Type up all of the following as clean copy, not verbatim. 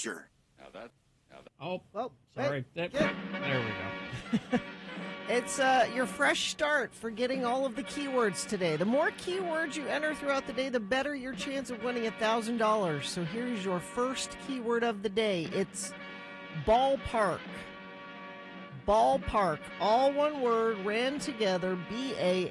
future. Oh, Well, sorry. hey, There we go. It's your fresh start for getting all of the keywords today. The more keywords you enter throughout the day, the better your chance of winning $1,000. So here's your first keyword of the day. It's ballpark. Ballpark. All one word, ran together. B-A-L-L-P-A-R-K.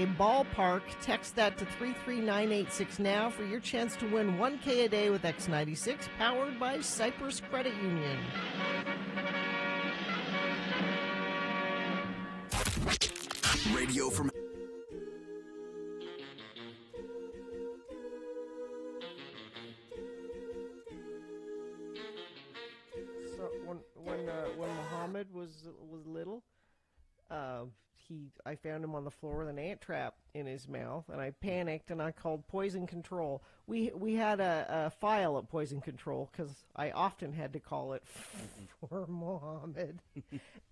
Ballpark. Text that to 33986 now for your chance to win $1K a day with X96, powered by Cyprus Credit Union. Radio from So when Muhammad was little, I found him on the floor with an ant trap in his mouth, and I panicked and I called poison control. We had a file at poison control because I often had to call it for Muhammad.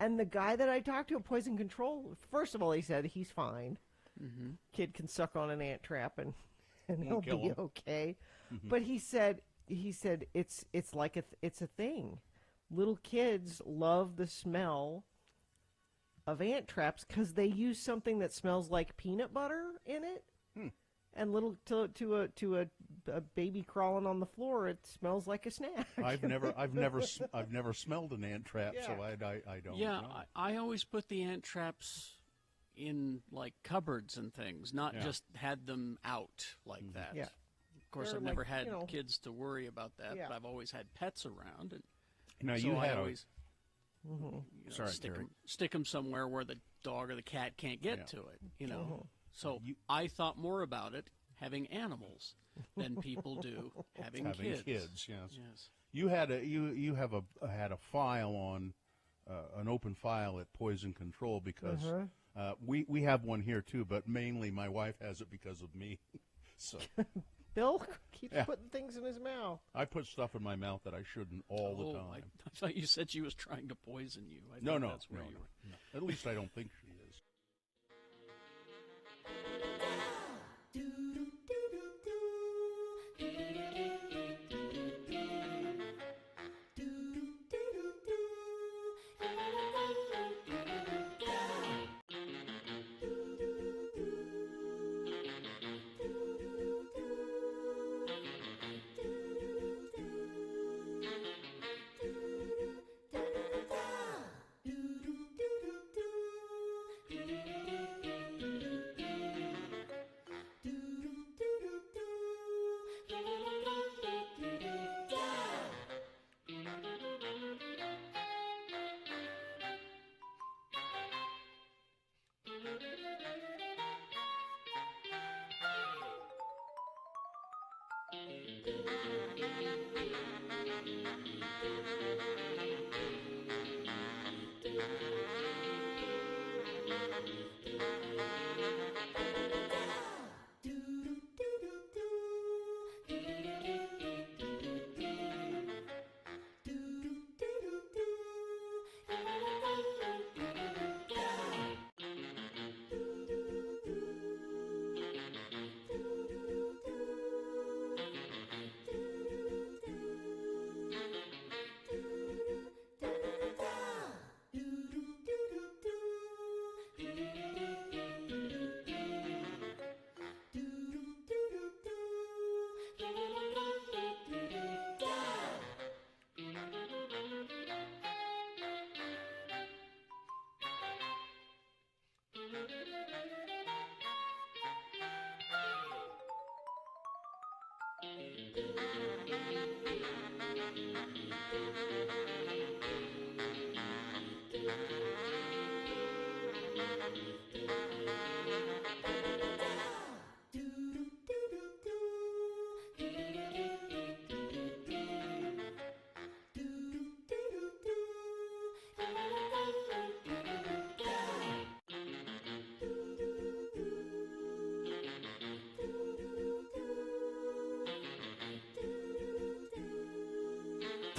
And the guy that I talked to at poison control, first of all, he said he's fine. Mm-hmm. Kid can suck on an ant trap and he'll be okay. Mm-hmm. But he said it's like it's a thing. Little kids love the smell of ant traps because they use something that smells like peanut butter in it. And to a baby crawling on the floor, it smells like a snack. I've never smelled an ant trap, so I don't. Yeah, know. I always put the ant traps in like cupboards and things, not just had them out like that. Yeah. Of course, They're I've never like, had kids to worry about that, but I've always had pets around, and now so you I had always Sorry, stick them somewhere where the dog or the cat can't get to it. So I thought more about it having animals than people do having kids. Yes. You had a file on an open file at Poison Control because we have one here too, but mainly my wife has it because of me. So Bill keeps putting things in his mouth. I put stuff in my mouth that I shouldn't all the time. I thought you said she was trying to poison you. No. That's where you were. At least I don't think she is.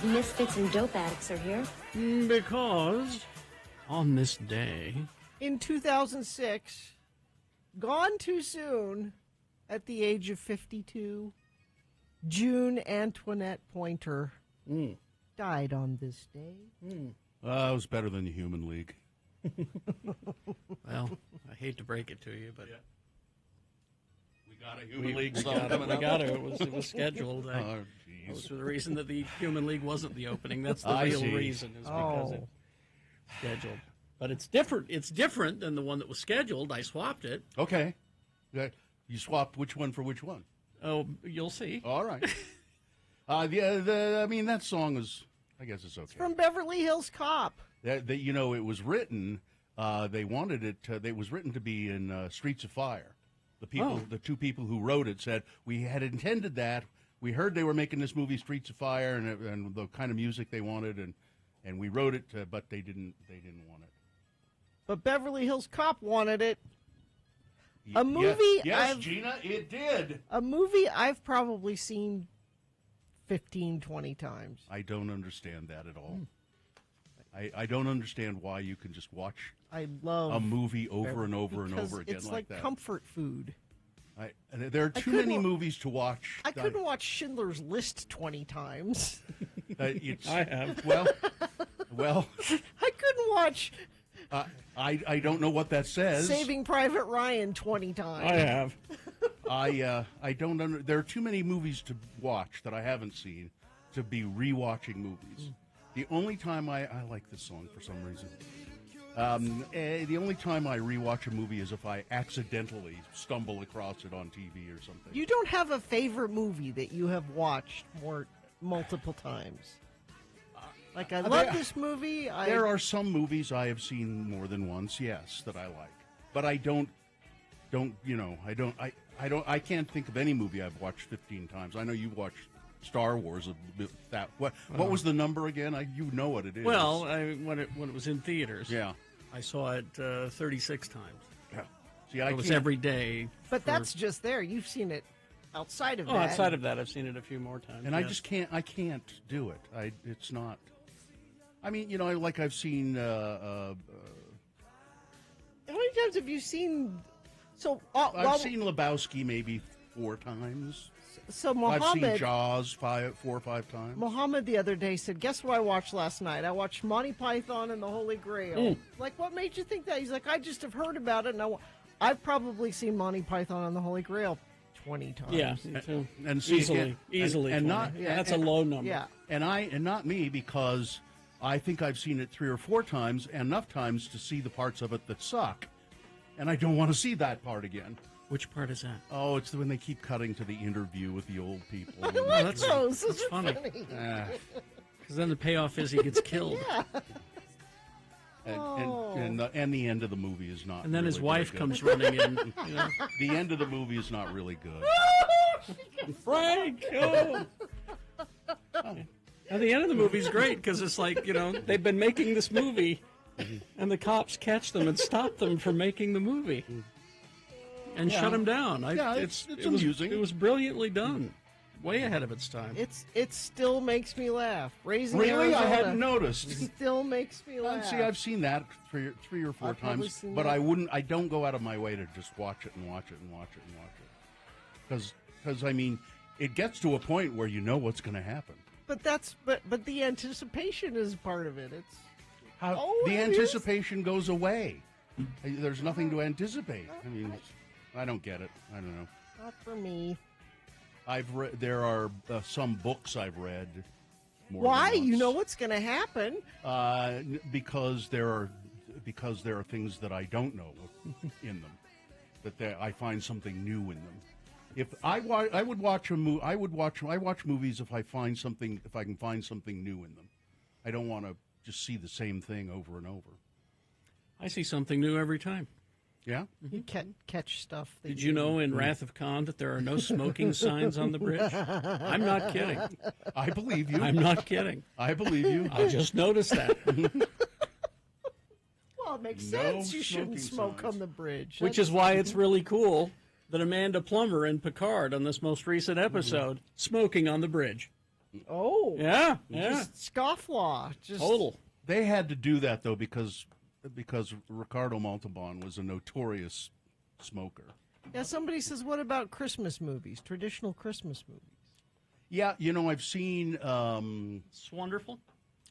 Misfits and dope addicts are here. Because on this day in 2006, gone too soon at the age of 52, June Antoinette Pointer died on this day. It was better than the Human League. Well, I hate to break it to you, but We got a Human League song we coming up. got it. It was scheduled. Oh, That jeez. was for the reason that the Human League wasn't the opening. That's the I real see. reason, is because it's scheduled. But it's different. It's different than the one that was scheduled. I swapped it. Okay. You swapped which one for which one? Oh, you'll see. All right. I mean, that song is, I guess it's okay. From Beverly Hills Cop. You know, it was written, they wanted it, it was written to be in Streets of Fire. The two people who wrote it said, we had intended that. We heard they were making this movie Streets of Fire and the kind of music they wanted, and we wrote it, but they didn't want it. But Beverly Hills Cop wanted it. A movie Yes, Gina, it did. A movie I've probably seen 15, 20 times. I don't understand that at all. I don't understand why you can just watch I love a movie over and over and because over again it's like that. comfort food. There are too many movies to watch. I couldn't watch Schindler's List 20 times. I have. Well, I couldn't watch I don't know what that says. Saving Private Ryan 20 times. I have. I don't. There are too many movies to watch that I haven't seen to be rewatching movies. The only time I like this song for some reason. The only time I rewatch a movie is if I accidentally stumble across it on TV or something. You don't have a favorite movie that you have watched multiple times? Like, I love this movie. There are some movies I have seen more than once, yes, that I like. But I I can't think of any movie I've watched 15 times. I know you watched Star Wars. What was the number again? You know what it is. Well, when it was in theaters, yeah, I saw it 36 times. yeah. See, It was every day. But that's just there. You've seen it outside of that. Outside of that, I've seen it a few more times. and I just can't. I can't do it. It's not. I mean, like I've seen. How many times have you seen? So I've seen Lebowski maybe 4 times. So I've seen Mohammed, Jaws 4 or 5 times. Mohammed the other day said, "Guess what I watched last night? I watched Monty Python and the Holy Grail." Like, what made you think that? He's like, "I just have heard about it, and I've probably seen Monty Python and the Holy Grail 20 times." Yeah, me too. And see, easily, and 20. not That's a low number. Yeah. and not me, because I think I've seen it 3 or 4 times, enough times to see the parts of it that suck, and I don't want to see that part again. Which part is that? Oh, it's when they keep cutting to the interview with the old people. I like that's- those. that's Those are funny. Ah, Because then the payoff is he gets killed. and the end of the movie is not. And then his really wife good. comes running in. You know, The end of the movie is not really good. Frank, oh. And the end of the movie is great because it's like, they've been making this movie, and the cops catch them and stop them from making the movie, and shut them down. It's amusing. It was brilliantly done, way ahead of its time. It still makes me laugh. Raising Really, I Arizona hadn't noticed. still makes me laugh. See, I've seen that 3 or 4 I've probably times, seen but that. I don't go out of my way to just watch it and watch it and watch it and watch it. Because I mean, it gets to a point where you know what's going to happen. But the anticipation is part of it. It's The it anticipation goes away. There's nothing to anticipate. I mean, I don't get it. I don't know. not for me. I've read. There are some books I've read. More Why? than You know once. what's going to happen. Because there are things that I don't know in them, I find something new in them. If I would watch I watch movies if I can find something new in them. I don't want to just see the same thing over and over. I see something new every time. Yeah. You catch stuff. That Did you know in Wrath of Khan that there are no smoking signs on the bridge? I'm not kidding. I believe you. I'm not kidding. I believe you. I just noticed that. Well, it makes No sense. You shouldn't smoking smoke signs. on the bridge. Which is why it's really cool that Amanda Plummer in Picard on this most recent episode smoking on the bridge. Oh, Yeah. just scofflaw. Just Total. They had to do that though because Ricardo Montalban was a notorious smoker. Yeah, somebody says, what about Christmas movies, traditional Christmas movies? Yeah, I've seen. It's wonderful.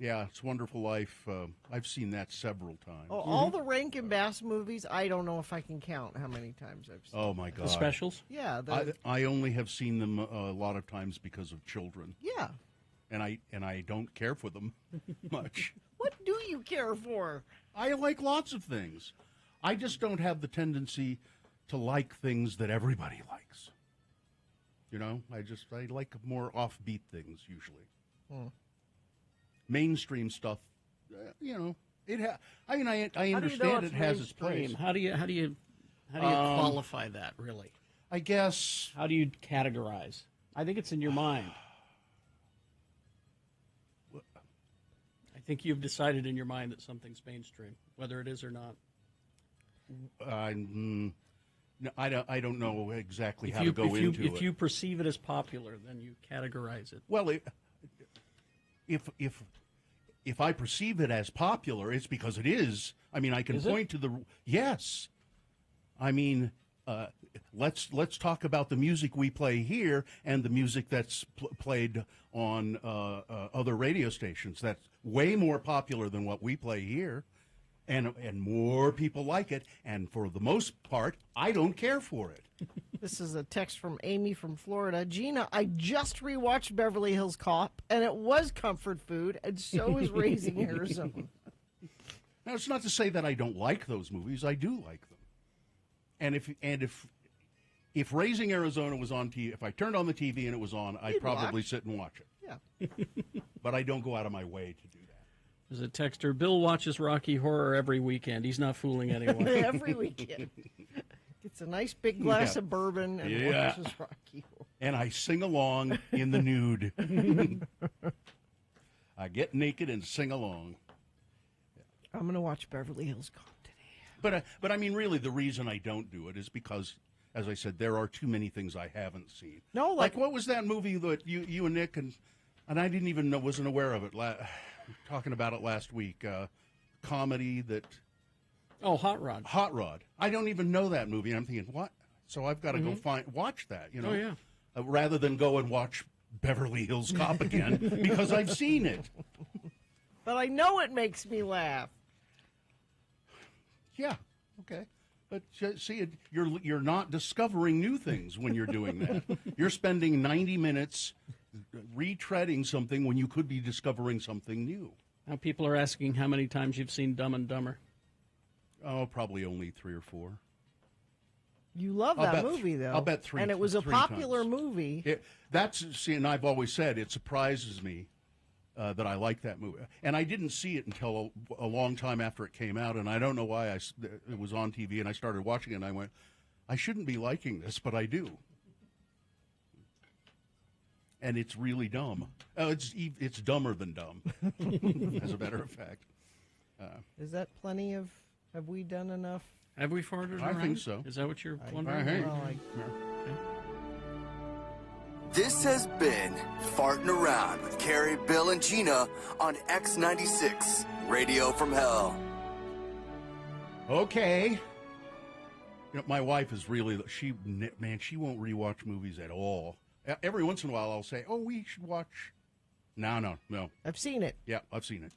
Yeah, It's a Wonderful Life. I've seen that several times. Oh, all the Rankin Bass movies, I don't know if I can count how many times I've seen. Oh my God! The specials. Yeah, I only have seen them a lot of times because of children, yeah. and I don't care for them much. What do you care for? I like lots of things. I just don't have the tendency to like things that everybody likes. I like more offbeat things usually. Mainstream stuff, I understand it has its place. How do you qualify that, really? I guess. How do you categorize? I think it's in your mind. I think you've decided in your mind that something's mainstream, whether it is or not. No, I don't know exactly how to go into it. If you perceive it as popular, then you categorize it. Well, if I perceive it as popular, it's because it is. I mean, I can point to the yes. I mean, let's talk about the music we play here and the music that's played on other radio stations. That's way more popular than what we play here, and more people like it. And for the most part, I don't care for it. This is a text from Amy from Florida. Gina, I just rewatched Beverly Hills Cop, and it was comfort food, and so is Raising Arizona. Now, it's not to say that I don't like those movies. I do like them. And if Raising Arizona was on TV, if I turned on the TV and it was on, I'd probably sit and watch it. Yeah. But I don't go out of my way to do that. There's a texter. Bill watches Rocky Horror every weekend. He's not fooling anyone. Every weekend. Gets a nice big glass of bourbon and watches Rocky Horror. And I sing along in the nude. I get naked and sing along. I'm going to watch Beverly Hills Cop today. But I mean, really, the reason I don't do it is because, as I said, there are too many things I haven't seen. No, like what was that movie that you and Nick and I didn't even know, wasn't aware of it. Talking about it last week, comedy that. Oh, Hot Rod. Hot Rod. I don't even know that movie. I'm thinking, what? So I've got to go watch that. Oh yeah. Rather than go and watch Beverly Hills Cop again because I've seen it. But I know it makes me laugh. Yeah. Okay. But see, you're not discovering new things when you're doing that. You're spending 90 minutes retreading something when you could be discovering something new. Now people are asking how many times you've seen Dumb and Dumber. Oh, probably only 3 or 4. You love that movie, though. I'll bet 3. And it was a popular movie. And I've always said it surprises me that I like that movie. And I didn't see it until a long time after it came out, and I don't know why it was on TV, and I started watching it, and I went, I shouldn't be liking this, but I do. And it's really dumb. It's dumber than dumb, as a matter of fact. Is that plenty of... Have we done enough? Have we farted I around? think so. Is that what you're wondering? I think. This has been Farting Around with Carrie, Bill, and Gina on X96, Radio from Hell. Okay. My wife is really, she won't rewatch movies at all. Every once in a while I'll say, oh, we should watch. No. I've seen it. Yeah, I've seen it.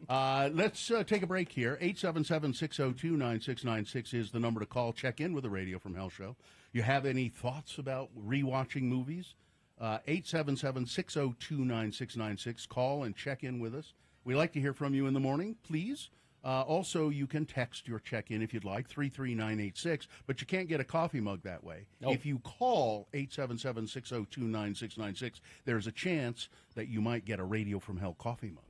Let's take a break here. 877-602-9696 is the number to call. Check in with the Radio from Hell show. You have any thoughts about rewatching movies? 877-602-9696. Call and check in with us. We like to hear from you in the morning, please. Also, you can text your check-in if you'd like, 33986, but you can't get a coffee mug that way. Nope. If you call 877-602-9696, there's a chance that you might get a Radio from Hell coffee mug.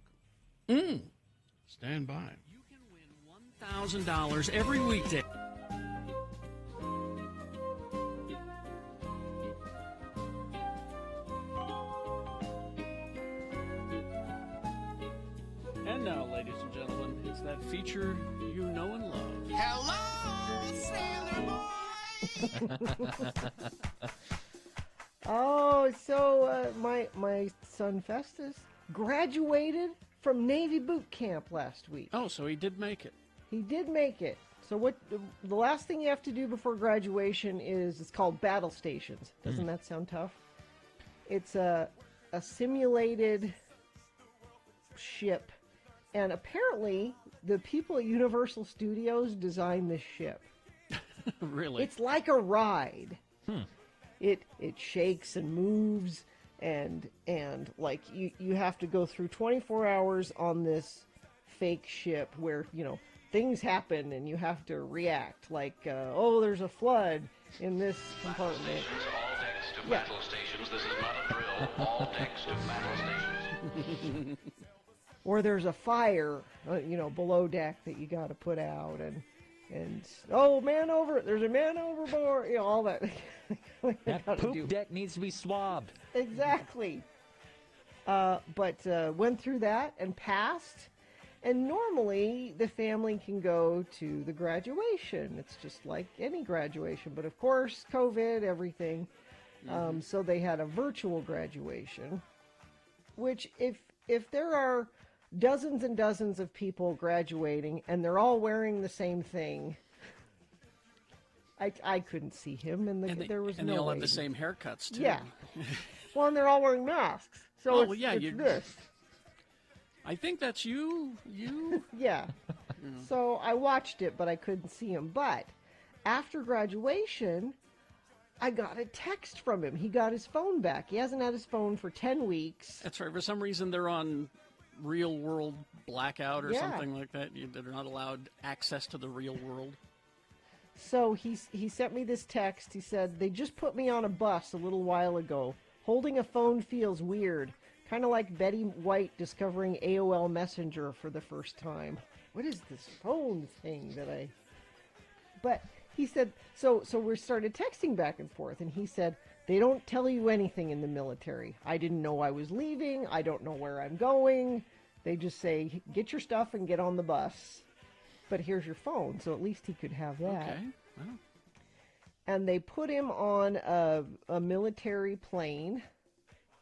Stand by. You can win $1,000 every weekday. And now, ladies and gentlemen, it's that feature you know and love. Hello, Sailor Boy! Oh, so my son Festus graduated from Navy boot camp last week. Oh, so he did make it. He did make it. So what? The last thing you have to do before graduation is it's called battle stations. Doesn't that sound tough? It's a simulated ship, and apparently the people at Universal Studios designed this ship. Really? It's like a ride. It shakes and moves, and like you have to go through 24 hours on this fake ship where, you know, things happen and you have to react. Like, oh, there's a flood in this compartment. Stations, all decks to battle stations. This is not a drill. All decks to battle stations. Or there's a fire, you know, below deck that you got to put out, and oh, there's a man overboard, you know, all that. That poop deck needs to be swabbed. Exactly. But went through that and passed. And normally the family can go to the graduation. It's just like any graduation. But of course, COVID, everything. So they had a virtual graduation, which if there are dozens and dozens of people graduating and they're all wearing the same thing, I couldn't see him, and there was no way. And they all have the same haircuts, too. Yeah. Well, and they're all wearing masks. So it's this. I think that's you. Yeah. So I watched it, but I couldn't see him. But after graduation, I got a text from him. He got his phone back. He hasn't had his phone for 10 weeks. That's right. For some reason, they're on real world blackout or something like that. They're not allowed access to the real world. So he sent me this text. He said, "They just put me on a bus a little while ago. Holding a phone feels weird. Kind of like Betty White discovering AOL Messenger for the first time. What is this phone thing that I..." But he said, so we started texting back and forth, and he said, "They don't tell you anything in the military. I didn't know I was leaving. I don't know where I'm going. They just say, get your stuff and get on the bus. But here's your phone." So at least he could have that. Okay. Wow. And they put him on a military plane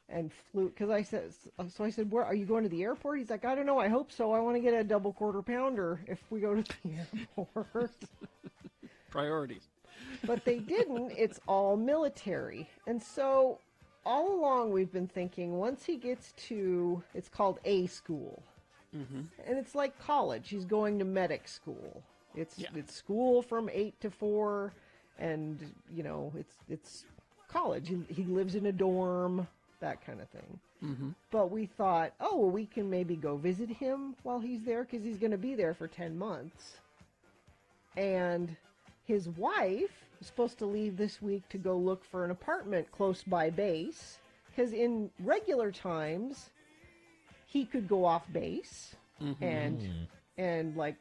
and flew, because I said, "Where are you going, to the airport?" He's like, "I don't know. I hope so. I want to get a double quarter pounder if we go to the airport." Priorities. But they didn't. It's all military. And so all along we've been thinking, once he gets to, it's called A school. And it's like college. He's going to medic school. It's school from 8 to 4, and, you know, it's college. He lives in a dorm, that kind of thing. But we thought, oh, well, we can maybe go visit him while he's there, because he's going to be there for 10 months. And his wife is supposed to leave this week to go look for an apartment close by base, because in regular times he could go off base and like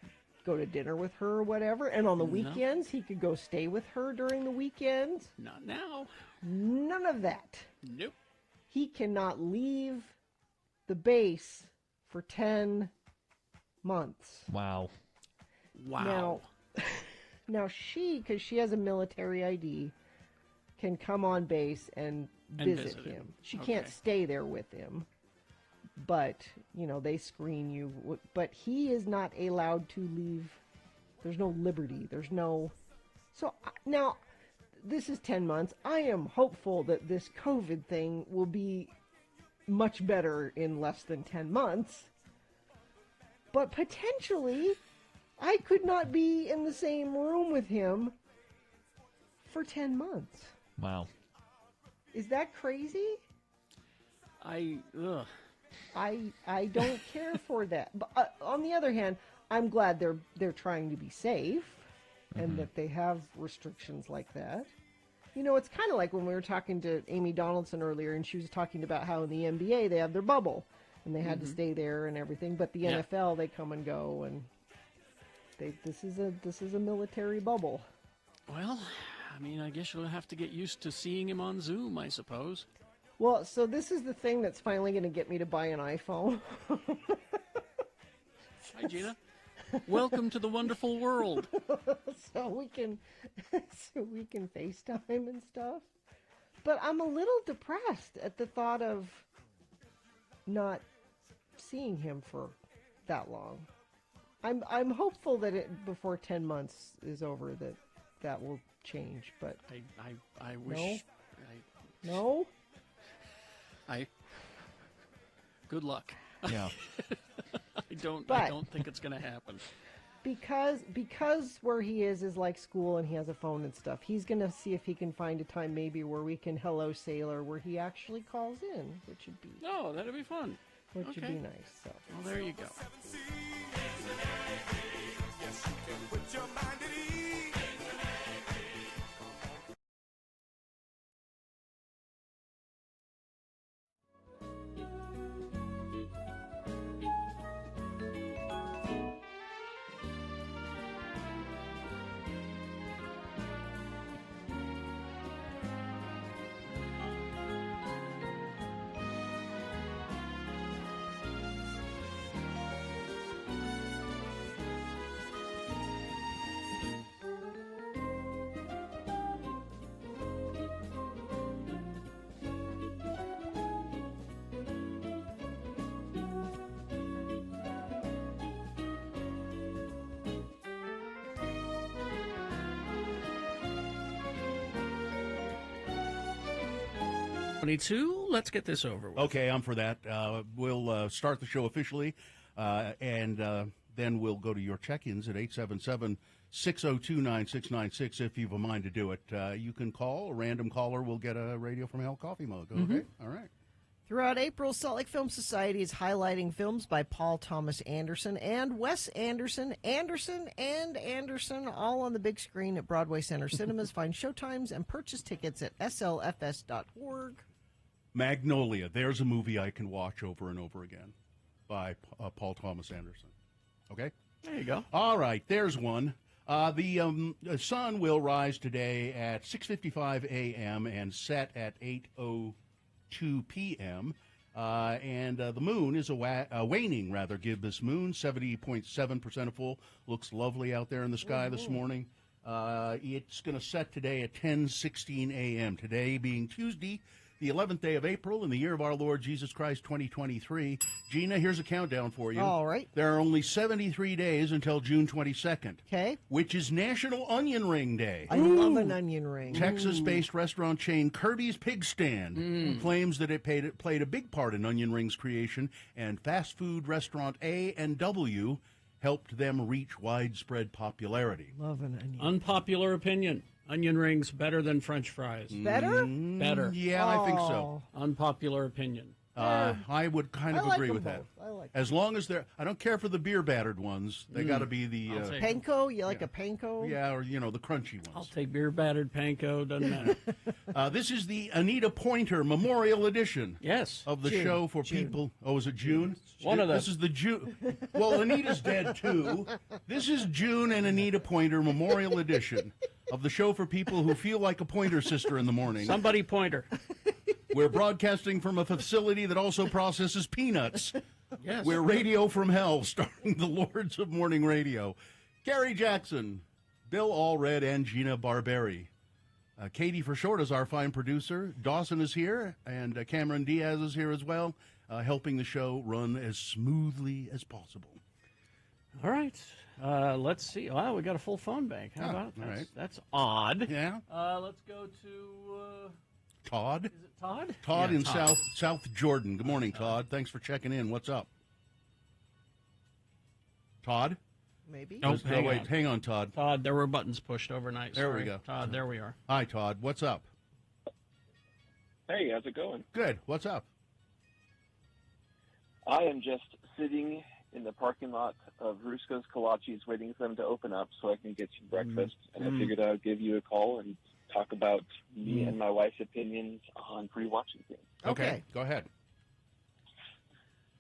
go to dinner with her or whatever, and on the weekends he could go stay with her during the weekends. Not now. None of that. Nope. He cannot leave the base for 10 months. Wow. Now she, because she has a military ID, can come on base and visit him. She can't stay there with him, but, you know, they screen you. But he is not allowed to leave. There's no liberty. There's no... So now, this is 10 months. I am hopeful that this COVID thing will be much better in less than 10 months. But potentially, I could not be in the same room with him for 10 months. Wow. Is that crazy? I don't care for that. But on the other hand, I'm glad they're trying to be safe and that they have restrictions like that. You know, it's kind of like when we were talking to Amy Donaldson earlier, and she was talking about how in the NBA they have their bubble and they had to stay there and everything. But the NFL, they come and go, and this is a military bubble. Well, I mean, I guess you'll have to get used to seeing him on Zoom, I suppose. Well, so this is the thing that's finally going to get me to buy an iPhone. Hi, Gina. Welcome to the wonderful world. so we can FaceTime and stuff. But I'm a little depressed at the thought of not seeing him for that long. I'm hopeful that before 10 months is over that will change, but I wish. no. Good luck. Yeah. I don't think it's going to happen. Because where he is like school and he has a phone and stuff, he's going to see if he can find a time maybe where we can hello sailor where he actually calls in, which would be that'd be fun. Which would be nice. So. Well, there you go. Let's get this over with. Okay, I'm for that. We'll start the show officially, and then we'll go to your check-ins at 877-602-9696 if you've a mind to do it. You can call. A random caller will get a Radio from Hell coffee mug. Okay? All right. Throughout April, Salt Lake Film Society is highlighting films by Paul Thomas Anderson and Wes Anderson, all on the big screen at Broadway Center Cinemas. Find showtimes and purchase tickets at slfs.org. Magnolia. There's a movie I can watch over and over again by Paul Thomas Anderson. Okay? There you go. All right, there's one. The sun will rise today at 6:55 a.m. and set at 8:02 p.m. And the moon is waning, gibbous moon, 70.7% of full. Looks lovely out there in the sky this morning. It's going to set today at 10:16 a.m. Today being Tuesday, the 11th day of April in the year of our Lord Jesus Christ, 2023. Gina, here's a countdown for you. All right. There are only 73 days until June 22nd. Okay. Which is National Onion Ring Day. I love an onion ring. Texas-based restaurant chain Kirby's Pig Stand claims that it played a big part in onion rings creation, and fast food restaurant A&W helped them reach widespread popularity. Love an onion. Unpopular opinion. Onion rings better than French fries. Better? Better. Yeah, I think so. Unpopular opinion. I would kind of agree with that. I like as long as they're, I don't care for the beer battered ones. They got to be the panko. You like a panko? Yeah, or the crunchy ones. I'll take beer battered panko. Doesn't matter. This is the Anita Pointer Memorial Edition. Yes. Of the show for people. Oh, is it June? One of them. This is the June. Well, Anita's dead too. This is June and Anita Pointer Memorial Edition of the show for people who feel like a Pointer sister in the morning. Somebody Pointer. We're broadcasting from a facility that also processes peanuts. Yes. We're Radio from Hell, starring the Lords of Morning Radio. Gary Jackson, Bill Allred, and Gina Barberi. Katie for short is our fine producer. Dawson is here, and Cameron Diaz is here as well, helping the show run as smoothly as possible. All right. Let's see. Wow, we got a full phone bank. How about that? All right. That's odd. Yeah. Let's go to... Todd? Is it Todd? Todd Yeah, in Todd. South Jordan. Good morning, Todd. Thanks for checking in. What's up? Todd? Maybe. Nope, hang on, Todd. Todd, there were buttons pushed overnight. There Sorry. we go. Todd, there we are. Hi, Todd. What's up? Hey, how's it going? Good. What's up? I am just sitting in the parking lot of Rusco's Kolaches waiting for them to open up so I can get some breakfast. And I figured I would give you a call and talk about me and my wife's opinions on pre-watching things. Okay. Go ahead.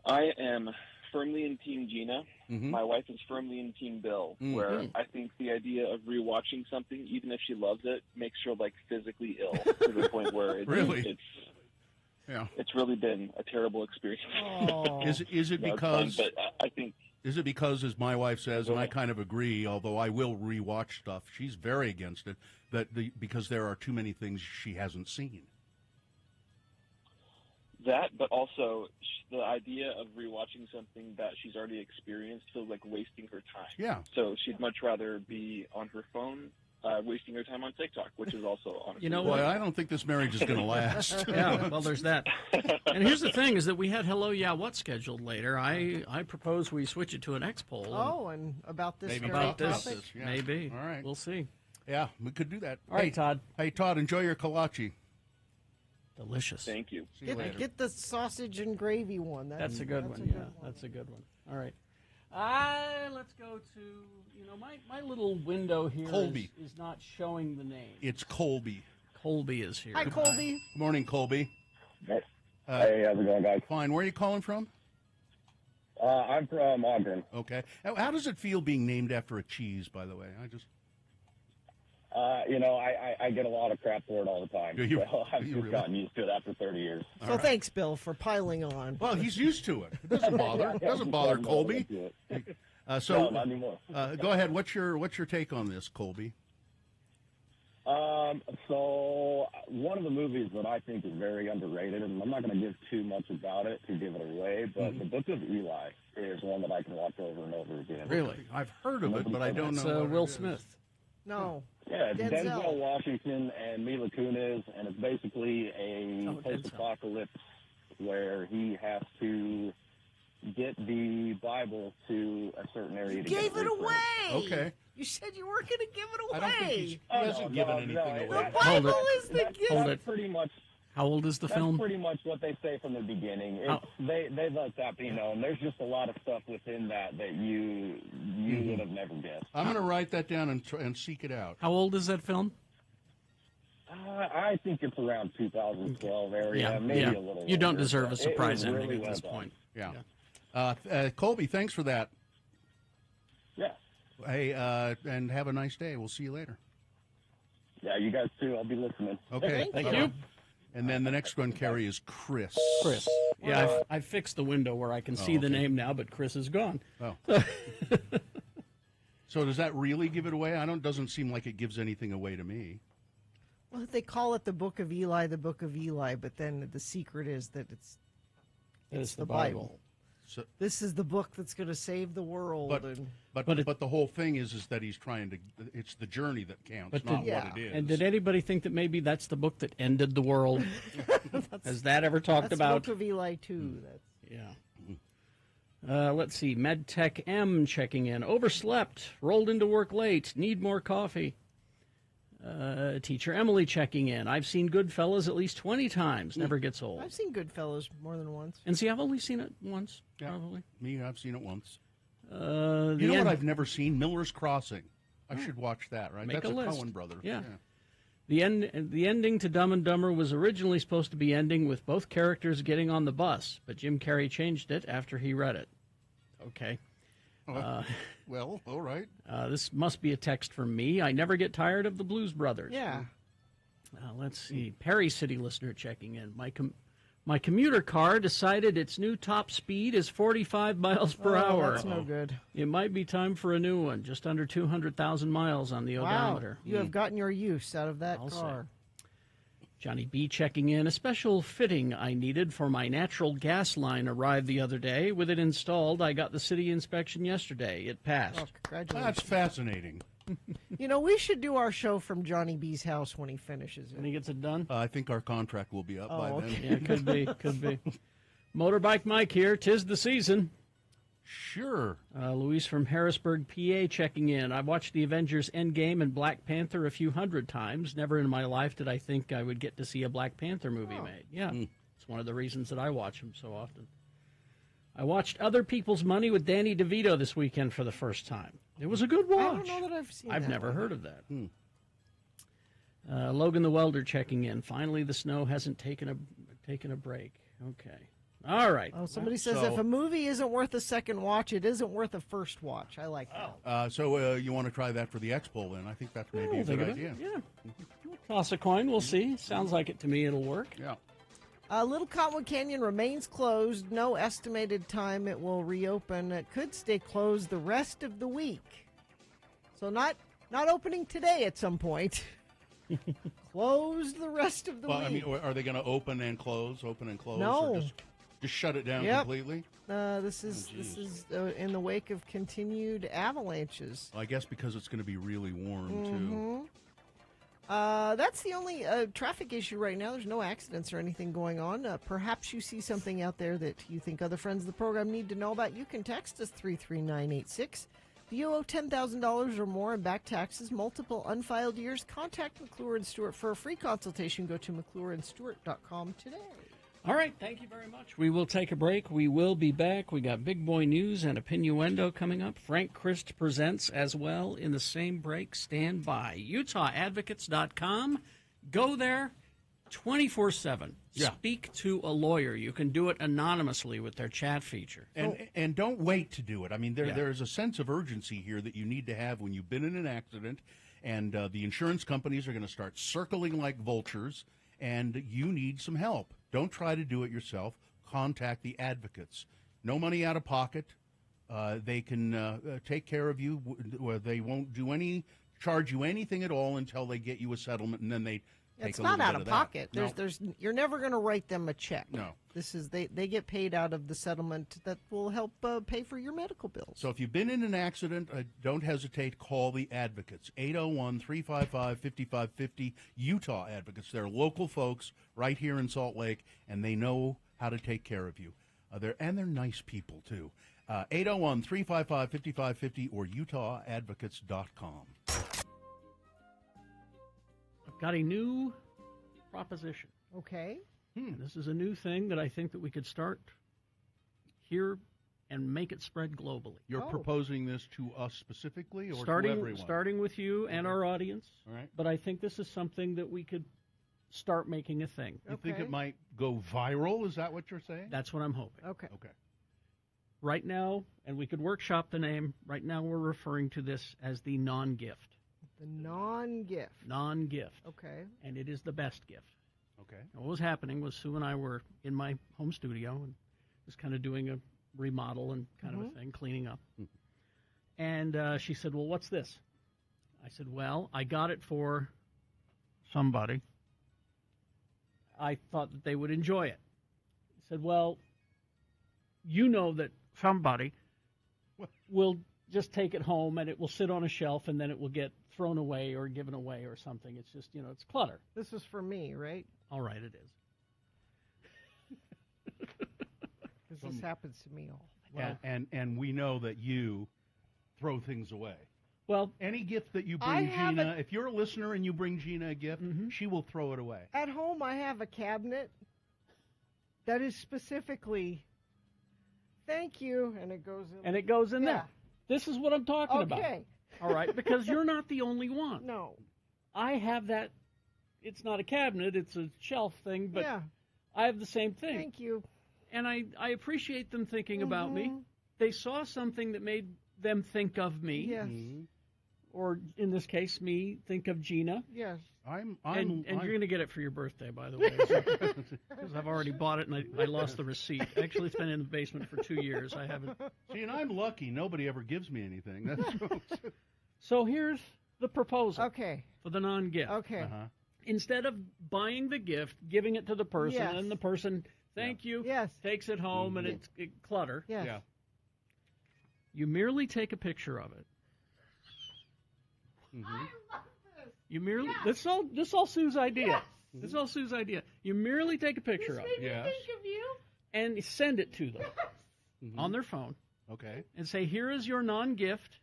I am firmly in Team Gina. My wife is firmly in Team Bill, where I think the idea of rewatching something, even if she loves it, makes her like physically ill to the point where it's really been a terrible experience. Is it because? But I think. Is it because, as my wife says, and I kind of agree, although I will rewatch stuff, she's very against it, because there are too many things she hasn't seen. That, but also the idea of rewatching something that she's already experienced feels like wasting her time. Yeah. So she'd much rather be on her phone wasting your time on TikTok, which is also honestly. You know Boy, what? I don't think this marriage is going to last. Yeah, well, there's that. And here's the thing: is that we had Hello Yeah What scheduled later. I propose we switch it to an X poll. Oh, and about this Maybe very about this, topic? yeah. maybe. All right. We'll see. Yeah, we could do that. All right, Todd. Hey, Todd, enjoy your kolache. Delicious. Thank you. See you later. Get the sausage and gravy one. That's a good one. a Yeah, that's a good one. All right. Let's go to, my little window here Colby. is not showing the name. It's Colby. Colby is here. Hi, Colby. Good morning, Colby. Hey, how's it going, guys? Fine. Where are you calling from? I'm from Ogden. Okay. How does it feel being named after a cheese, by the way? I get a lot of crap for it all the time. Do you? So I've Do you just really? gotten used to it after 30 years. So thanks, Bill, for piling on. Well, he's used to it. It doesn't bother. It doesn't bother Colby. No, not anymore. Go ahead. What's your take on this, Colby? So one of the movies that I think is very underrated, and I'm not going to give too much about it to give it away, but The Book of Eli is one that I can watch over and over again. Really? I've heard of it, but I don't It's know. what Will it is. Smith. No. Yeah, it's Denzel. Denzel Washington and Mila Kunis, and it's basically a Oh, post-apocalypse where he has to get the Bible to a certain area. You to gave get it reprinted. away. Okay. You said you weren't going to give it away. I don't think he Oh, hasn't no, given no, anything no, away. The that- Bible Hold is the gift. Hold That's it. pretty much. How old is the That's film? pretty much what they say from the beginning. It's, Oh. they let that be known. There's just a lot of stuff within that you would have never guessed. I'm going to write that down and seek it out. How old is that film? I think it's around 2012 area, Yeah, maybe yeah. a little. You don't longer, deserve a but it surprise was ending really at this well done. point. Yeah. Colby, thanks for that. Yeah. Hey, and have a nice day. We'll see you later. Yeah, you guys too. I'll be listening. Okay. Thank you. And then the next one, Carrie, is Chris. Chris. Yeah, I fixed the window where I can see the okay. name now, but Chris is gone. Oh. So does that really give it away? Doesn't seem like it gives anything away to me. Well, they call it the Book of Eli, but then the secret is that it's the Bible. So, This is the book that's going to save the world. but the whole thing is that he's trying to. It's the journey that counts, But not yeah. what it is. And did anybody think that maybe that's the book that ended the world? Has that ever talked that's about? Book of Eli too. That's Yeah. Let's see. MedTech M checking in. Overslept. Rolled into work late. Need more coffee. Teacher Emily checking in. I've seen Goodfellas at least 20 times. Never gets old. I've seen Goodfellas more than once. And see, I've only seen it once, Yeah. probably. Me, I've seen it once. You You know what I've never seen? Miller's Crossing. I should watch that, right? Make That's a list. Coen Brothers. Yeah. The ending to Dumb and Dumber was originally supposed to be ending with both characters getting on the bus, but Jim Carrey changed it after he read it. Okay. Well, all right. This must be a text from me. I never get tired of the Blues Brothers. Yeah. Let's see. Perry City listener checking in. My commuter car decided its new top speed is 45 miles per hour. That's no good. It might be time for a new one. Just under 200,000 miles on the Wow. odometer. You have gotten your use out of that I'll say. car. Johnny B checking in. A special fitting I needed for my natural gas line arrived the other day. With it installed, I got the city inspection yesterday. It passed. Oh, congratulations. That's fascinating. We should do our show from Johnny B's house when he finishes When it. he gets it done? I think our contract will be up by then. okay. Yeah, could be. Could be. Motorbike Mike here. 'Tis the season. Sure. Luis from Harrisburg, PA, checking in. I watched the Avengers Endgame and Black Panther a few hundred times. Never in my life did I think I would get to see a Black Panther movie made. Yeah, it's one of the reasons that I watch them so often. I watched Other People's Money with Danny DeVito this weekend for the first time. It was a good watch. I don't know that I've seen I've that never one. heard of that. Logan the Welder checking in. Finally, the snow hasn't taken a break. Okay. All right. Oh, somebody says So- if a movie isn't worth a second watch, it isn't worth a first watch. I like that. So you want to try that for the Expo then? I think that's maybe a good idea. Yeah. Toss a coin. We'll see. Sounds like it to me. It'll work. Yeah. Little Cottonwood Canyon remains closed. No estimated time it will reopen. It could stay closed the rest of the week. So not opening today at some point. Closed the rest of the Well, week. I mean, are they going to open and close? No. Or Just shut it down Yep. completely? This is in the wake of continued avalanches. Well, I guess because it's going to be really warm, too. That's the only traffic issue right now. There's no accidents or anything going on. Perhaps you see something out there that you think other friends of the program need to know about. You can text us 33986. If you owe $10,000 or more in back taxes, multiple unfiled years, contact McClure and Stewart for a free consultation. Go to McClureandStewart.com today. All right, thank you very much. We will take a break. We will be back. We got Big Boy News and Opinioendo coming up. Frank Christ presents as well in the same break. Stand by. UtahAdvocates.com. Go there 24/7. Yeah. Speak to a lawyer. You can do it anonymously with their chat feature. And don't wait to do it. I mean, Yeah. there is a sense of urgency here that you need to have when you've been in an accident, and the insurance companies are going to start circling like vultures, and you need some help. Don't try to do it yourself. Contact the advocates. No money out of pocket. They can take care of you. They won't charge you anything at all until they get you a settlement, and then they take It's a not little out bit of that. pocket. No. You're never going to write them a check. No. This is they get paid out of the settlement that will help pay for your medical bills. So if you've been in an accident, don't hesitate. Call the advocates. 801-355-5550, Utah Advocates. They're local folks right here in Salt Lake, and they know how to take care of you. They're nice people, too. 801-355-5550 or UtahAdvocates.com. I've got a new proposition. Okay. And this is a new thing that I think that we could start here and make it spread globally. You're proposing this to us specifically or to everyone? Starting with you and our audience. All right. But I think this is something that we could start making a thing. You think it might go viral? Is that what you're saying? That's what I'm hoping. Okay. Right now, and we could workshop the name, right now we're referring to this as the non-gift. The non-gift. Non-gift. Okay. And it is the best gift. Okay. And what was happening was Sue and I were in my home studio and was kind of doing a remodel and kind of a thing, cleaning up. And she said, well, what's this? I said, well, I got it for somebody. I thought that they would enjoy it. He said, well, you know that somebody will just take it home and it will sit on a shelf and then it will get thrown away or given away or something. It's just, it's clutter. This is for me, right? All right, it is. Because this happens to me all the Well, and we know that you throw things away. Well, any gift that you bring Gina, if you're a listener and you bring Gina a gift, she will throw it away. At home, I have a cabinet that is specifically, thank you, and it goes in. And it goes in there. This is what I'm talking about. Okay. All right, because you're not the only one. No. I have that. It's not a cabinet, it's a shelf thing, but I have the same thing. Thank you. And I appreciate them thinking about me. They saw something that made them think of me. Yes. Or, in this case, me think of Gina. Yes. And you're going to get it for your birthday, by the way. Because I've already bought it, and I lost the receipt. Actually, it's been in the basement for 2 years. I haven't. See, and I'm lucky. Nobody ever gives me anything. That's So here's the proposal. Okay. For the non-gift. Okay. Instead of buying the gift, giving it to the person, Yes. and the person, thank you, takes it home, and it's clutter. Yes. Yeah. You merely take a picture of it. You merely this all Sue's idea. Yes. This is all Sue's idea. You merely take a picture of it. Yes. Think of you. And send it to them on their phone. Okay. And say, here is your non-gift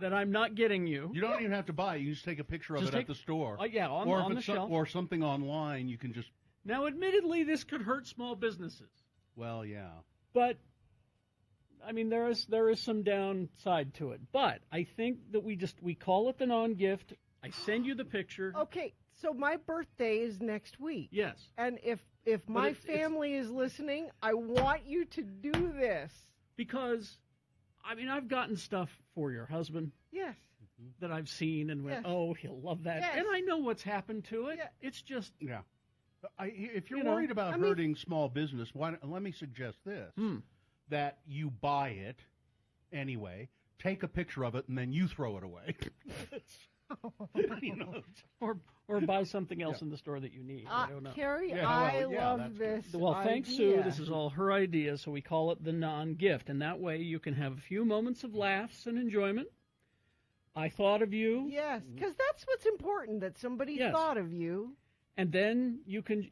that I'm not getting you. You don't even have to buy it. You just take a picture of it at the store. On the shelf. Or something online, you can just... Now, admittedly, this could hurt small businesses. Well, yeah. But, I mean, there is some downside to it. But I think that we call it the non-gift. I send you the picture. Okay, so my birthday is next week. Yes. And if my family is listening, I want you to do this. Because, I mean, I've gotten stuff for your husband. Yes. That I've seen and went, oh, he'll love that. Yes. And I know what's happened to it. Yeah. It's just... Yeah. If you're worried about hurting small business, let me suggest this. That you buy it anyway, take a picture of it, and then you throw it away. You know, or buy something else in the store that you need. I don't know. Carrie, Yeah, I well, yeah, love that's this. Well, thanks, Sue. idea. This is all her idea, so we call it the non-gift. And that way you can have a few moments of laughs and enjoyment. I thought of you. Yes, because that's what's important, that somebody Yes. thought of you. And then you can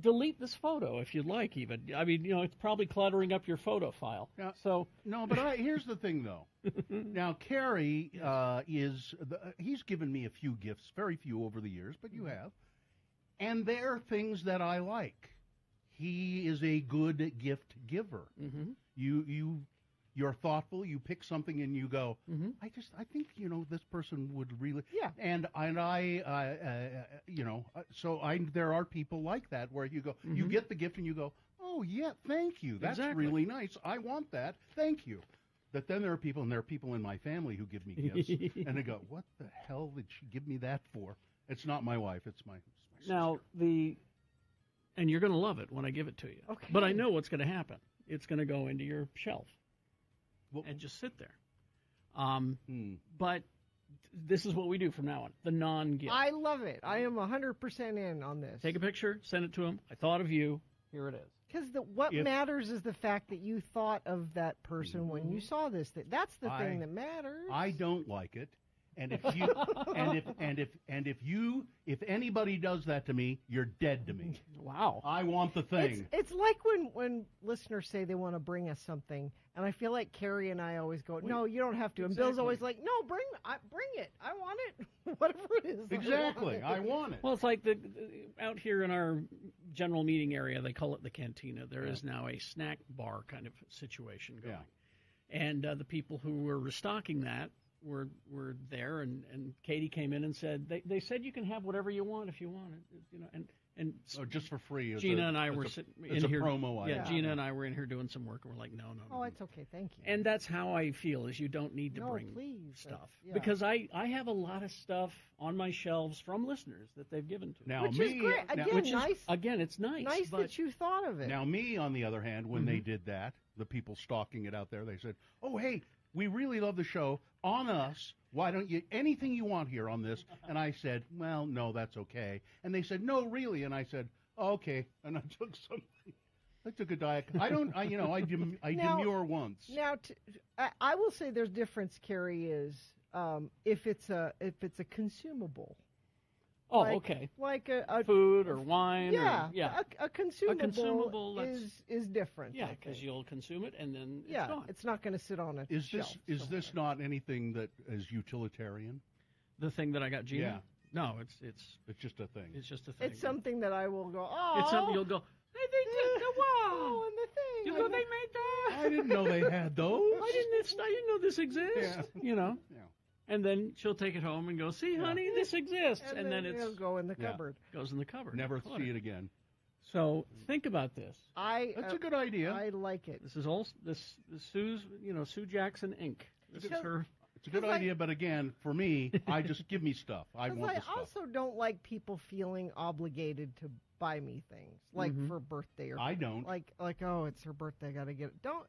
delete this photo if you'd like, even. I mean, it's probably cluttering up your photo file. Yeah. So no, but here's the thing, though. Now, Carrie he's given me a few gifts, very few over the years, but you have. And they're things that I like. He is a good gift giver. Mm-hmm. You're thoughtful. You pick something and you go, I think, this person would really. Yeah. And there are people like that where you go, you get the gift and you go, oh, yeah, thank you. That's really nice. I want that. Thank you. But then there are people in my family who give me gifts and they go, what the hell did she give me that for? It's not my wife. It's my sister. now and you're going to love it when I give it to you. Okay. But I know what's going to happen. It's going to go into your shelf. And just sit there. But this is what we do from now on. The non-gift. I love it. I am 100% in on this. Take a picture, send it to him. I thought of you. Here it is. Because what matters is the fact that you thought of that person when you saw this. That's the thing that matters. I don't like it. And if anybody does that to me, you're dead to me. Wow. I want the thing. It's like when listeners say they want to bring us something, and I feel like Carrie and I always go, no, you don't have to. And Bill's always like, no, bring it. I want it. Whatever it is. Exactly. I want it. Well, it's like out here in our general meeting area, they call it the cantina. There is now a snack bar kind of situation going. Yeah. And the people who were restocking that were there, and Katie came in and said they said you can have whatever you want if you want it, and just for free. Gina and I were sitting in here. Promo. Yeah, Gina and I were in here doing some work, and we're like, no. Oh, it's okay, thank you. And that's how I feel: is you don't need to bring stuff because I have a lot of stuff on my shelves from listeners that they've given to me. Now, which is great. Again, it's nice. Nice that you thought of it. Now, me on the other hand, when they did that, the people stalking it out there, they said, "Oh, hey, we really love the show. On us, why don't you, anything you want here on this?" And I said, well, no, that's okay. And they said, no, really. And I said, oh, okay. And I took something. I took a diet. I demur once. Now, I will say there's difference, Carrie, is if it's a consumable. Oh, okay. Like a food or wine. Yeah, or, A consumable is different. Yeah, because you'll consume it and then it's gone. It's not going to sit on a shelf. Is this not anything that is utilitarian? The thing that I got Gina? Yeah. No, it's just a thing. It's just a thing. It's something that I will go, oh. It's something you'll go, hey, they did the wow. And the thing. You know they made that? I didn't know they had those. I didn't know this exists. Yeah. Yeah. And then she'll take it home and go, see, honey, this exists. And then it'll go in the cupboard. Goes in the cupboard. Never see it again. So think about this. That's a good idea. I like it. This is all Sue's, Sue Jackson Inc. This is her. It's a good idea, but again, for me, I just give me stuff. I want the stuff. I also don't like people feeling obligated to buy me things, like for birthday or. I don't. Like oh, it's her birthday, I gotta get it. Don't.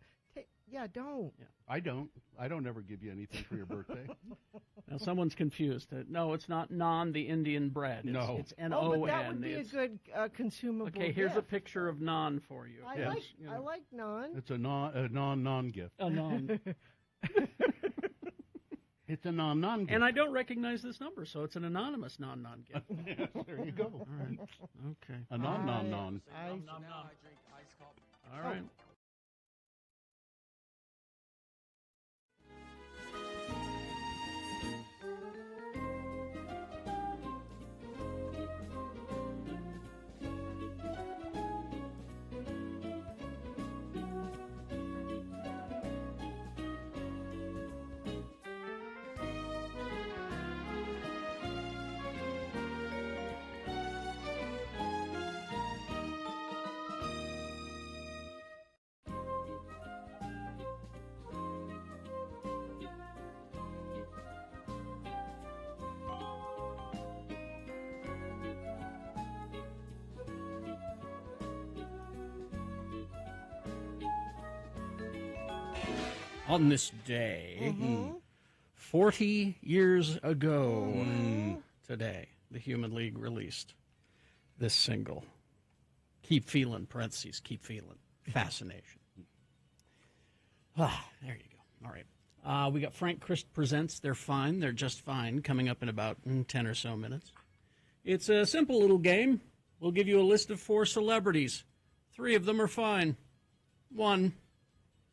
Don't. Yeah. I don't ever give you anything for your birthday. Now someone's confused. No, it's not naan, the Indian bread. It's N-O-N. Oh, but that would be a good consumable. Okay, here's gift. a picture of naan for you. I like naan. It's a non gift. A naan. It's a non gift. And I don't recognize this number, so it's an anonymous non gift. Yes, there you go. All right. Okay. A non. All right. On this day, 40 years ago today, the Human League released this single. Keep feeling, parentheses, keep feeling. Fascination. There you go. All right. We got Frank Christ Presents They're Fine. They're Just Fine coming up in about 10 or so minutes. It's a simple little game. We'll give you a list of 4 celebrities. 3 of them are fine. 1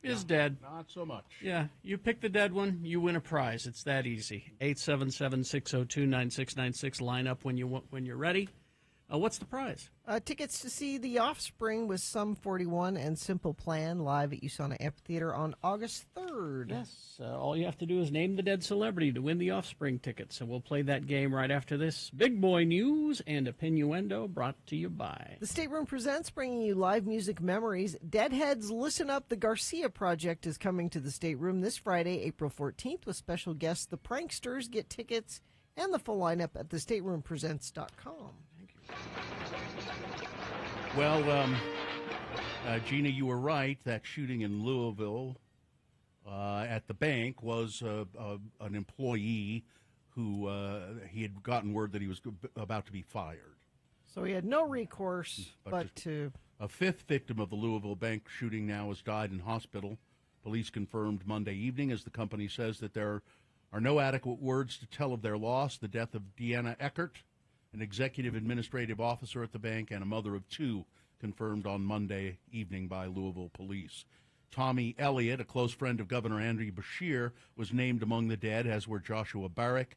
is dead. Not so much. Yeah, you pick the dead one, you win a prize. It's that easy. 877-602-9696. Line up when you're ready. What's the prize? Tickets to see The Offspring with Sum 41 and Simple Plan live at USANA Amphitheater on August 3rd. Yes, all you have to do is name the dead celebrity to win the Offspring tickets. So we'll play that game right after this. Big Boy News and Opinnuendo brought to you by The Stateroom Presents, bringing you live music memories. Deadheads, listen up. The Garcia Project is coming to the Stateroom this Friday, April 14th, with special guests, The Pranksters. Get tickets and the full lineup at thestateroompresents.com. Well, Gina, you were right. That shooting in Louisville at the bank was an employee who he had gotten word that he was about to be fired. So he had no recourse but to... A 5th victim of the Louisville bank shooting now has died in hospital. Police confirmed Monday evening, as the company says, that there are no adequate words to tell of their loss. The death of Deanna Eckert, an executive administrative officer at the bank, and a mother of 2, confirmed on Monday evening by Louisville police. Tommy Elliott, a close friend of Governor Andy Beshear, was named among the dead, as were Joshua Barrick,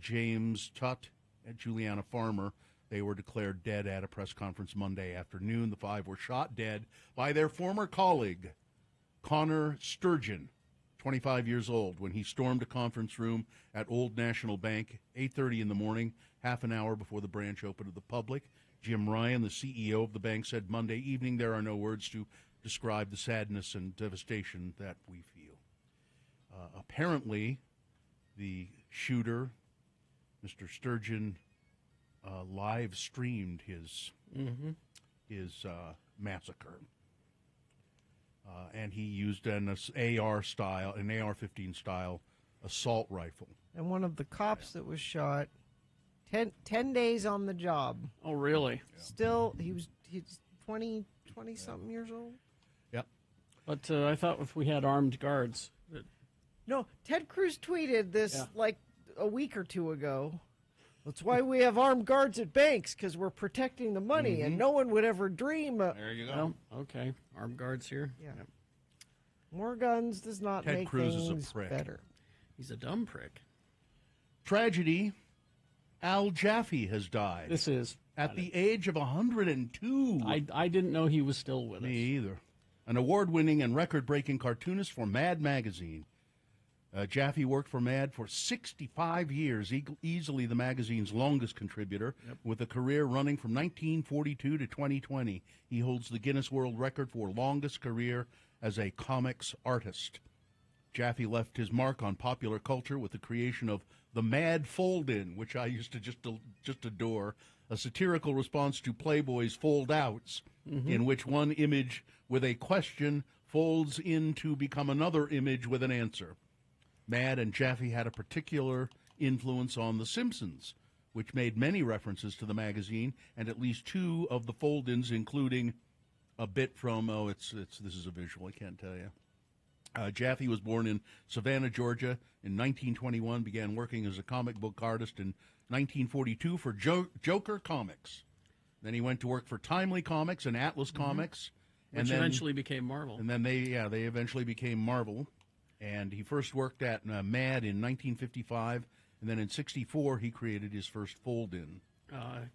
James Tutt, and Juliana Farmer. They were declared dead at a press conference Monday afternoon. The 5 were shot dead by their former colleague, Connor Sturgeon, 25 years old, when he stormed a conference room at Old National Bank, 8:30 in the morning, half an hour before the branch opened to the public. Jim Ryan, the CEO of the bank, said Monday evening, "There are no words to describe the sadness and devastation that we feel." Apparently, the shooter, Mr. Sturgeon, live streamed his massacre. And he used an AR-15 style assault rifle. And one of the cops that was shot, 10 days on the job. Oh, really? Yeah. Still, he's 20-something years old. Yep. But I thought if we had armed guards... No, Ted Cruz tweeted this like a week or 2 ago. That's why we have armed guards at banks, because we're protecting the money, and no one would ever dream. There you go. Well, okay, armed guards here. Yeah. Yep. More guns does not Ted make Cruz things is a prick. better. He's a dumb prick. Tragedy. Al Jaffe has died. This is at the age of 102. I didn't know he was still with us. Me either. An award-winning and record-breaking cartoonist for Mad magazine. Jaffe worked for Mad for 65 years, easily the magazine's longest contributor, with a career running from 1942 to 2020. He holds the Guinness World Record for longest career as a comics artist. Jaffe left his mark on popular culture with the creation of the Mad Fold-In, which I used to just adore, a satirical response to Playboy's fold-outs, in which one image with a question folds in to become another image with an answer. Mad and Jaffe had a particular influence on The Simpsons, which made many references to the magazine, and at least 2 of the fold-ins, including a bit from, this is a visual, I can't tell you. Jaffe was born in Savannah, Georgia in 1921, began working as a comic book artist in 1942 for Joker Comics. Then he went to work for Timely Comics and Atlas Comics. Which eventually became Marvel. And then they eventually became Marvel. And he first worked at Mad in 1955, and then in 1964 he created his first fold-in.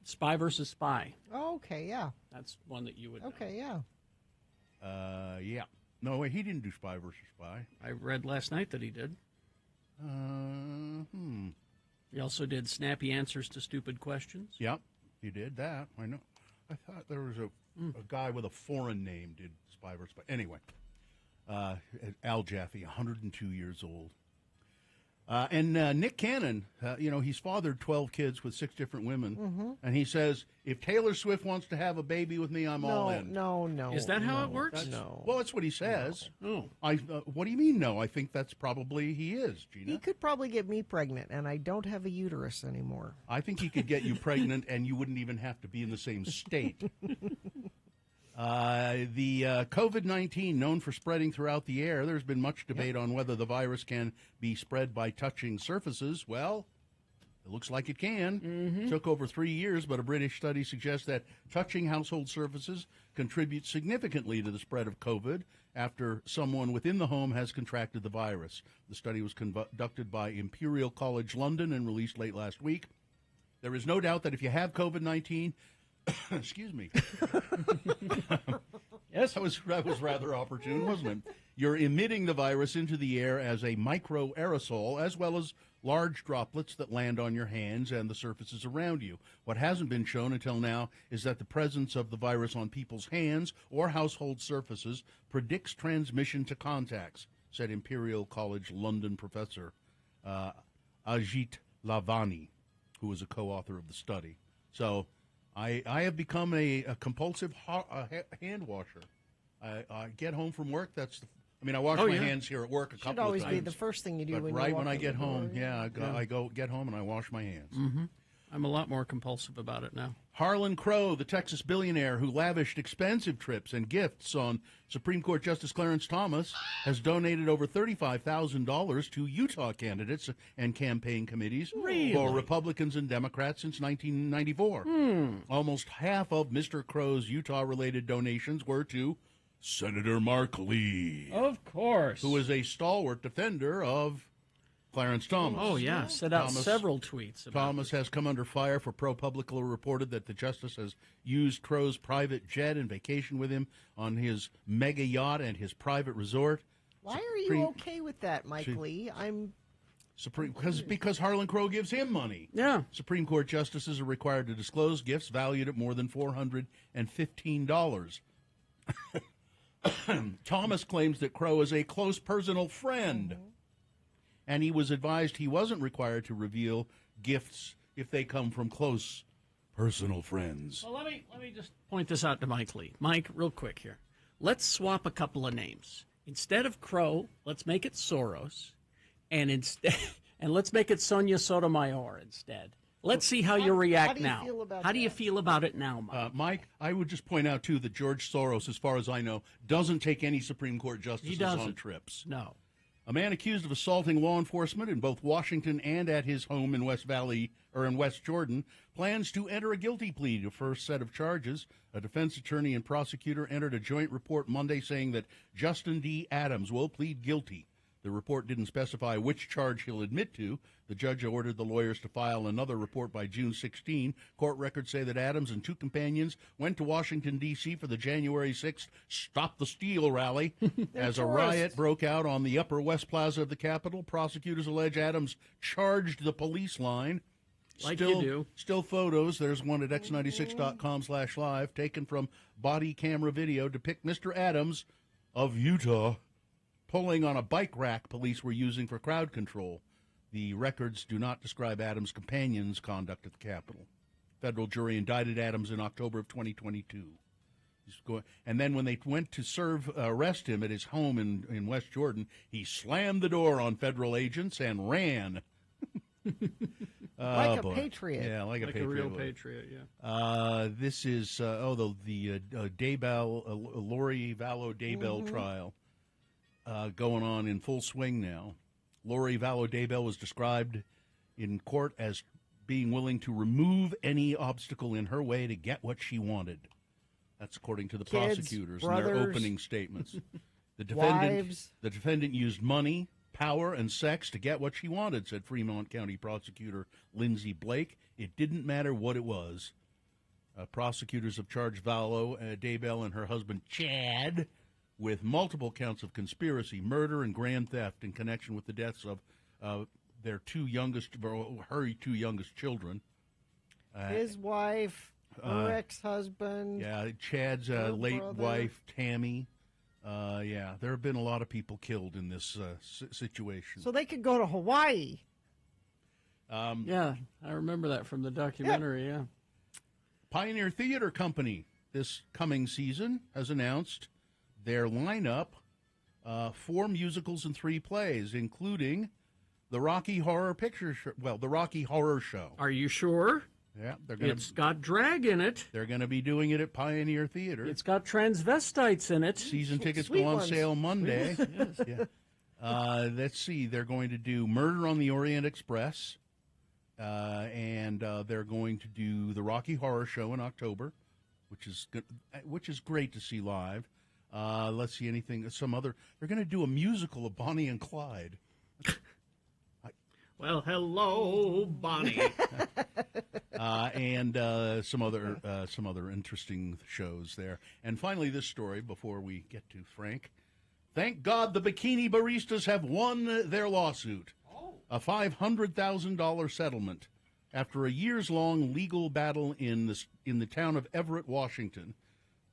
Spy versus Spy. Oh, okay, yeah. That's one that you would know. Okay, yeah. Yeah. No, wait, he didn't do Spy versus Spy. I read last night that he did. He also did Snappy Answers to Stupid Questions. Yep, he did that. I know. I thought there was a guy with a foreign name did Spy versus Spy. Anyway. Al Jaffe, 102 years old. And Nick Cannon, he's fathered 12 kids with 6 different women, and he says, if Taylor Swift wants to have a baby with me, I'm all in. No. Is that how it works? No. Well, that's what he says. No. What do you mean, no? I think that's probably he is, Gina. He could probably get me pregnant, and I don't have a uterus anymore. I think he could get you pregnant, and you wouldn't even have to be in the same state. The COVID-19, known for spreading throughout the air, there's been much debate on whether the virus can be spread by touching surfaces. Well, it looks like it can. Took over 3 years, but a British study suggests that touching household surfaces contributes significantly to the spread of COVID after someone within the home has contracted the virus. The study was conducted by Imperial College London and released late last week. There is no doubt that if you have COVID-19, excuse me. Yes, that was rather opportune, wasn't it? You're emitting the virus into the air as a micro aerosol, as well as large droplets that land on your hands and the surfaces around you. What hasn't been shown until now is that the presence of the virus on people's hands or household surfaces predicts transmission to contacts, said Imperial College London professor Ajit Lavani, who was a co-author of the study. So I have become a compulsive hand washer. I get home from work. I wash my hands here at work a couple of times. Should always be the first thing you do when you walk when I in get the door, home, I go get home and I wash my hands. I'm a lot more compulsive about it now. Harlan Crow, the Texas billionaire who lavished expensive trips and gifts on Supreme Court Justice Clarence Thomas, has donated over $35,000 to Utah candidates and campaign committees for Republicans and Democrats since 1994. Almost half of Mr. Crow's Utah-related donations were to Senator Mark Lee. Of course. Who is a stalwart defender of Clarence Thomas. Oh, yeah. Sent out several tweets about Thomas has come under fire for ProPublica reported that the justice has used Crow's private jet and vacation with him on his mega yacht and his private resort. Why are you okay with that, Mike Lee? Because Harlan Crow gives him money. Yeah. Supreme Court justices are required to disclose gifts valued at more than $415. Thomas claims that Crow is a close personal friend. And he was advised he wasn't required to reveal gifts if they come from close personal friends. Well, let me just point this out to Mike Lee. Mike, real quick here. Let's swap a couple of names. Instead of Crow, let's make it Soros, and let's make it Sonia Sotomayor instead. Let's see how you react now. How do you feel about it now, Mike? Mike, I would just point out, too, that George Soros, as far as I know, doesn't take any Supreme Court justices on trips. No. A man accused of assaulting law enforcement in both Washington and at his home in West Jordan plans to enter a guilty plea to first set of charges. A defense attorney and prosecutor entered a joint report Monday saying that Justin D. Adams will plead guilty. The report didn't specify which charge he'll admit to. The judge ordered the lawyers to file another report by June 16. Court records say that Adams and 2 companions went to Washington, D.C. for the January 6th Stop the Steal rally. As a riot broke out on the Upper West Plaza of the Capitol, prosecutors allege Adams charged the police line. Still photos. There's one at x96.com/live taken from body camera video depict Mr. Adams of Utah pulling on a bike rack police were using for crowd control. The records do not describe Adams' companions' conduct at the Capitol. Federal jury indicted Adams in October of 2022. And then when they went to arrest him at his home in West Jordan, he slammed the door on federal agents and ran. Like a patriot. Yeah, like a patriot. A real patriot, yeah. This is, the Daybell, Lori Vallow Daybell trial. Going on in full swing now. Lori Vallow Daybell was described in court as being willing to remove any obstacle in her way to get what she wanted. That's according to the prosecutors in their opening statements. The defendant used money, power, and sex to get what she wanted, said Fremont County prosecutor Lindsay Blake. It didn't matter what it was. Prosecutors have charged Vallow Daybell and her husband Chad with multiple counts of conspiracy, murder, and grand theft in connection with the deaths of her two youngest children. His wife, her ex-husband. Yeah, Chad's late wife, Tammy, Yeah, there have been a lot of people killed in this situation. So they could go to Hawaii. Yeah, I remember that from the documentary, yeah. Pioneer Theater Company this coming season has announced their lineup, 4 musicals and 3 plays, including the Rocky Horror Picture Show. Well, the Rocky Horror Show. Are you sure? Yeah, It's got drag in it. They're going to be doing it at Pioneer Theater. It's got transvestites in it. Season tickets Sweet go on ones. sale Monday. Yes. Yeah. Let's see. They're going to do Murder on the Orient Express, and they're going to do the Rocky Horror Show in October, which is great to see live. Let's see anything. They're going to do a musical of Bonnie and Clyde. Well, hello, Bonnie. And some other interesting shows there. And finally, this story before we get to Frank. Thank God the bikini baristas have won their lawsuit. A $500,000 settlement after a years-long legal battle in the town of Everett, Washington.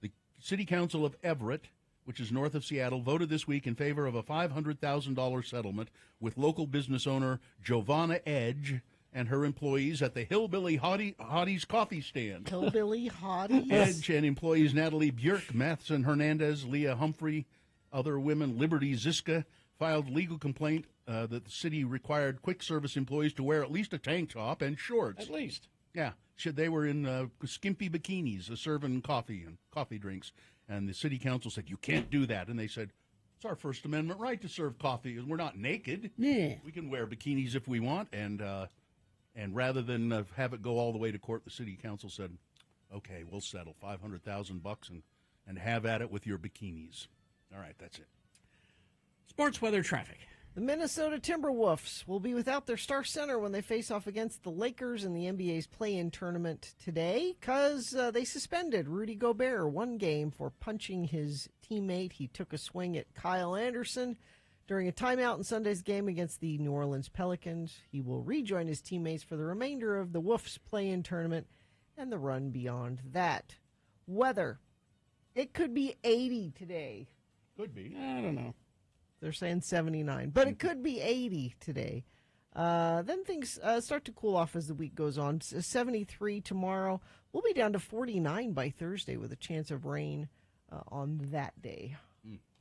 The City Council of Everett, which is north of Seattle, voted this week in favor of a $500,000 settlement with local business owner Giovanna Edge and her employees at the Hillbilly Hotties coffee stand. Hillbilly Hotties? Edge and employees Natalie Björk, Matheson Hernandez, Leah Humphrey, other women, Liberty Ziska, filed legal complaint that the city required quick service employees to wear at least a tank top and shorts. At least. Yeah, they were in skimpy bikinis serving coffee and coffee drinks. And the city council said, you can't do that. And they said, it's our First Amendment right to serve coffee. We're not naked. Yeah. We can wear bikinis if we want. And rather than have it go all the way to court, the city council said, okay, we'll settle $500,000 and have at it with your bikinis. All right, that's it. Sports weather traffic. The Minnesota Timberwolves will be without their star center when they face off against the Lakers in the NBA's play-in tournament today because they suspended Rudy Gobert 1 game for punching his teammate. He took a swing at Kyle Anderson during a timeout in Sunday's game against the New Orleans Pelicans. He will rejoin his teammates for the remainder of the Wolves play-in tournament and the run beyond that. Weather. It could be 80 today. Could be. I don't know. They're saying 79, but it could be 80 today. Then things start to cool off as the week goes on. 73 tomorrow. We'll be down to 49 by Thursday with a chance of rain on that day.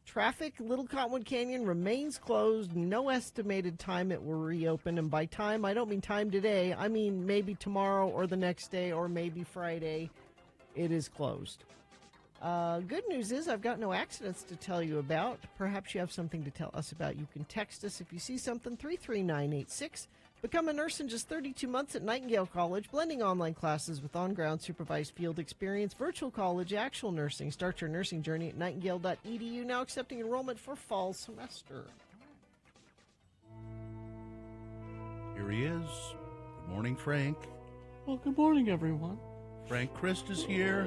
Traffic, Little Cottonwood Canyon remains closed. No estimated time it will reopen. And by time, I don't mean time today. I mean maybe tomorrow or the next day or maybe Friday. It is closed. Good news is I've got no accidents to tell you about. Perhaps you have something to tell us about. You can text us if you see something, 33986. Become a nurse in just 32 months at Nightingale College, blending online classes with on-ground supervised field experience, virtual college, actual nursing. Start your nursing journey at nightingale.edu, now accepting enrollment for fall semester. Here he is. Good morning, Frank. Well, good morning, everyone. Frank Christ is here.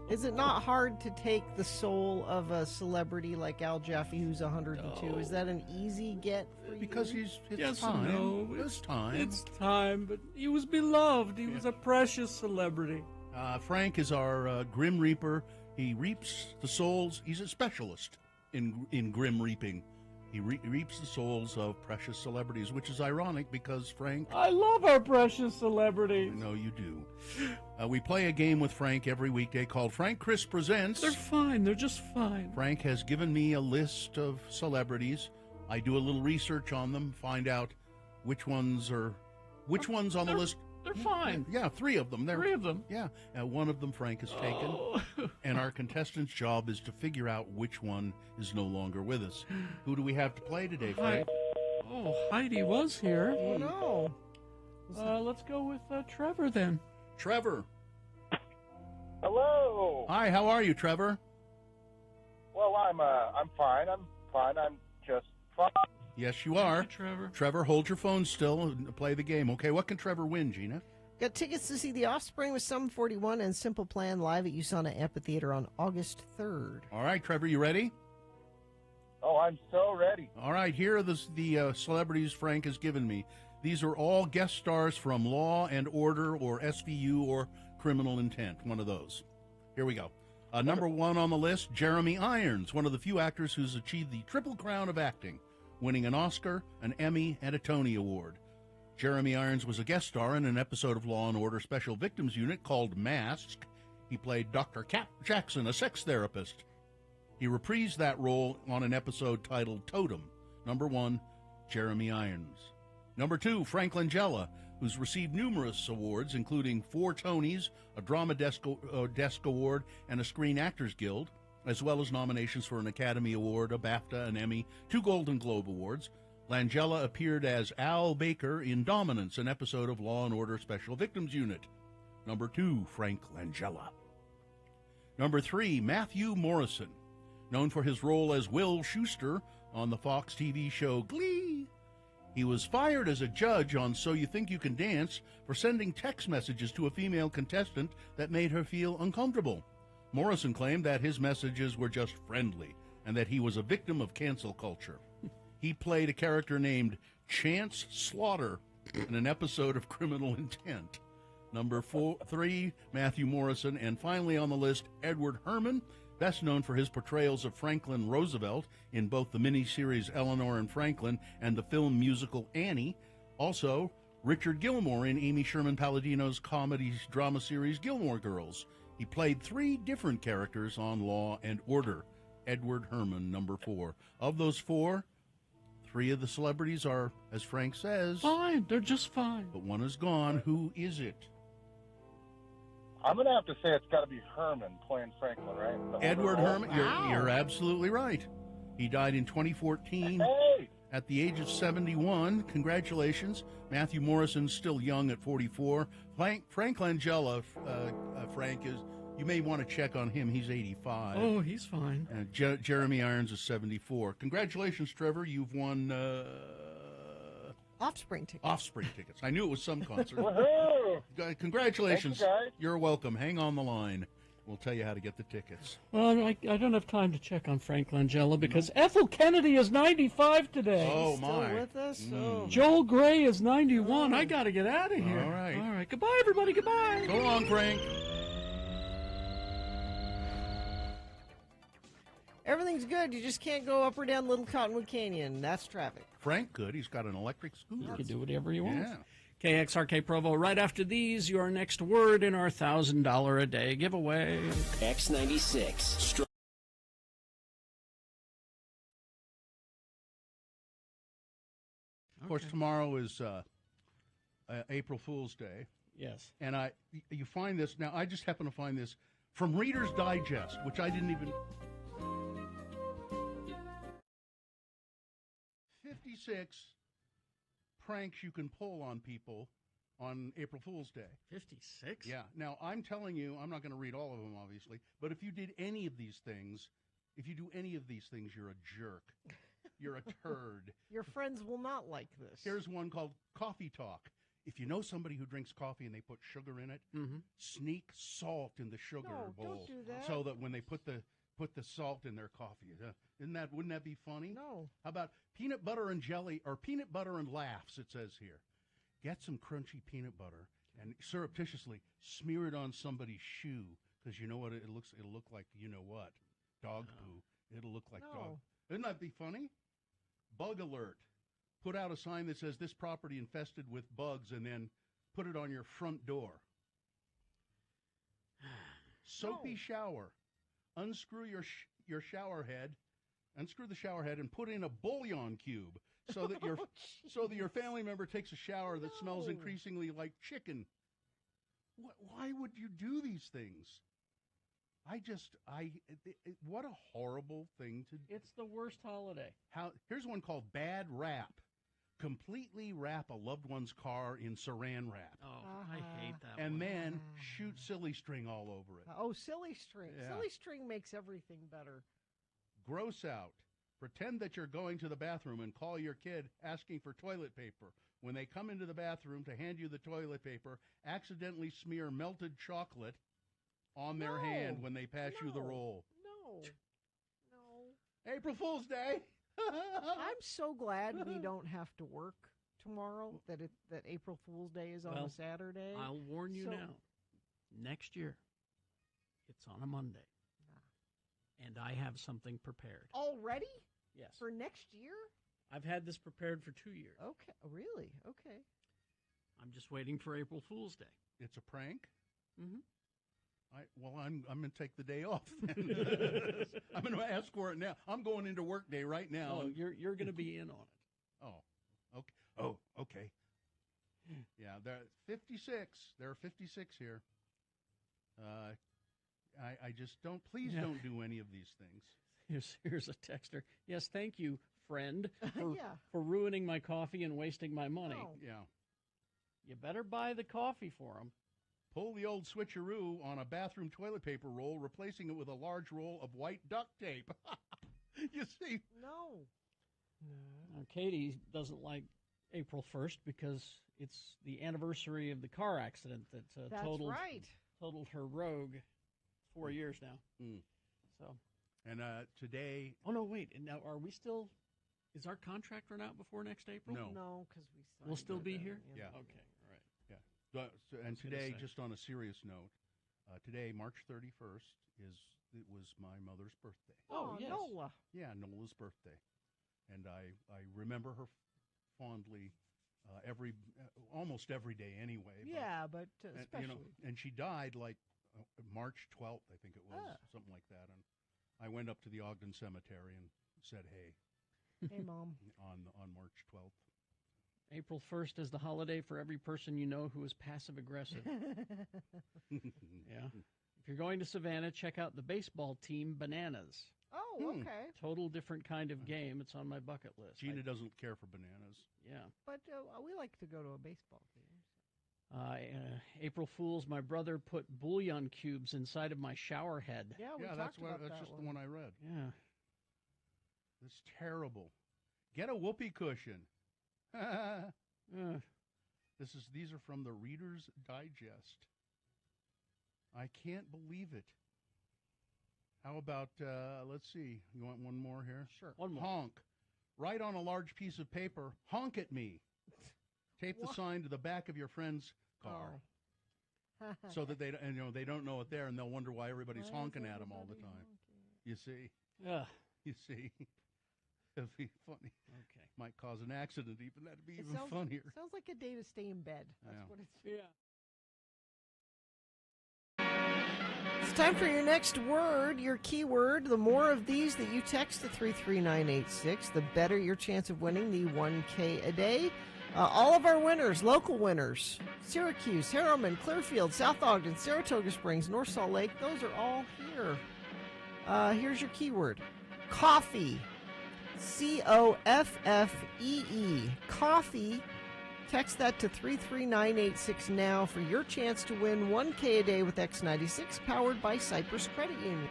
Is it not hard to take the soul of a celebrity like Al Jaffe, who's 102? No. Is that an easy get for you? Because it's Yes time. and no. It's time. It's time, but he was beloved. He was a precious celebrity. Frank is our Grim Reaper. He reaps the souls. He's a specialist in Grim Reaping. He reaps the souls of precious celebrities, which is ironic because Frank... I love our precious celebrities. No, you do. We play a game with Frank every weekday called Frank Chris Presents. They're fine. They're just fine. Frank has given me a list of celebrities. I do a little research on them, find out which ones on the list. They're fine. Yeah, 3 of them. 3 of them. Yeah, one of them Frank has taken. Oh. And our contestant's job is to figure out which one is no longer with us. Who do we have to play today, Frank? Oh, Heidi was here. Oh, no. Let's go with Trevor then. Trevor. Hello. Hi, how are you, Trevor? Well, I'm fine. I'm just fine. Yes, you are. Hi, Trevor. Trevor, hold your phone still and play the game. Okay, what can Trevor win, Gina? Got tickets to see The Offspring with Sum 41 and Simple Plan live at USANA Amphitheater on August 3rd. All right, Trevor, you ready? Oh, I'm so ready. All right, here are the celebrities Frank has given me. These are all guest stars from Law and Order or SVU or Criminal Intent, one of those. Here we go. Number one on the list, Jeremy Irons, one of the few actors who's achieved the triple crown of acting, winning an Oscar, an Emmy, and a Tony Award. Jeremy Irons was a guest star in an episode of Law & Order Special Victims Unit called Mask. He played Dr. Cap Jackson, a sex therapist. He reprised that role on an episode titled Totem. Number one, Jeremy Irons. Number two, Frank Langella, who's received numerous awards, including 4 Tonys, a Drama Desk Award, and a Screen Actors Guild, as well as nominations for an Academy Award, a BAFTA, an Emmy, 2 Golden Globe Awards. Langella appeared as Al Baker in Dominance, an episode of Law & Order Special Victims Unit. Number 2, Frank Langella. Number 3, Matthew Morrison, known for his role as Will Schuester on the Fox TV show Glee. He was fired as a judge on So You Think You Can Dance for sending text messages to a female contestant that made her feel uncomfortable. Morrison claimed that his messages were just friendly and that he was a victim of cancel culture. He played a character named Chance Slaughter in an episode of Criminal Intent. Number 3, Matthew Morrison. And finally on the list, Edward Herrmann, best known for his portrayals of Franklin Roosevelt in both the miniseries Eleanor and Franklin and the film musical Annie. Also, Richard Gilmore in Amy Sherman Palladino's comedy drama series Gilmore Girls. He played 3 different characters on Law and Order. Edward Herrmann, number 4. Of those 4, 3 of the celebrities are, as Frank says, fine. They're just fine. But one is gone. Who is it? I'm going to have to say it's got to be Herman playing Franklin, right? Edward Herrmann. You're absolutely right. He died in 2014 at the age of 71. Congratulations. Matthew Morrison's still young at 44. Frank Langella, Frank, is... You may want to check on him. He's 85. Oh, he's fine. Jeremy Irons is 74. Congratulations, Trevor. You've won... Offspring tickets. Offspring tickets. I knew it was some concert. Woohoo! Congratulations. Thank you, guys. You're welcome. Hang on the line. We'll tell you how to get the tickets. Well, I don't have time to check on Frank Langella because Ethel Kennedy is 95 today. Oh, Still my. with us? Oh. Joel Gray is 91. I got to get out of here. All right. All right. Goodbye, everybody. Goodbye. So long, Frank. Everything's good. You just can't go up or down Little Cottonwood Canyon. That's traffic. Frank could. He's got an electric scooter. You can do whatever you want. Yeah. KXRK Provo, right after these, your next word in our $1,000 a day giveaway. X96. Of course, tomorrow is April Fool's Day. Yes. And you find this, now I just happen to find this from Reader's Digest, which I didn't even... 56 pranks you can pull on people on April Fool's Day. 56? Yeah. Now, I'm telling you, I'm not going to read all of them, obviously, but if you did any of these things, you're a jerk. You're a turd. Your friends will not like this. Here's one called Coffee Talk. If you know somebody who drinks coffee and they put sugar in it, sneak salt in the sugar bowl. Don't do that. So that when they put the salt in their coffee. Wouldn't that be funny? No. How about peanut butter and jelly, or peanut butter and laughs, it says here. Get some crunchy peanut butter and surreptitiously smear it on somebody's shoe, because you know what it'll look like, you know what? Dog poo. It'll look like dog. Wouldn't that be funny? Bug alert. Put out a sign that says this property infested with bugs, and then put it on your front door. Soapy shower. Unscrew your shower head. Unscrew the shower head and put in a bouillon cube so that your family member takes a shower that smells increasingly like chicken. Why would you do these things? What a horrible thing to do. It's the worst holiday. Here's one called Bad Wrap. Completely wrap a loved one's car in saran wrap. Oh, I hate that and one. then shoot silly string all over it. Oh, silly string. Yeah. Silly string makes everything better. Gross out. Pretend that you're going to the bathroom and call your kid asking for toilet paper. When they come into the bathroom to hand you the toilet paper, accidentally smear melted chocolate on their hand when they pass you the roll. No. April Fool's Day. I'm so glad we don't have to work tomorrow, that April Fool's Day is on a Saturday. I'll warn you now. Next year, it's on a Monday. And I have something prepared. Already? Yes. For next year? I've had this prepared for 2 years. Okay. Really? Okay. I'm just waiting for April Fool's Day. It's a prank? Mm-hmm. I'm going to take the day off then. I'm going to ask for it now. I'm going into work day right now. Oh, you're going to be in on it. Oh, okay. Oh, okay. Yeah, there are 56. There are 56 here. I just please don't do any of these things. Here's a texter. Yes, thank you, friend, Yeah. for ruining my coffee and wasting my money. Oh. Yeah. You better buy the coffee for him. Pull the old switcheroo on a bathroom toilet paper roll, replacing it with a large roll of white duct tape. You see? No. Now, Katie doesn't like April 1st because it's the anniversary of the car accident that That's right. totaled her Rogue 4 years now. Mm. So. And today... Oh, no, wait. And now, are we still... Is our contract run out before next April? No. No, because we signed We'll still it, be here? Yeah. Okay, all right. Yeah. And today, just on a serious note, today, March 31st, it was my mother's birthday. Oh, yes. Nola. Yeah, Nola's birthday. And I remember her fondly almost every day anyway. Yeah, but especially. And she died like March 12th, I think it was, something like that. And I went up to the Ogden Cemetery and said, hey. Hey, Mom. On March 12th. April 1st is the holiday for every person you know who is passive-aggressive. Yeah. If you're going to Savannah, check out the baseball team Bananas. Oh, okay. Total different kind of game. It's on my bucket list. Gina doesn't care for bananas. Yeah. But we like to go to a baseball game. April Fools, my brother put bouillon cubes inside of my shower head. Yeah, we that's talked about that's that just one. the one I read. Yeah. It's terrible. Get a whoopee cushion. These are from the Reader's Digest. I can't believe it. How about, let's see, you want one more here? Sure. One more. Honk. Write on a large piece of paper, honk at me. Tape the sign to the back of your friend's car. Oh. So that they don't know it there, and they'll wonder why everybody's honking at them all the time. Honking? You see? Yeah. You see? It'd be funny. Okay. Might cause an accident even. That'd be even sounds, funnier. Sounds like a day to stay in bed. That's what it's. Yeah. It's time for your next word, your keyword. The more of these that you text to 33986, the better your chance of winning the 1K a day. All of our winners, local winners, Syracuse, Harriman, Clearfield, South Ogden, Saratoga Springs, North Salt Lake, those are all here. Here's your keyword. Coffee. Coffee. Coffee. Text that to 33986 now for your chance to win 1K a day with X96, powered by Cypress Credit Union.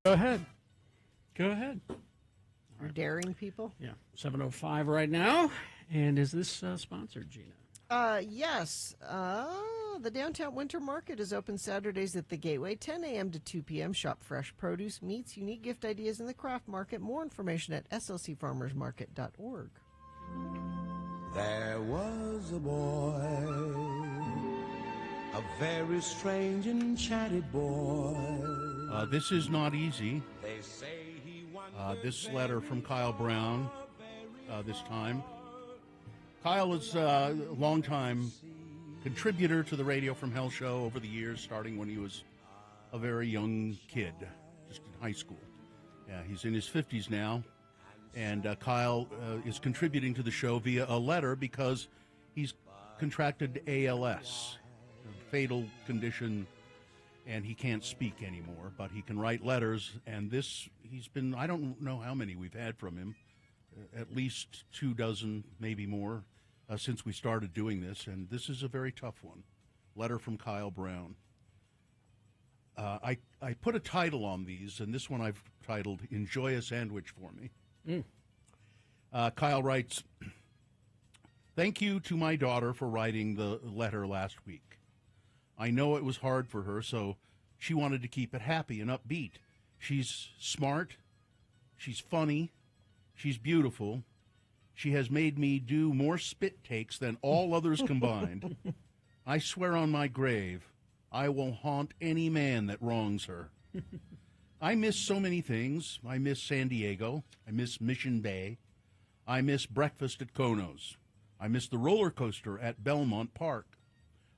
Go ahead. Go ahead. You're daring people? Yeah. 7:05 right now. And is this sponsored, Gina? Yes. The Downtown Winter Market is open Saturdays at the Gateway, 10 a.m. to 2 p.m. Shop fresh produce, meats, unique gift ideas in the craft market. More information at slcfarmersmarket.org. There was a boy, a very strange enchanted boy. This is not easy. This letter from Kyle Brown this time. Kyle is a longtime contributor to the Radio from Hell show over the years, starting when he was a very young kid, just in high school. Yeah, he's in his 50s now, and Kyle is contributing to the show via a letter because he's contracted ALS, a fatal condition, and he can't speak anymore, but he can write letters, and I don't know how many we've had from him, at least 24, maybe more, since we started doing this, and this is a very tough one. Letter from Kyle Brown. I put a title on these, and this one I've titled, Enjoy a Sandwich for Me. Kyle writes, thank you to my daughter for writing the letter last week. I know it was hard for her, so she wanted to keep it happy and upbeat. She's smart, she's funny, she's beautiful. She has made me do more spit takes than all others combined. I swear on my grave, I will haunt any man that wrongs her. I miss so many things. I miss San Diego. I miss Mission Bay. I miss breakfast at Kono's. I miss the roller coaster at Belmont Park.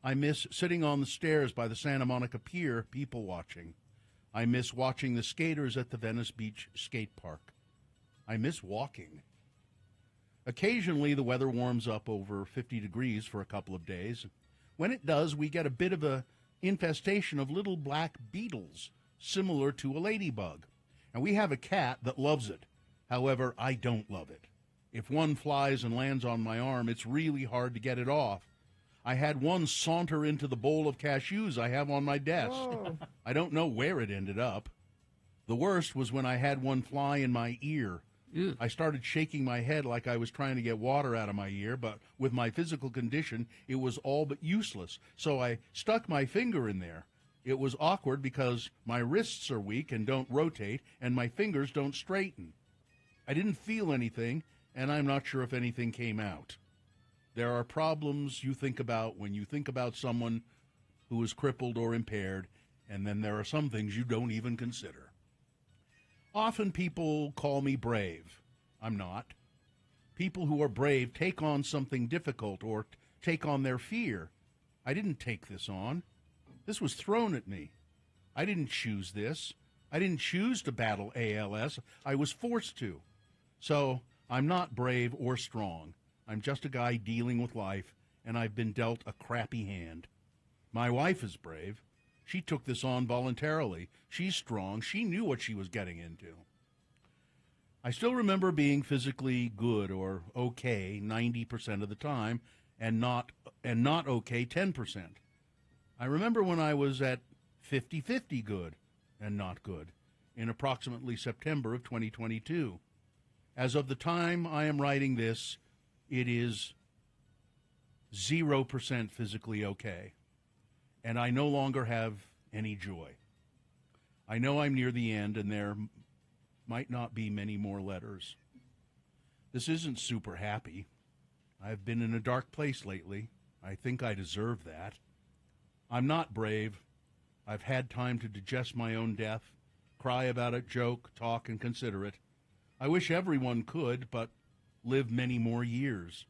I miss sitting on the stairs by the Santa Monica Pier, people watching. I miss watching the skaters at the Venice Beach skate park. I miss walking. Occasionally, the weather warms up over 50 degrees for a couple of days. When it does, we get a bit of a infestation of little black beetles, similar to a ladybug. And we have a cat that loves it. However, I don't love it. If one flies and lands on my arm, it's really hard to get it off. I had one saunter into the bowl of cashews I have on my desk. Oh. I don't know where it ended up. The worst was when I had one fly in my ear. Ew. I started shaking my head like I was trying to get water out of my ear, but with my physical condition, it was all but useless. So I stuck my finger in there. It was awkward because my wrists are weak and don't rotate, and my fingers don't straighten. I didn't feel anything, and I'm not sure if anything came out. There are problems you think about when you think about someone who is crippled or impaired, and then there are some things you don't even consider. Often people call me brave. I'm not. People who are brave take on something difficult or take on their fear. I didn't take this on. This was thrown at me. I didn't choose this. I didn't choose to battle ALS. I was forced to. So I'm not brave or strong. I'm just a guy dealing with life, and I've been dealt a crappy hand. My wife is brave. She took this on voluntarily. She's strong. She knew what she was getting into. I still remember being physically good or okay 90% of the time and not okay 10%. I remember when I was at 50-50 good and not good in approximately September of 2022. As of the time I am writing this, it is 0% physically okay. And I no longer have any joy. I know I'm near the end, and there might not be many more letters. This isn't super happy. I've been in a dark place lately. I think I deserve that. I'm not brave. I've had time to digest my own death, cry about it, joke, talk, and consider it. I wish everyone could, but live many more years.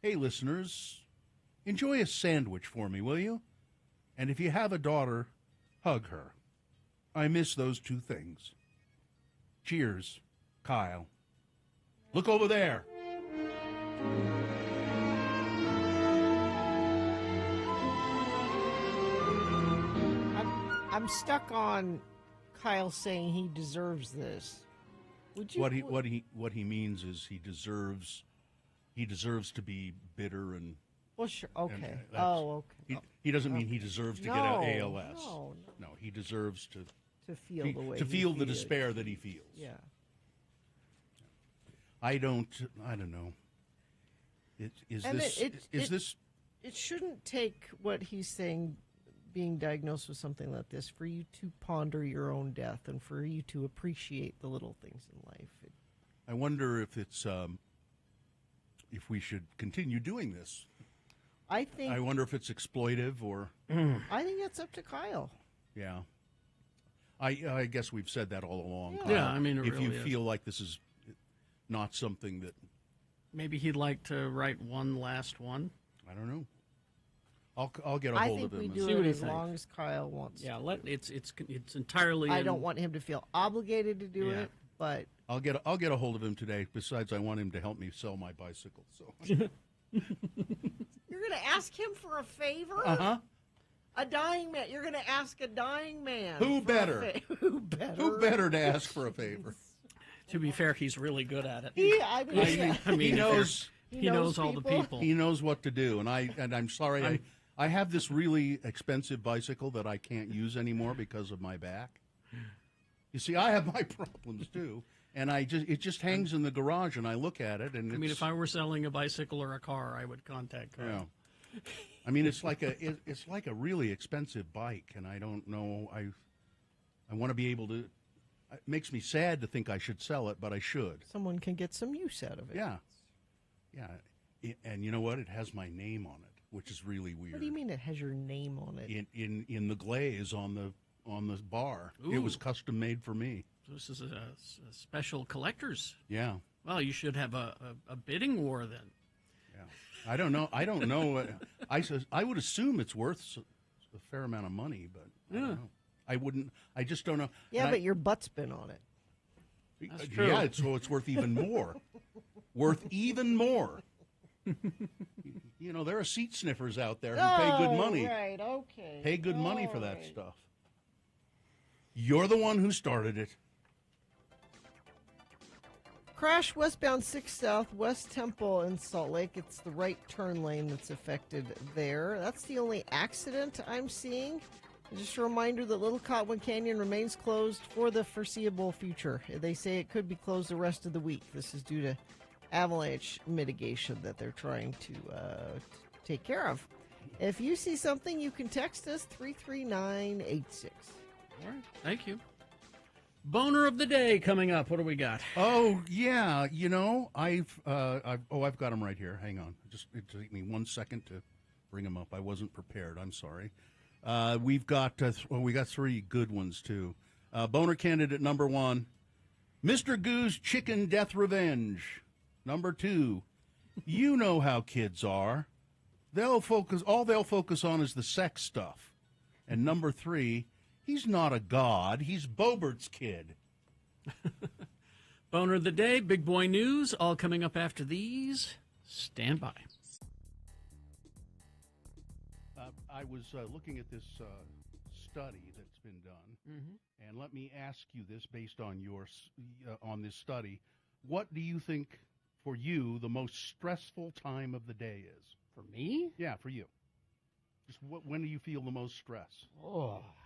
Hey, listeners, enjoy a sandwich for me, will you? And if you have a daughter, hug her. I miss those two things. Cheers, Kyle. Look over there. I'm stuck on Kyle saying he deserves this. Would you? What he means is he deserves to be bitter and. Well, sure. Okay. Okay. He doesn't mean he deserves to get out ALS. No, he deserves to feel the way to feel the feels. despair that he feels. Yeah. I don't know. Is this It shouldn't take what he's saying, being diagnosed with something like this, for you to ponder your own death and for you to appreciate the little things in life. I wonder if it's if we should continue doing this. I wonder if it's exploitive or. I think that's up to Kyle. Yeah. I guess we've said that all along. Yeah, I mean, it if really you is. feel like this is not something that. Maybe he'd like to write one last one. I don't know. I'll get a hold of him. I think we See do what it he as thinks. long as Kyle wants. Yeah, it's entirely. I don't want him to feel obligated to do it, but I'll get a hold of him today. Besides, I want him to help me sell my bicycle. So you're going to ask him for a favor? Uh-huh. A dying man. You're going to ask a dying man. Who for better? Who better? Who better to ask for a favor? To be fair, he's really good at it. I mean, He knows. He knows all the people. He knows what to do, and I'm sorry. I have this really expensive bicycle that I can't use anymore because of my back. You see, I have my problems too, and it just hangs in the garage, and I look at it, and I mean, if I were selling a bicycle or a car, I would contact Carl. Yeah. I mean, it's like a really expensive bike, and I don't know. I want to be able to. It makes me sad to think I should sell it, but I should. someone can get some use out of it. Yeah, yeah. And you know what? It has my name on it, which is really weird. What do you mean it has your name on it? In the glaze on the bar. Ooh. It was custom made for me. This is a special collector's. Yeah. Well, you should have a bidding war then. Yeah. I don't know. I would assume it's worth a fair amount of money, but I don't know. I wouldn't. I just don't know. Yeah, but your butt's been on it. That's true. Yeah, so it's worth even more. Worth even more. You know, there are seat sniffers out there who pay good money. Right, okay. Pay good money for that stuff. You're the one who started it. Crash westbound 6 South, West Temple in Salt Lake. It's the right turn lane that's affected there. That's the only accident I'm seeing. Just a reminder that Little Cottonwood Canyon remains closed for the foreseeable future. They say it could be closed the rest of the week. This is due to avalanche mitigation that they're trying to take care of. If you see something, you can text us 33986. All right, thank you. Boner of the day coming up. What do we got? Oh yeah, you know I've got them right here. Hang on, it took me 1 second to bring them up. I wasn't prepared. I'm sorry. We got three good ones too. Boner candidate number 1, Mr. Goo's Chicken Death Revenge. Number 2, you know how kids are. All they'll focus on is the sex stuff. And number 3, he's not a god. He's Bobert's kid. Boner of the day, big boy news, all coming up after these. Stand by. I was looking at this study that's been done, and let me ask you this based on on this study. What do you think, for you, the most stressful time of the day is? For me? Yeah, for you. Just when do you feel the most stress?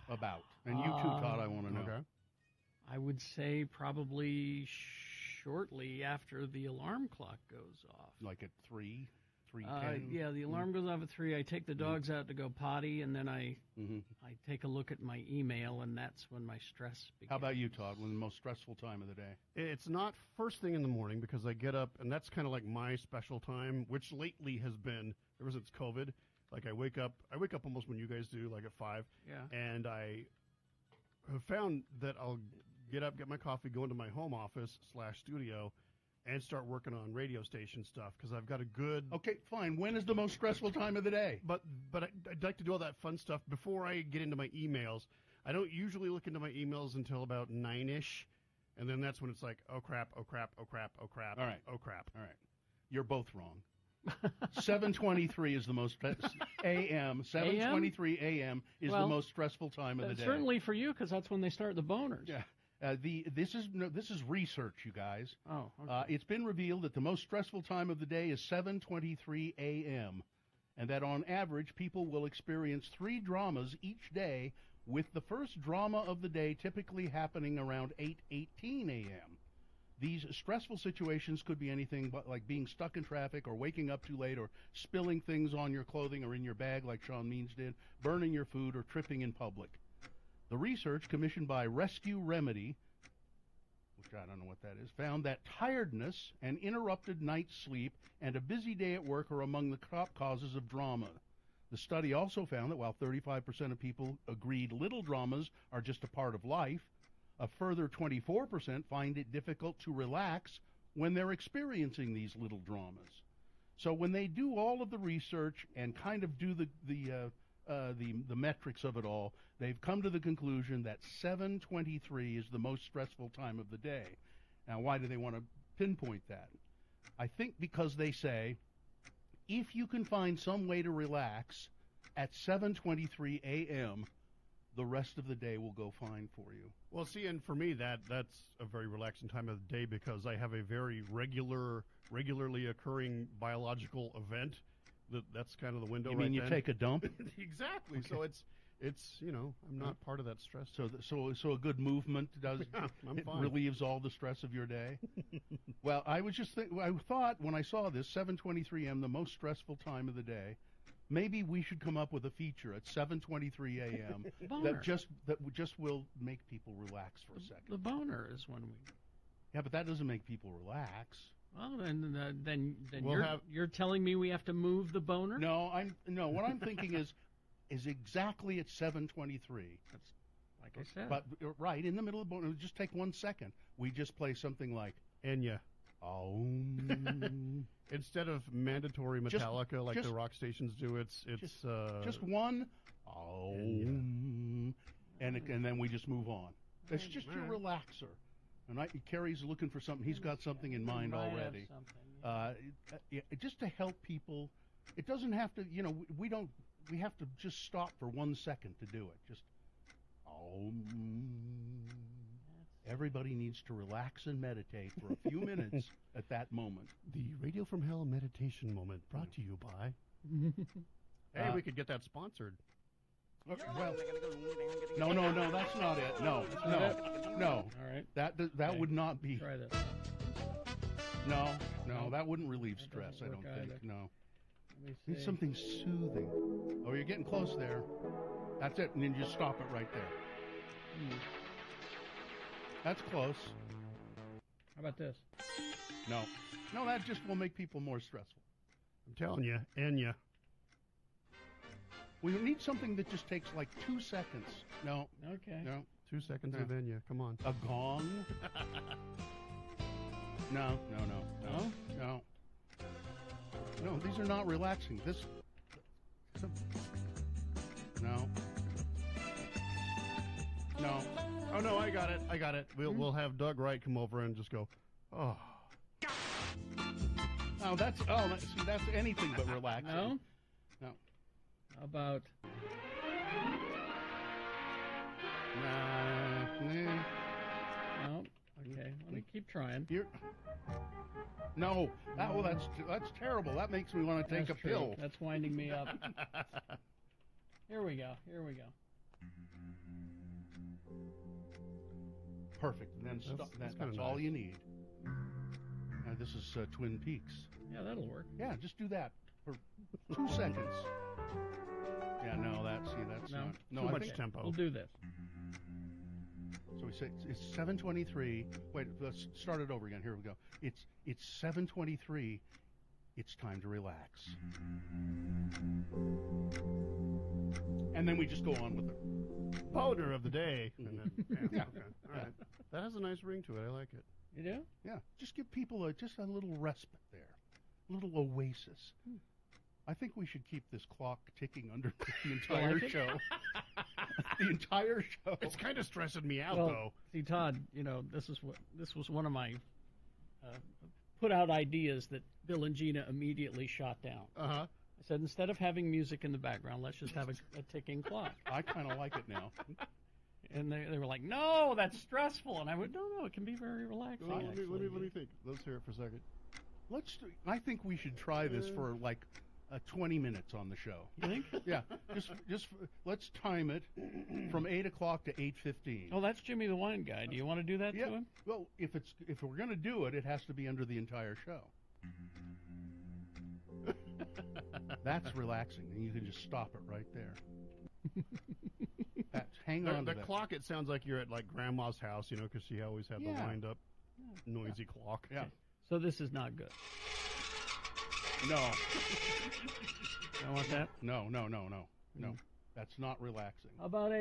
About? And you too, Todd, I want to know. Okay. I would say probably shortly after the alarm clock goes off. Like at 3:10? Yeah, the alarm goes off at 3. I take the dogs out to go potty, and then I take a look at my email, and that's when my stress begins. How about you, Todd? When the most stressful time of the day? It's not first thing in the morning because I get up, and that's kind of like my special time, which lately has been, ever since COVID, like I wake up almost when you guys do, like at 5. Yeah. And I have found that I'll get up, get my coffee, go into my home office / studio, and start working on radio station stuff because I've got a good. Okay, fine. When is the most stressful time of the day? But I'd like to do all that fun stuff before I get into my emails. I don't usually look into my emails until about 9-ish, and then that's when it's like, oh crap, oh crap, oh crap, oh crap, all right, oh crap. All right, you're both wrong. 7:23 is the most a.m. 7:23 a.m. is the most stressful time of the day. Certainly for you, because that's when they start the boners. Yeah. This is research, you guys. Oh, okay. It's been revealed that the most stressful time of the day is 7:23 a.m., and that on average people will experience 3 dramas each day, with the first drama of the day typically happening around 8:18 a.m. These stressful situations could be anything but like being stuck in traffic or waking up too late or spilling things on your clothing or in your bag like Sean Means did, burning your food, or tripping in public. The research commissioned by Rescue Remedy, which I don't know what that is, found that tiredness and interrupted night's sleep and a busy day at work are among the top causes of drama. The study also found that while 35% of people agreed little dramas are just a part of life, a further 24% find it difficult to relax when they're experiencing these little dramas. So when they do all of the research and kind of do the metrics of it all, they've come to the conclusion that 7:23 is the most stressful time of the day. Now, why do they want to pinpoint that? I think because they say, if you can find some way to relax at 7:23 a.m., the rest of the day will go fine for you. Well, see, and for me, that's a very relaxing time of the day because I have a very regularly occurring biological event. That's kind of the window. You mean you take a dump? Exactly. Okay. So it's I'm not part of that stress. So a good movement does I'm fine. Relieves all the stress of your day. Well, I was just I thought when I saw this 7:23 a.m. the most stressful time of the day. Maybe we should come up with a feature at 7:23 a.m. that just will make people relax for a second. The boner is when we. Yeah, but that doesn't make people relax. Well, then you're telling me we have to move the boner? No, what I'm thinking is exactly at 7:23. That's like I said. But right in the middle of the boner, just take 1 second. We just play something like Enya. Oh. Instead of mandatory Metallica like the rock stations do, it's just one. Oh. And then we just move on. It's just your relaxer. And Kerry's looking for something. He's got something in mind already. Just to help people. It doesn't have to, we have to just stop for 1 second to do it. Just, everybody needs to relax and meditate for a few minutes at that moment. The Radio from Hell meditation moment brought to you by... Hey, we could get that sponsored. Okay, well, no, that's not it. No. All right. That would not be. Try this. No, that wouldn't relieve stress. I don't think. Either. No. Need something soothing. Oh, you're getting close there. That's it, and then just stop it right there. That's close. How about this? No, that just will make people more stressful. I'm telling you, Enya. We need something that just takes like 2 seconds. No. Okay. No. 2 seconds of Enya. Come on. A gong? No. No, these are not relaxing. No. Oh no, I got it. We'll have Doug Wright come over and just go, oh. Oh, that's anything but relaxing. No. No. How about? No. Okay. Let me keep trying. No. That's terrible. That makes me want to take a pill. That's winding me up. Here we go. Perfect. And then stop. That's all you need. This is Twin Peaks. Yeah, that'll work. Yeah, just do that for 2 seconds. Yeah, that's not. Too much tempo. We'll do this. So we say it's 7:23. Wait, let's start it over again. Here we go. It's 7:23. It's time to relax. And then we just go on with the boner of the day. And then, yeah. Okay. All right. That has a nice ring to it. I like it. You do? Yeah. Just give people just a little respite there, a little oasis. I think we should keep this clock ticking under the entire show. The entire show. It's kind of stressing me out, well, though. See, Todd, this was one of my put out ideas that Bill and Gina immediately shot down. Uh-huh. I said, instead of having music in the background, let's just have a ticking clock. I kind of like it now. And they were like, no, that's stressful. And I went, no, it can be very relaxing. Let me think. Let's hear it for a second. I think we should try this for like 20 minutes on the show. You think? Yeah. Just let's time it from 8 o'clock to 8:15. Oh, that's Jimmy the Wine Guy. Do you want to do that to him? Well, if we're going to do it, it has to be under the entire show. That's relaxing, and you can just stop it right there. Hang on to the that. clock, it sounds like you're at like Grandma's house, you know, because she always had the wind-up, noisy clock. Yeah. So this is not good. No. I want that. No. That's not relaxing. How about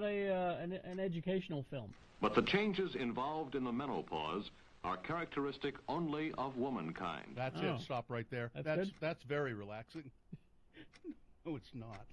an educational film? But the changes involved in the menopause are characteristic only of womankind. That's it. Stop right there. That's good? That's very relaxing. No, it's not.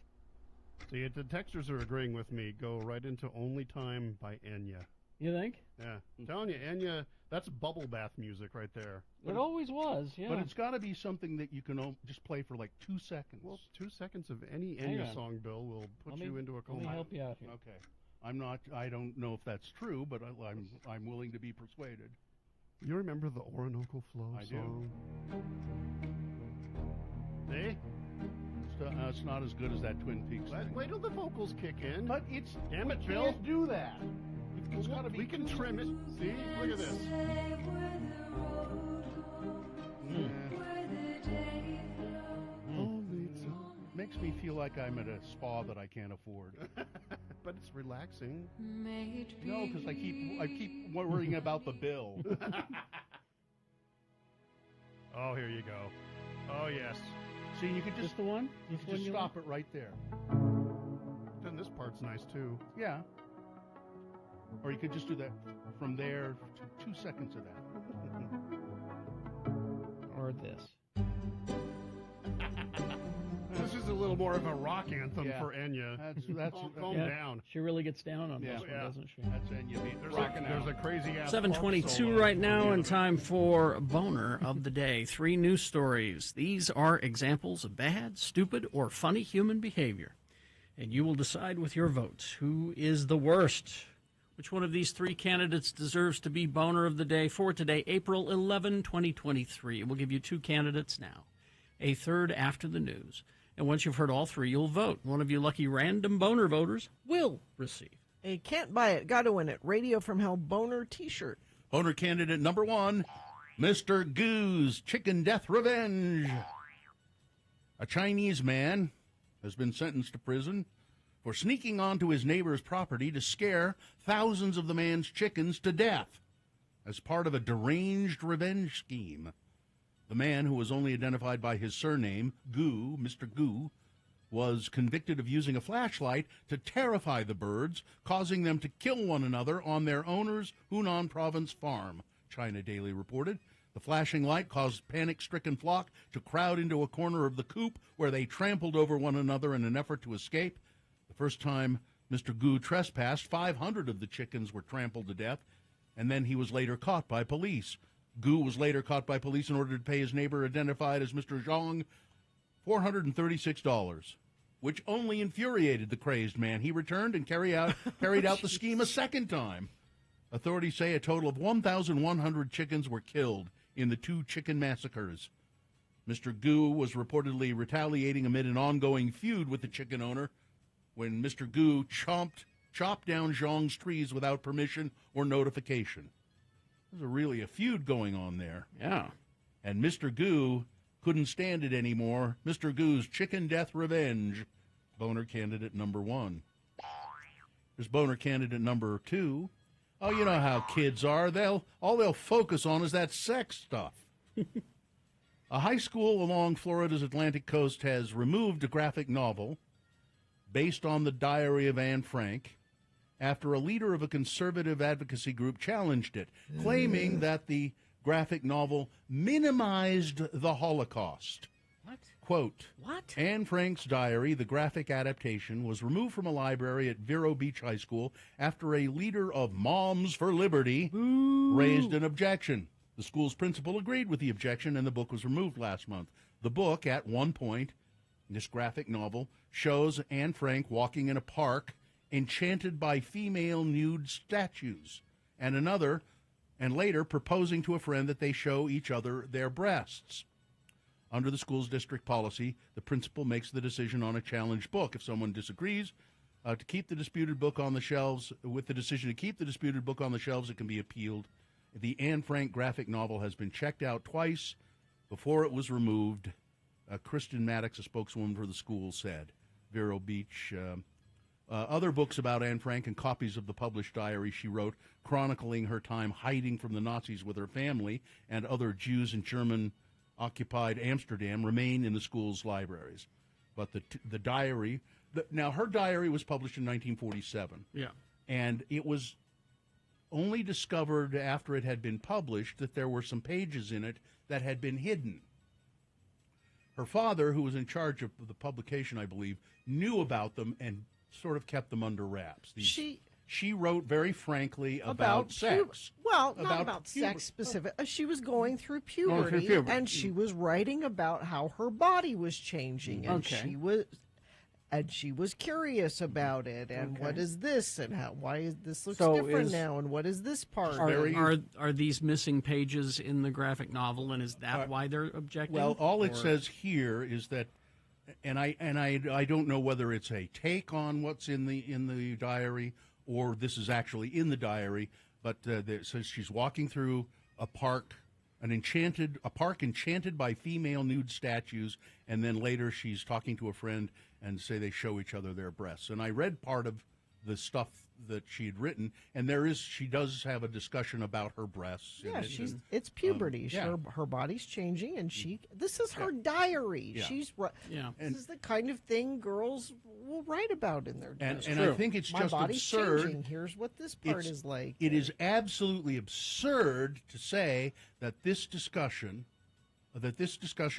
See, the texters are agreeing with me. Go right into Only Time by Enya. You think? Yeah. I'm telling you, Enya, that's bubble bath music right there. It always was, yeah. But it's got to be something that you can just play for like 2 seconds. Well, 2 seconds of any Enya song, Bill, will put you into a coma. Let me help you out here. Okay. I don't know if that's true, but I'm willing to be persuaded. You remember the Orinoco Flow song? I do. See? It's not as good as that Twin Peaks thing. Wait till the vocals kick in. But it's... Damn it, Bill. Can't do that. It's gotta be. We can trim it. See? Look at this. Makes me feel like I'm at a spa that I can't afford. But it's relaxing. No, because I keep worrying about the bill. Oh, here you go. Oh, yes. See, you could just the one? You can just stop it right there. Then this part's nice too. Yeah. Or you could just do that from there to 2 seconds of that. Or this. This is a little more of a rock anthem for Enya. Calm down. She really gets down on this one, doesn't she? That's Enya beat. There's a crazy ass 7:22 right now, and time for Boner of the Day. 3 news stories. These are examples of bad, stupid, or funny human behavior. And you will decide with your votes who is the worst. Which one of these 3 candidates deserves to be Boner of the Day for today, April 11, 2023? We'll give you 2 candidates now, a third after the news. And once you've heard all 3, you'll vote. One of you lucky random Boner voters will receive a can't buy it, gotta win it Radio from Hell Boner t-shirt. Boner candidate number 1, Mr. Goo's Chicken Death Revenge. A Chinese man has been sentenced to prison for sneaking onto his neighbor's property to scare thousands of the man's chickens to death as part of a deranged revenge scheme. The man, who was only identified by his surname, Goo, Mr. Goo, was convicted of using a flashlight to terrify the birds, causing them to kill one another on their owner's Hunan province farm, China Daily reported. The flashing light caused panic-stricken flock to crowd into a corner of the coop where they trampled over one another in an effort to escape. The first time Mr. Goo trespassed, 500 of the chickens were trampled to death, and then he was later caught by police. Goo was later caught by police in order to pay his neighbor, identified as Mr. Zhang, $436, which only infuriated the crazed man. He returned and carried out the scheme a second time. Authorities say a total of 1,100 chickens were killed in the 2 chicken massacres. Mr. Goo was reportedly retaliating amid an ongoing feud with the chicken owner when Mr. Goo chopped down Zhang's trees without permission or notification. There's really a feud going on there. Yeah. And Mr. Goo couldn't stand it anymore. Mr. Goo's Chicken Death Revenge. Boner candidate number 1. There's boner candidate number 2. Oh, you know how kids are. All they'll focus on is that sex stuff. A high school along Florida's Atlantic coast has removed a graphic novel based on the diary of Anne Frank after a leader of a conservative advocacy group challenged it, claiming that the graphic novel minimized the Holocaust. What? Quote, What? Anne Frank's diary, the graphic adaptation, was removed from a library at Vero Beach High School after a leader of Moms for Liberty raised an objection. The school's principal agreed with the objection, and the book was removed last month. The book, at one point, this graphic novel, shows Anne Frank walking in a park enchanted by female nude statues, and later proposing to a friend that they show each other their breasts. Under the school's district policy, the principal makes the decision on a challenged book. If someone disagrees, to keep the disputed book on the shelves, with the decision to keep the disputed book on the shelves, it can be appealed. The Anne Frank graphic novel has been checked out twice before it was removed. Kristen Maddox, a spokeswoman for the school, said. Vero Beach. Other books about Anne Frank and copies of the published diary she wrote, chronicling her time hiding from the Nazis with her family and other Jews in German-occupied Amsterdam, remain in the school's libraries. But the diary... Now, her diary was published in 1947. Yeah. And it was only discovered after it had been published that there were some pages in it that had been hidden. Her father, who was in charge of the publication, I believe, knew about them and sort of kept them under wraps. She wrote very frankly about sex. Not about sex specific. She was going through puberty, and she was writing about how her body was changing, and she was curious about it, and what is this, and why is this looks different now, and what is this part? Are these missing pages in the graphic novel, and is that why they're objecting? Well, all it says here is that, and I don't know whether it's a take on what's in the diary or this is actually in the diary, but it says she's walking through a park. A park enchanted by female nude statues, and then later she's talking to a friend and say they show each other their breasts. And I read part of the stuff that she had written, and she does have a discussion about her breasts. Yeah, it's puberty. Her body's changing, and this is her diary. Yeah. This is the kind of thing girls will write about in their diary. And I think it's just body's absurd. Changing. Here's what this part is like. It is absolutely absurd to say that this discussion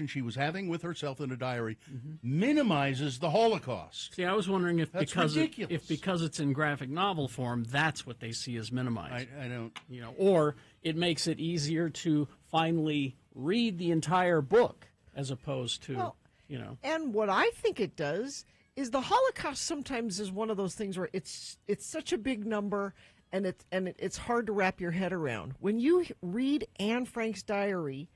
she was having with herself in a diary minimizes the Holocaust. See, I was wondering if That's because ridiculous. it's in graphic novel form, that's what they see as minimized. I don't, or it makes it easier to finally read the entire book as opposed to, And what I think it does is the Holocaust sometimes is one of those things where it's such a big number, and it's hard to wrap your head around. When you read Anne Frank's diary,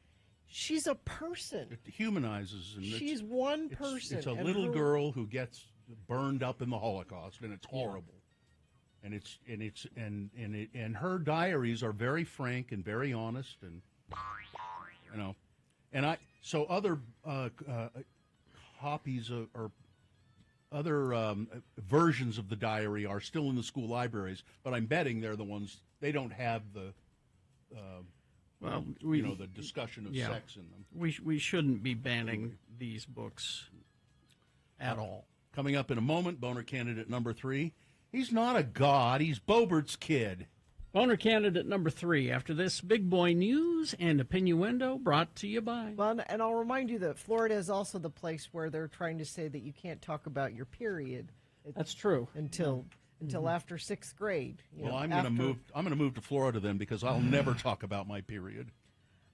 she's a person. It humanizes. And she's one person. It's a little girl who gets burned up in the Holocaust, and it's horrible. And her diaries are very frank and very honest, and so other copies or other versions of the diary are still in the school libraries, but I'm betting they're the ones they don't have the. The discussion of sex in them. We shouldn't be banning these books at all. Coming up in a moment, boner candidate number 3. He's not a god. He's Bobert's kid. Boner candidate number 3. After this, big boy news and opinioendo brought to you by. Well, and I'll remind you that Florida is also the place where they're trying to say that you can't talk about your period. That's true. Until after 6th grade. I'm going to move. I'm going to move to Florida then, because I'll never talk about my period.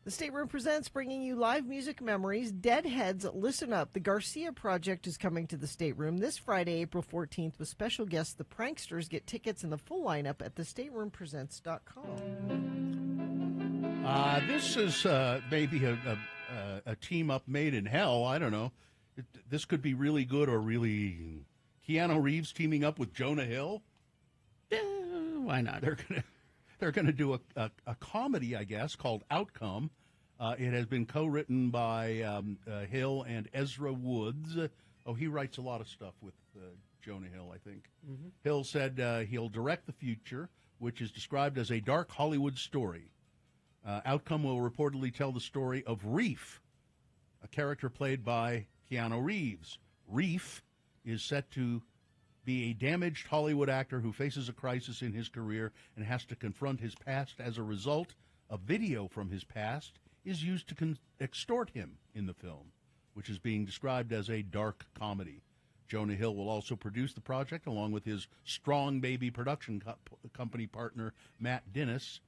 The Stateroom presents, bringing you live music memories. Deadheads, listen up. The Garcia Project is coming to the Stateroom this Friday, April 14th, with special guests, the Pranksters. Get tickets and the full lineup at thestateroompresents.com. This is maybe a team up made in hell. I don't know. This could be really good or really. Keanu Reeves teaming up with Jonah Hill. Why not? They're gonna do a comedy, I guess, called Outcome. It has been co-written by Hill and Ezra Woods. He writes a lot of stuff with Jonah Hill, I think. Mm-hmm. Hill said he'll direct The Future, which is described as a dark Hollywood story. Outcome will reportedly tell the story of Reef, a character played by Keanu Reeves. Reef is set to be a damaged Hollywood actor who faces a crisis in his career and has to confront his past. As a result, a video from his past is used to extort him in the film, which is being described as a dark comedy. Jonah Hill will also produce the project along with his Strong Baby production company partner Matt Dennis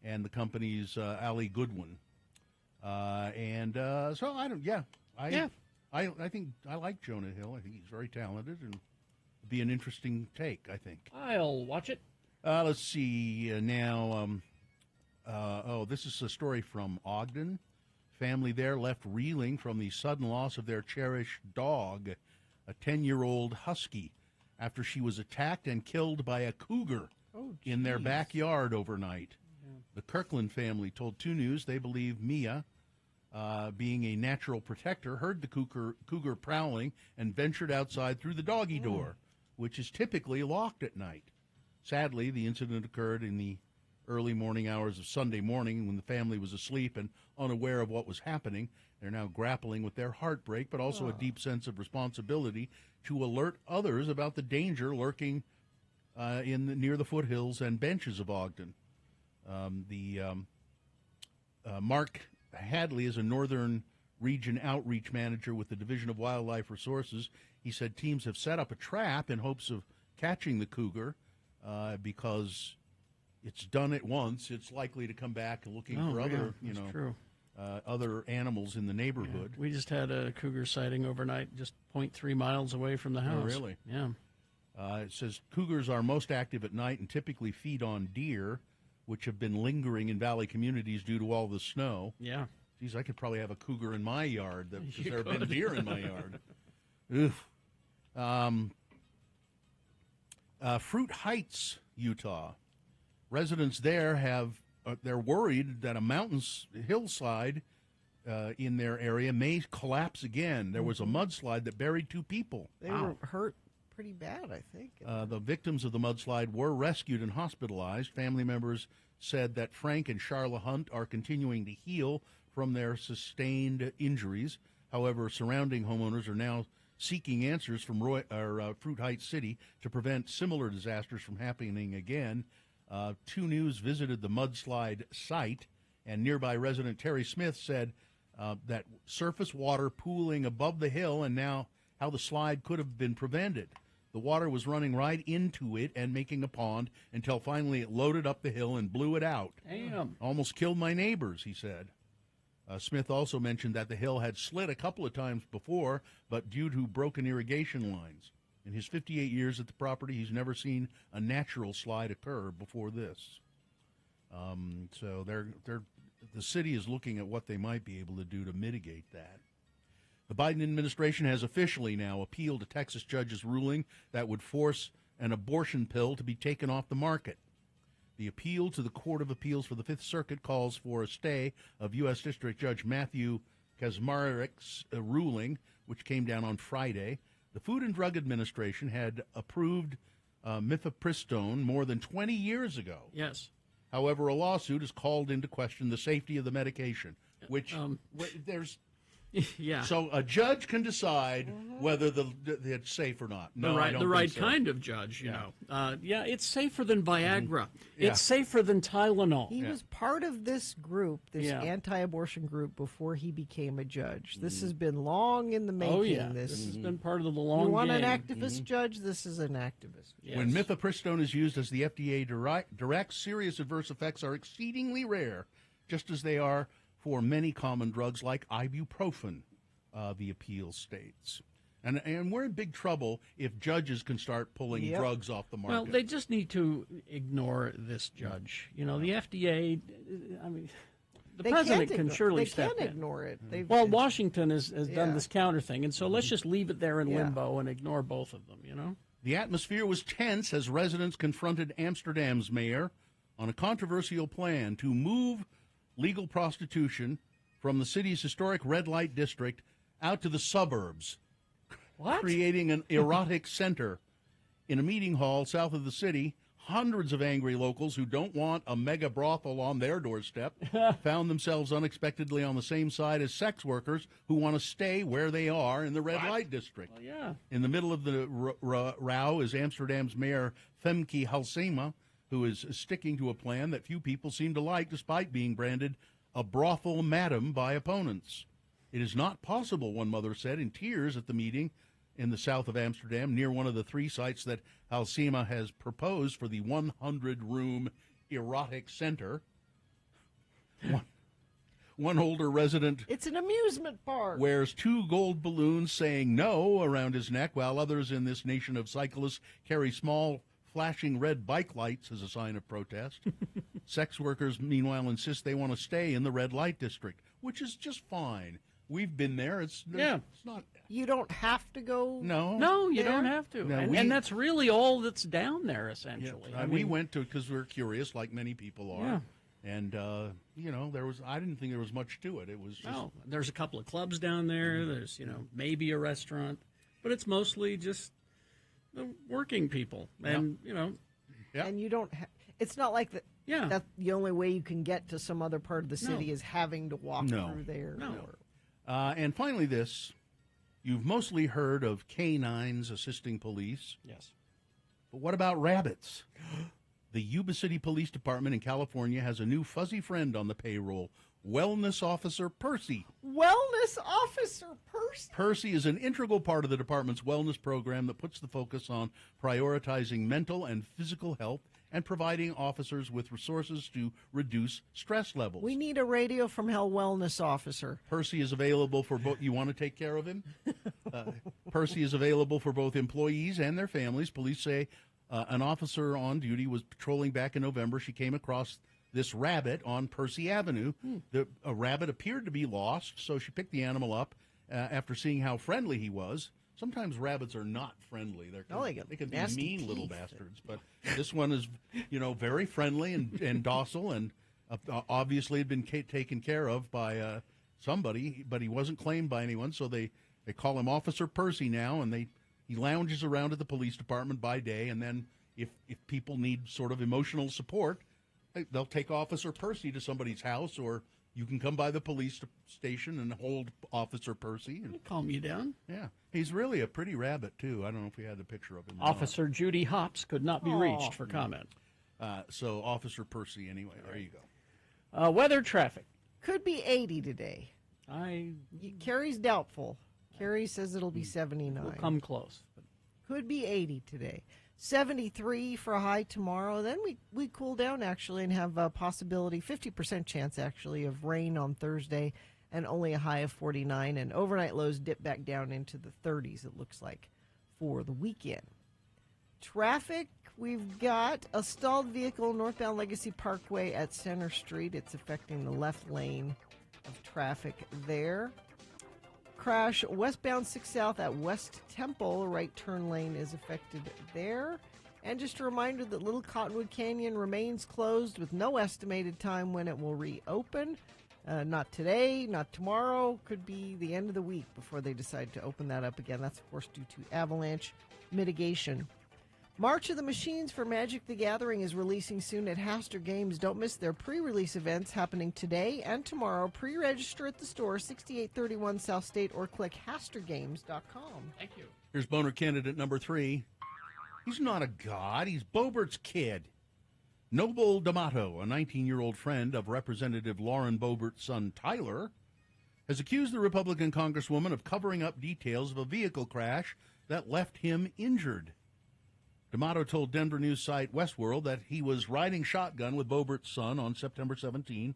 and the company's Ali Goodwin. I think I like Jonah Hill. I think he's very talented and be an interesting take, I think. I'll watch it. Let's see now. This is a story from Ogden. Family there left reeling from the sudden loss of their cherished dog, a 10-year-old husky, after she was attacked and killed by a cougar in their backyard overnight. Yeah. The Kirkland family told 2 News they believe Mia, being a natural protector, heard the cougar prowling and ventured outside through the doggy door, which is typically locked at night. Sadly, the incident occurred in the early morning hours of Sunday morning when the family was asleep and unaware of what was happening. They're now grappling with their heartbreak, but also a deep sense of responsibility to alert others about the danger lurking near the foothills and benches of Ogden. Mark Hadley is a Northern Region Outreach Manager with the Division of Wildlife Resources. He said teams have set up a trap in hopes of catching the cougar because it's done it once. It's likely to come back looking for other, other animals in the neighborhood. Yeah. We just had a cougar sighting overnight, just 0.3 miles away from the house. Oh, really? Yeah. It says cougars are most active at night and typically feed on deer, which have been lingering in valley communities due to all the snow. Yeah. Geez, I could probably have a cougar in my yard because there have been deer in my yard. Oof. Fruit Heights, Utah. Residents there they're worried that a hillside in their area may collapse again. There was a mudslide that buried 2 people. They were hurt pretty bad, I think. The victims of the mudslide were rescued and hospitalized. Family members said that Frank and Charla Hunt are continuing to heal from their sustained injuries. However, surrounding homeowners are now seeking answers from Fruit Heights City to prevent similar disasters from happening again. 2 News visited the mudslide site, and nearby resident Terry Smith said that surface water pooling above the hill and now how the slide could have been prevented. The water was running right into it and making a pond until finally it loaded up the hill and blew it out. Damn. Almost killed my neighbors, he said. Smith also mentioned that the hill had slid a couple of times before, but due to broken irrigation lines. In his 58 years at the property, he's never seen a natural slide occur before this. So the city is looking at what they might be able to do to mitigate that. The Biden administration has officially now appealed a Texas judge's ruling that would force an abortion pill to be taken off the market. The appeal to the Court of Appeals for the Fifth Circuit calls for a stay of U.S. District Judge Matthew Kaczmarek's ruling, which came down on Friday. The Food and Drug Administration had approved mifepristone more than 20 years ago. Yes. However, a lawsuit has called into question the safety of the medication, which there's... Yeah. So a judge can decide whether it's safe or not. No, the right kind of judge, you know. It's safer than Viagra. Yeah. It's safer than Tylenol. He was part of this group, this anti-abortion group, before he became a judge. This has been long in the making. Oh, yeah. This has been part of the long game. You want an activist judge? This is an activist. Yes. When mifepristone is used as the FDA directs, serious adverse effects are exceedingly rare, just as they are for many common drugs like ibuprofen, the appeal states. And we're in big trouble if judges can start pulling drugs off the market. Well, they just need to ignore this judge. You know, the FDA, I mean, the president can surely step in. They can ignore it. Well, Washington has done this counter thing, and so let's just leave it there in limbo and ignore both of them, you know? The atmosphere was tense as residents confronted Amsterdam's mayor on a controversial plan to move legal prostitution from the city's historic red light district out to the suburbs, creating an erotic center. In a meeting hall south of the city, hundreds of angry locals who don't want a mega brothel on their doorstep found themselves unexpectedly on the same side as sex workers who want to stay where they are in the red light district. Well, yeah. In the middle of the row is Amsterdam's mayor Femke Halsema, who is sticking to a plan that few people seem to like despite being branded a brothel madam by opponents. It is not possible, one mother said in tears at the meeting in the south of Amsterdam, near one of the 3 sites that Halsema has proposed for the 100-room erotic center. One older resident... It's an amusement park. ...wears 2 gold balloons saying no around his neck, while others in this nation of cyclists carry small flashing red bike lights as a sign of protest. Sex workers, meanwhile, insist they want to stay in the red light district, which is just fine. We've been there. It's not. You don't have to go. No, you there? don't have to. No, and that's really all that's down there, essentially. Yeah, we went to because we were curious, like many people are. Yeah. And, I didn't think there was much to it. It was just. No, there's a couple of clubs down there. There's, maybe a restaurant. But it's mostly just the working people. And, And you don't it's not like that. Yeah. That's the only way you can get to some other part of the city is having to walk through there. No. And finally this, you've mostly heard of canines assisting police. Yes. But what about rabbits? The Yuba City Police Department in California has a new fuzzy friend on the payroll, Wellness Officer Percy. Wellness Officer Percy? Percy is an integral part of the department's wellness program that puts the focus on prioritizing mental and physical health and providing officers with resources to reduce stress levels. We need a Radio from Hell Wellness Officer. Percy is available for both. You want to take care of him? Percy is available for both employees and their families. Police say an officer on duty was patrolling back in November. She came across this rabbit on Percy Avenue. A rabbit appeared to be lost, so she picked the animal up after seeing how friendly he was. Sometimes rabbits are not friendly. They can be mean little bastards. But this one is, very friendly and docile, and obviously had been taken care of by somebody, but he wasn't claimed by anyone, so they call him Officer Percy now, and he lounges around at the police department by day, and then if people need sort of emotional support, they'll take Officer Percy to somebody's house, or you can come by the police station and hold Officer Percy. And calm you down. Yeah. He's really a pretty rabbit, too. I don't know if we had the picture of him. Officer Judy Hops could not be reached for comment. So Officer Percy, anyway. There you go. Weather traffic. Could be 80 today. Carrie's doubtful. Carrie says it'll be 79. We'll come close. Could be 80 today. 73 for a high tomorrow. Then we cool down, actually, and have a possibility, 50% chance, actually, of rain on Thursday, and only a high of 49. And overnight lows dip back down into the 30s, it looks like, for the weekend. Traffic, we've got a stalled vehicle northbound Legacy Parkway at Center Street. It's affecting the left lane of traffic there. Crash westbound 6 South at West Temple. Right turn lane is affected there. And just a reminder that Little Cottonwood Canyon remains closed with no estimated time when it will reopen. Not today, not tomorrow. Could be the end of the week before they decide to open that up again. That's, of course, due to avalanche mitigation. March of the Machines for Magic the Gathering is releasing soon at Haster Games. Don't miss their pre-release events happening today and tomorrow. Pre-register at the store, 6831 South State, or click HasterGames.com. Thank you. Here's boner candidate number 3. He's not a god. He's Boebert's kid. Noble D'Amato, a 19-year-old friend of Representative Lauren Boebert's son Tyler, has accused the Republican Congresswoman of covering up details of a vehicle crash that left him injured. D'Amato told Denver news site Westworld that he was riding shotgun with Boebert's son on September 17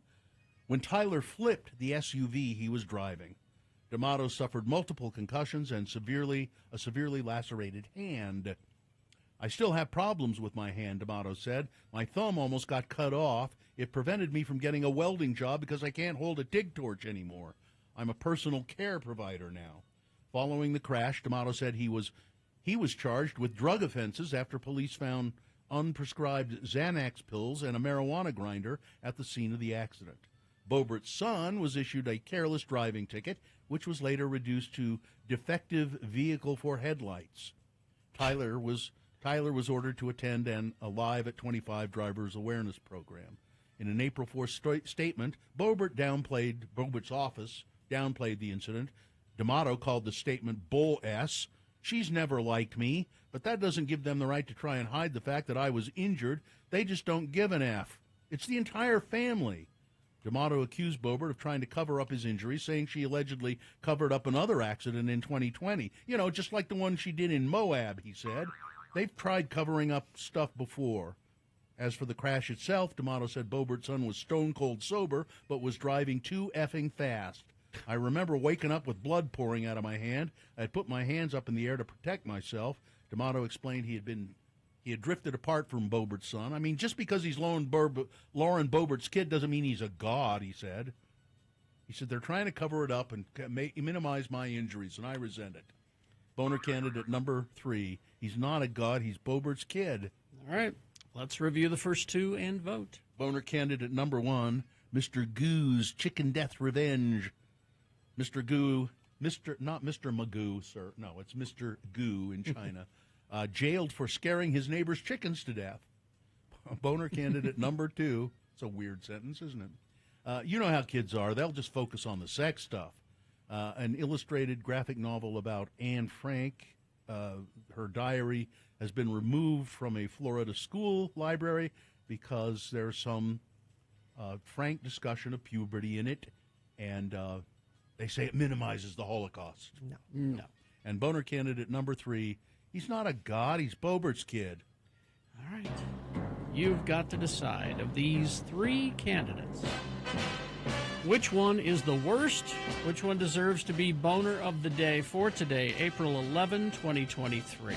when Tyler flipped the SUV he was driving. D'Amato suffered multiple concussions and a severely lacerated hand. I still have problems with my hand, D'Amato said. My thumb almost got cut off. It prevented me from getting a welding job because I can't hold a dig torch anymore. I'm a personal care provider now. Following the crash, D'Amato said he was charged with drug offenses after police found unprescribed Xanax pills and a marijuana grinder at the scene of the accident. Boebert's son was issued a careless driving ticket, which was later reduced to defective vehicle for headlights. Tyler was ordered to attend an Alive at 25 driver's awareness program. In an April 4th statement, Boebert's office downplayed the incident. D'Amato called the statement bull S. She's never liked me, but that doesn't give them the right to try and hide the fact that I was injured. They just don't give an F. It's the entire family. D'Amato accused Boebert of trying to cover up his injuries, saying she allegedly covered up another accident in 2020. You know, just like the one she did in Moab, he said. They've tried covering up stuff before. As for the crash itself, D'Amato said Boebert's son was stone cold sober, but was driving too effing fast. I remember waking up with blood pouring out of my hand. I had put my hands up in the air to protect myself. D'Amato explained he He had drifted apart from Boebert's son. I mean, just because he's Lauren Boebert's kid doesn't mean he's a god, he said. He said, they're trying to cover it up and minimize my injuries, and I resent it. Boner candidate number 3. He's not a god. He's Boebert's kid. All right. Let's review the first 2 and vote. Boner candidate number 1, Mr. Goo's Chicken Death Revenge. Mr. Goo, not Mr. Magoo, sir. No, it's Mr. Goo in China. Jailed for scaring his neighbor's chickens to death. Boner candidate number 2. It's a weird sentence, isn't it? You know how kids are. They'll just focus on the sex stuff. An illustrated graphic novel about Anne Frank. Her diary has been removed from a Florida school library because there's some frank discussion of puberty in it, and they say it minimizes the Holocaust. No. And Boner candidate number 3, he's not a god, he's Boebert's kid. All right. You've got to decide of these 3 candidates, which one is the worst, which one deserves to be Boner of the Day for today, April 11, 2023.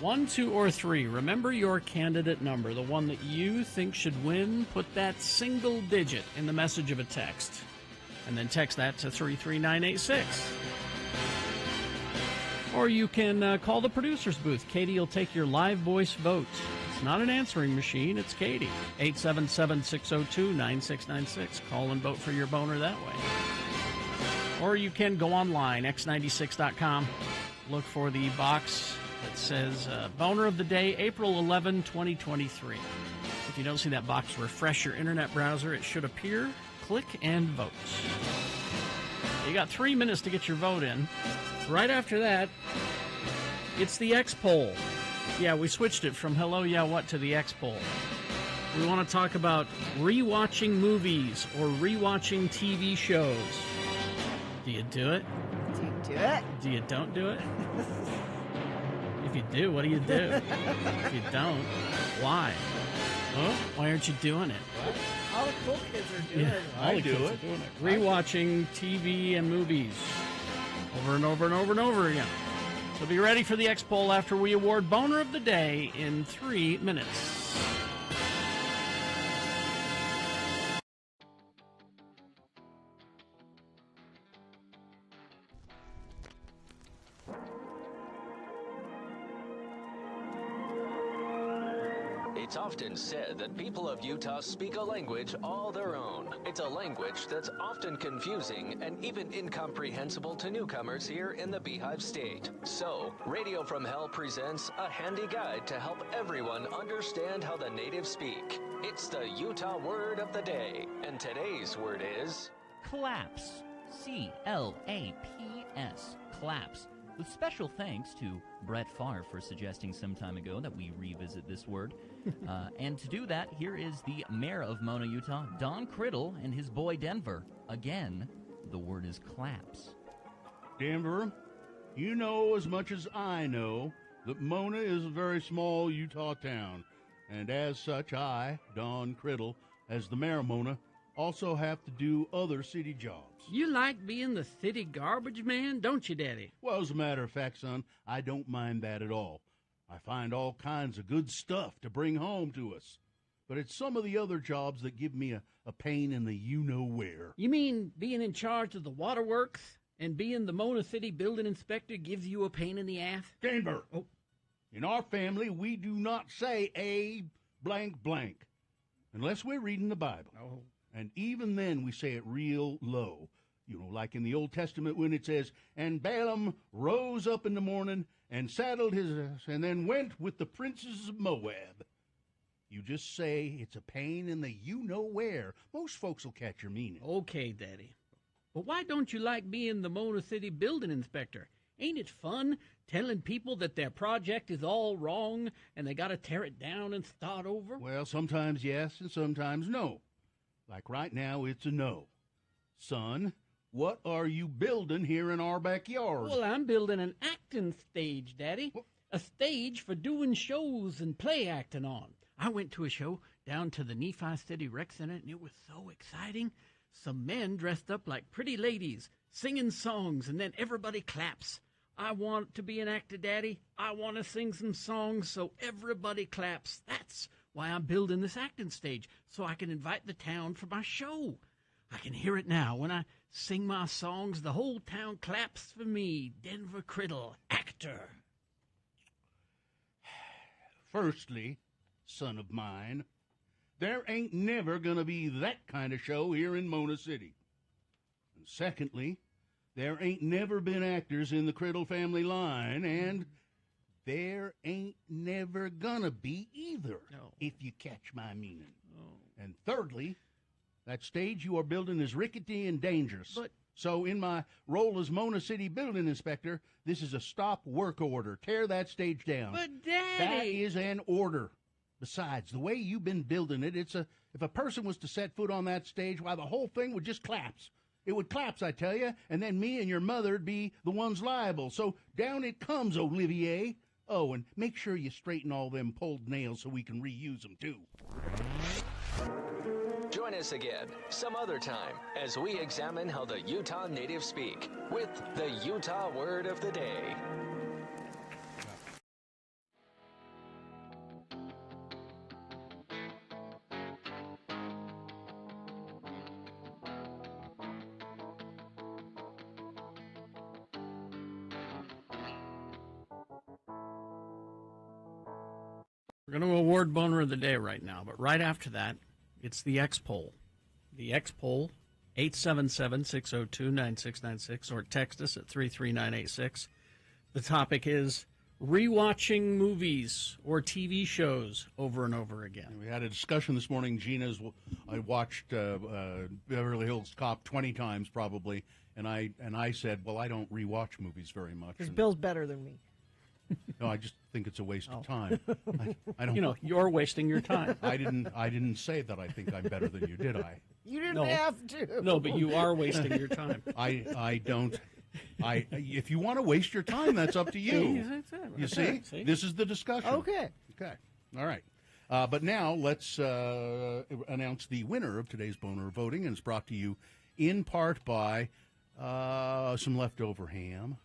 1, 2, or 3. Remember your candidate number, the one that you think should win. Put that single digit in the message of a text, and then text that to 33986. Or you can call the producer's booth. Katie will take your live voice vote. It's not an answering machine, it's Katie. 877-602-9696. Call and vote for your boner that way. Or you can go online, x96.com. Look for the box that says Boner of the Day, April 11, 2023. If you don't see that box, refresh your internet browser. It should appear. Click and vote. You got 3 minutes to get your vote in. Right after that, it's the X poll. Yeah, we switched it from Hello, Yeah, What to the X poll. We want to talk about rewatching movies or rewatching TV shows. Do you do it? Do you do it? Do you don't do it? If you do, what do you do? If you don't, why? Huh? Why aren't you doing it? All the cool kids are doing it. All the kids are doing it. Rewatching TV and movies over and over and over and over again. So be ready for the X poll after we award Boner of the Day in 3 minutes. It's often said that people of Utah speak a language all their own. It's a language that's often confusing and even incomprehensible to newcomers here in the Beehive State. So, Radio from Hell presents a handy guide to help everyone understand how the natives speak. It's the Utah Word of the Day, and today's word is... Claps. C-L-A-P-S. Claps. With special thanks to Brett Favre for suggesting some time ago that we revisit this word. And to do that, here is the mayor of Mona, Utah, Don Criddle, and his boy Denver. Again, the word is claps. Denver, you know as much as I know that Mona is a very small Utah town. And as such, I, Don Criddle, as the mayor of Mona, also have to do other city jobs. You like being the city garbage man, don't you, Daddy? Well, as a matter of fact, son, I don't mind that at all. I find all kinds of good stuff to bring home to us. But it's some of the other jobs that give me a pain in the you-know-where. You mean being in charge of the waterworks and being the Mona City building inspector gives you a pain in the ass? Denver! Oh. In our family, we do not say a blank blank unless we're reading the Bible. Oh. And even then, we say it real low. You know, like in the Old Testament when it says, and Balaam rose up in the morning and saddled his ass and then went with the princes of Moab. You just say it's a pain in the you-know-where. Most folks will catch your meaning. Okay, Daddy. But why don't you like being the Mona City building inspector? Ain't it fun telling people that their project is all wrong and they got to tear it down and start over? Well, sometimes yes and sometimes no. Like right now, it's a no. Son, what are you building here in our backyard? Well, I'm building an acting stage, Daddy. A stage for doing shows and play acting on. I went to a show down to the Nephi City Rec Center, and it was so exciting. Some men dressed up like pretty ladies, singing songs, and then everybody claps. I want to be an actor, Daddy. I want to sing some songs so everybody claps. That's why I'm building this acting stage, so I can invite the town for my show. I can hear it now. When I sing my songs, the whole town claps for me. Denver Criddle, actor. Firstly, son of mine, there ain't never going to be that kind of show here in Mona City. And secondly, there ain't never been actors in the Criddle family line, and there ain't never going to be either, if you catch my meaning. And thirdly, that stage you are building is rickety and dangerous. So in my role as Mona City building inspector, this is a stop work order. Tear that stage down. But, Daddy! That is an order. Besides, the way you've been building it, if a person was to set foot on that stage, why, the whole thing would just collapse. It would collapse, I tell you, and then me and your mother'd be the ones liable. So down it comes, Olivier. Oh, and make sure you straighten all them pulled nails so we can reuse them, too. Join us again some other time as we examine how the Utah natives speak with the Utah Word of the Day. We're going to award Boner of the Day right now, but right after that, it's the X-Poll. The X-Poll, 877-602-9696, or text us at 33986. The topic is rewatching movies or TV shows over and over again. We had a discussion this morning, Gina's. I watched Beverly Hills Cop 20 times probably, and I said, well, I don't rewatch movies very much. Because Bill's better than me. No, I just think it's a waste of time. I don't. You know, you're wasting your time. I didn't say that I think I'm better than you, did I? You didn't have to. No, but you are wasting your time. I don't. If you want to waste your time, that's up to you. You see? This is the discussion. Okay. All right. But now let's announce the winner of today's Boner voting, and it's brought to you in part by some leftover ham.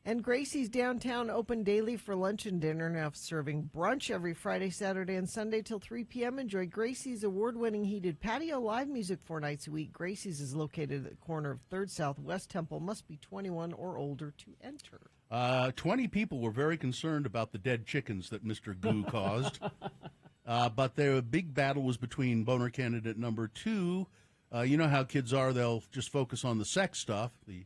And Gracie's Downtown open daily for lunch and dinner, now serving brunch every Friday, Saturday, and Sunday till 3 p.m. Enjoy Gracie's award-winning heated patio live music 4 nights a week. Gracie's is located at the corner of 3rd South West Temple. Must be 21 or older to enter. 20 people were very concerned about the dead chickens that Mr. Goo caused. But their big battle was between Boner candidate number 2. You know how kids are. They'll just focus on the sex stuff, the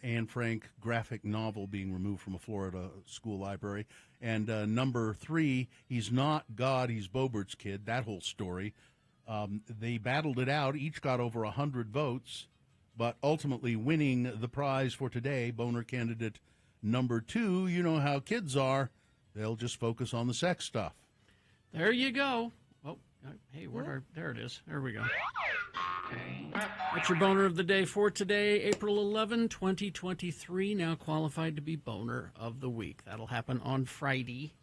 Anne Frank graphic novel being removed from a Florida school library. And number 3, he's not God, he's Bobert's kid, that whole story. They battled it out. Each got over 100 votes, but ultimately winning the prize for today, Boner candidate number 2, you know how kids are. They'll just focus on the sex stuff. There you go. Oh, hey, there it is. There we go. That's your Boner of the Day for today, April 11, 2023. Now qualified to be Boner of the Week. That'll happen on Friday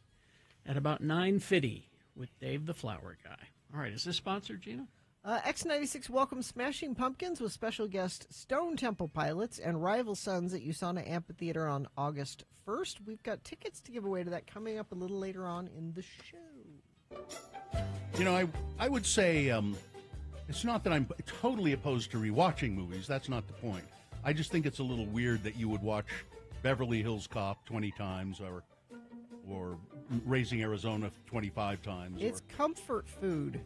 at about 9:50 with Dave the Flower Guy. All right, is this sponsored, Gina? X96 welcomes Smashing Pumpkins with special guest Stone Temple Pilots and Rival Sons at USANA Amphitheater on August 1st. We've got tickets to give away to that coming up a little later on in the show. You know, I would say it's not that I'm totally opposed to rewatching movies. That's not the point. I just think it's a little weird that you would watch Beverly Hills Cop 20 times or Raising Arizona 25 times. It's comfort food.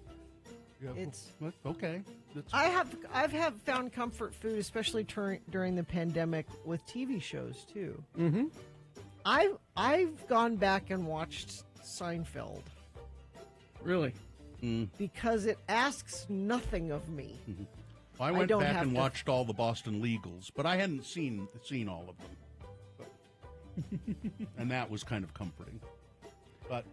Yeah, it's okay. I've found comfort food, especially during the pandemic, with TV shows too. Mm-hmm. I've gone back and watched Seinfeld. Really? Because it asks nothing of me. Mm-hmm. Well, I went back and watched all the Boston Legals, but I hadn't seen all of them. And that was kind of comforting. But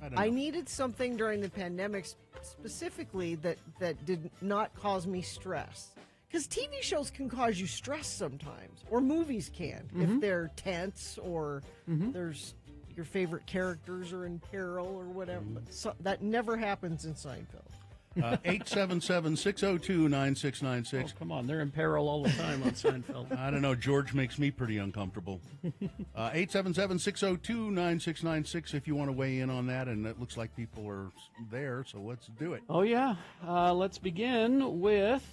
I don't know. I needed something during the pandemic specifically that did not cause me stress. Because TV shows can cause you stress sometimes, or movies can, if they're tense or there's your favorite characters are in peril or whatever. So that never happens in Seinfeld. 877-602-9696. Oh, come on. They're in peril all the time on Seinfeld. I don't know. George makes me pretty uncomfortable. 877-602-9696 if you want to weigh in on that. And it looks like people are there, so let's do it. Oh, yeah. Let's begin with,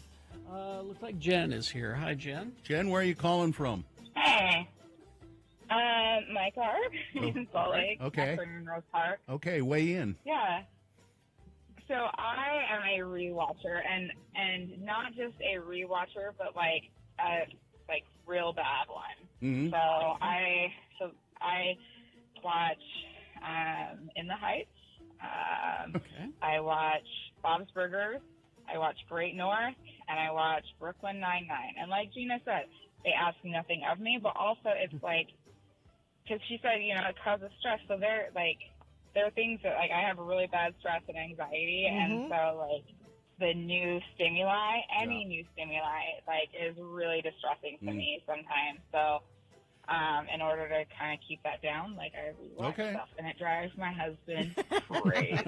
looks like Jen is here. Hi, Jen. Jen, where are you calling from? Hey. My car in Salt Lake. Okay. In Rose Park. Okay, weigh in. Yeah. So I am a rewatcher, and not just a rewatcher, but like a real bad one. Mm-hmm. So I watch In the Heights. I watch Bob's Burgers. I watch Great North, and I watch Brooklyn Nine-Nine. And like Gina said, they ask nothing of me, but also it's like, because she said, you know, it causes stress. So there are things that, like, I have really bad stress and anxiety, and so, like, the new stimuli, new stimuli, like, is really distressing to me sometimes. So, in order to kind of keep that down, like, I rewatch stuff, and it drives my husband crazy.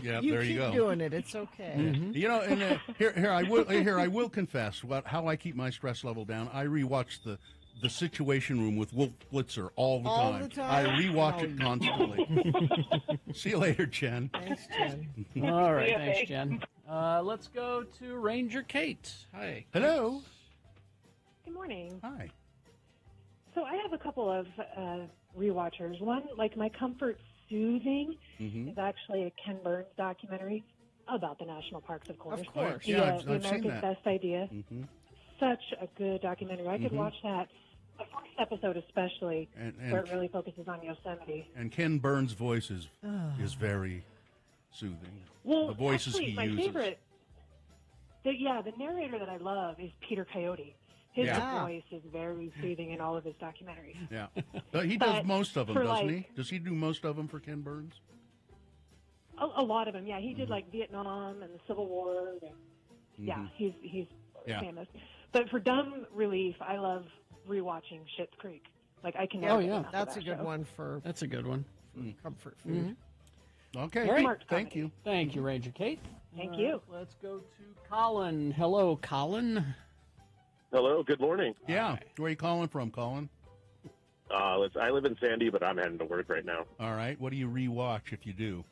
Yeah, you there you keep go. doing it. It's okay. You know, and here I will confess about how I keep my stress level down. I rewatch the Situation Room with Wolf Blitzer all the time. I rewatch it constantly. See you later, Jen. Thanks, Jen. All right, thanks, Jen. Let's go to Ranger Kate. Hi. Hello. Good morning. Hi. So I have a couple of rewatchers. One, like my comfort soothing, is actually a Ken Burns documentary about the national parks, of course. Of course. Yeah, The I've seen America's that. Best Idea. Such a good documentary. I could watch that. The first episode especially, And where it really focuses on Yosemite. And Ken Burns' voice is very soothing. Well, the voices actually, he my uses. favorite, the narrator that I love is Peter Coyote. His voice is very soothing in all of his documentaries. Yeah, but he does But most of them, for, doesn't like- he? Does he do most of them for Ken Burns? A lot of them, yeah. He did like Vietnam and the Civil War. And, yeah, he's Yeah. famous. But for dumb relief, I love rewatching Schitt's Creek. Like I can. Oh, never get yeah. enough of That's a that good show. one for That's a good one. comfort food. Okay, All right. Smart thank comedy. you. Thank you, Ranger Kate. Thank you. Let's go to Colin. Hello, Colin. Hello, good morning. Yeah, where are you calling from, Colin? I live in Sandy, but I'm heading to work right now. All right, what do you rewatch if you do?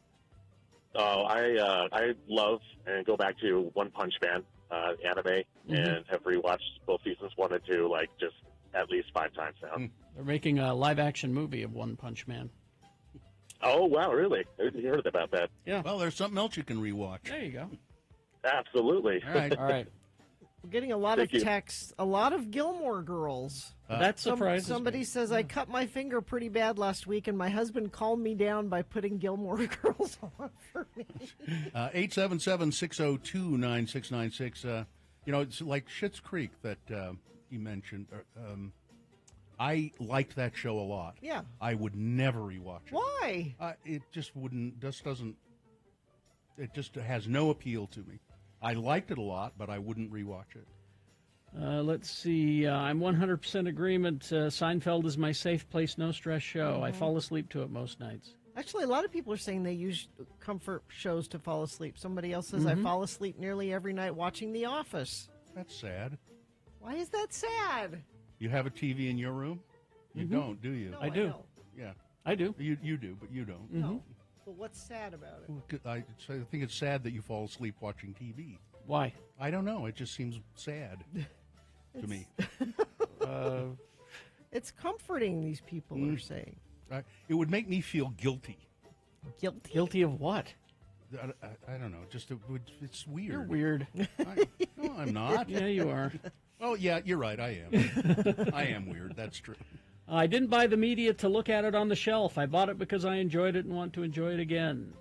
I love and go back to One Punch Man anime and have rewatched both seasons 1 and 2 like just at least 5 times now. They're making a live-action movie of One Punch Man. Oh wow, really? I heard about that. Yeah. Well, there's something else you can rewatch. There you go. Absolutely. All right. All right. We're getting a lot Thank of you. texts, a lot of Gilmore Girls. That surprises Somebody me. says, I cut my finger pretty bad last week, and my husband calmed me down by putting Gilmore Girls on for me. 877-602-9696. You know, it's like Schitt's Creek that you mentioned. I liked that show a lot. Yeah. I would never rewatch it. Why? It just wouldn't. Just doesn't. It just has no appeal to me. I liked it a lot, but I wouldn't rewatch it. Let's see. I'm 100% agreement. Seinfeld is my safe place, no stress show. I fall asleep to it most nights. Actually, a lot of people are saying they use comfort shows to fall asleep. Somebody else says, I fall asleep nearly every night watching The Office. That's sad. Why is that sad? You have a TV in your room? You don't, do you? No, I do. don't. Yeah. I do. You do, but you don't. No. But what's sad about it? I think it's sad that you fall asleep watching TV. Why? I don't know. It just seems sad to me. It's comforting, these people are saying. It would make me feel guilty. Guilty? Guilty of what? I don't know. Just it's weird. You're weird. No, I'm not. Yeah, you are. Oh, yeah, you're right. I am. I am weird. That's true. I didn't buy the media to look at it on the shelf. I bought it because I enjoyed it and want to enjoy it again.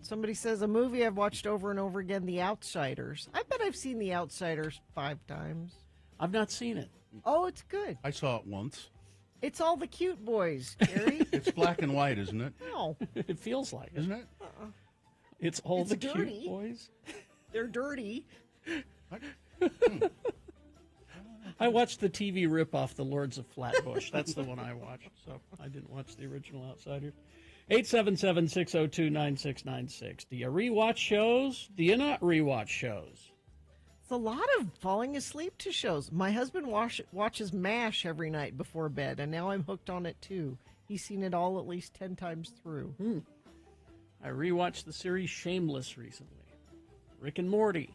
Somebody says, a movie I've watched over and over again, The Outsiders. I bet I've seen The Outsiders 5 times. I've not seen it. Oh, it's good. I saw it once. It's all the cute boys, Gary. It's black and white, isn't it? No. It feels like it. Isn't it? It's all It's the dirty. cute boys. They're dirty. I watched the TV ripoff, The Lords of Flatbush. That's the one I watched. So I didn't watch the original Outsiders. 877-602-9696. Do you rewatch shows? Do you not rewatch shows? It's a lot of falling asleep to shows. My husband watches MASH every night before bed, and now I'm hooked on it too. He's seen it all at least 10 times through. I rewatched the series Shameless recently. Rick and Morty.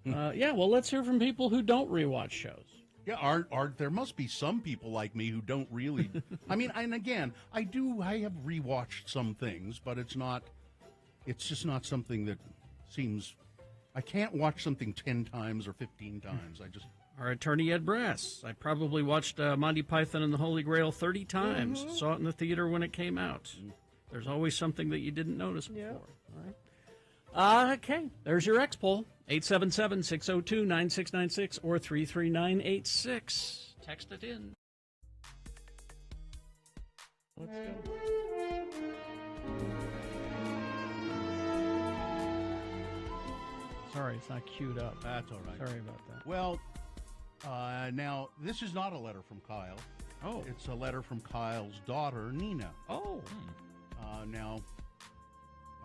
Yeah, well, let's hear from people who don't rewatch shows. Yeah, there must be some people like me who don't really. I mean, and again, I have rewatched some things, but it's just not something that seems. I can't watch something 10 times or 15 times. Our attorney Ed Brass. I probably watched Monty Python and the Holy Grail 30 times. Saw it in the theater when it came out. There's always something that you didn't notice before. All right. Okay, there's your X poll. 877-602-9696 or 33986. Text it in. Let's go. Sorry, it's not queued up. That's all right. Sorry about that. Well, now, this is not a letter from Kyle. Oh. It's a letter from Kyle's daughter, Nina. Oh. Now,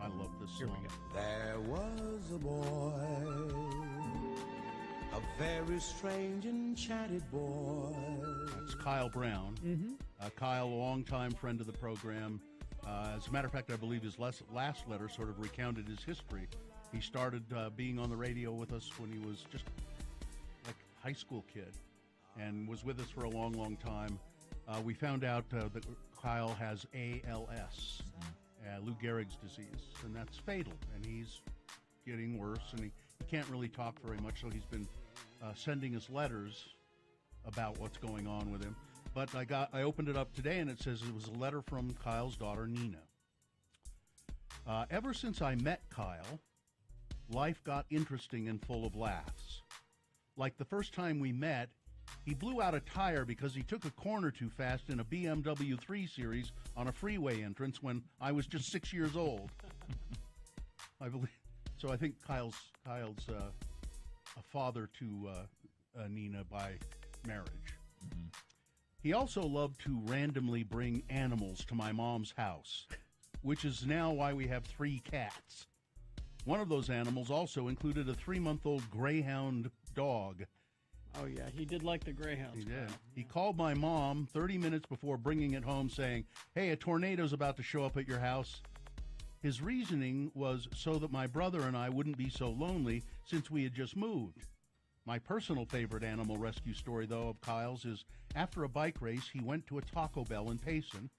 I love this song. Here we go. There was a boy, a very strange and chatty boy. That's Kyle Brown. Kyle, a longtime friend of the program. As a matter of fact, I believe his last letter sort of recounted his history. He started being on the radio with us when he was just like a high school kid and was with us for a long, long time. We found out that Kyle has ALS. Lou Gehrig's disease, and that's fatal, and he's getting worse, and he can't really talk very much, so he's been sending us letters about what's going on with him. But I opened it up today, and it says it was a letter from Kyle's daughter, Nina. Ever since I met Kyle, life got interesting and full of laughs. Like the first time we met, he blew out a tire because he took a corner too fast in a BMW 3 Series on a freeway entrance when I was just 6 years old. I believe. So I think Kyle's a father to Nina by marriage. He also loved to randomly bring animals to my mom's house, which is now why we have 3 cats. One of those animals also included a 3-month-old greyhound dog. Oh, yeah, he did like the greyhounds. He did. He called my mom 30 minutes before bringing it home saying, "Hey, a tornado's about to show up at your house." His reasoning was so that my brother and I wouldn't be so lonely since we had just moved. My personal favorite animal rescue story, though, of Kyle's is after a bike race, he went to a Taco Bell in Payson,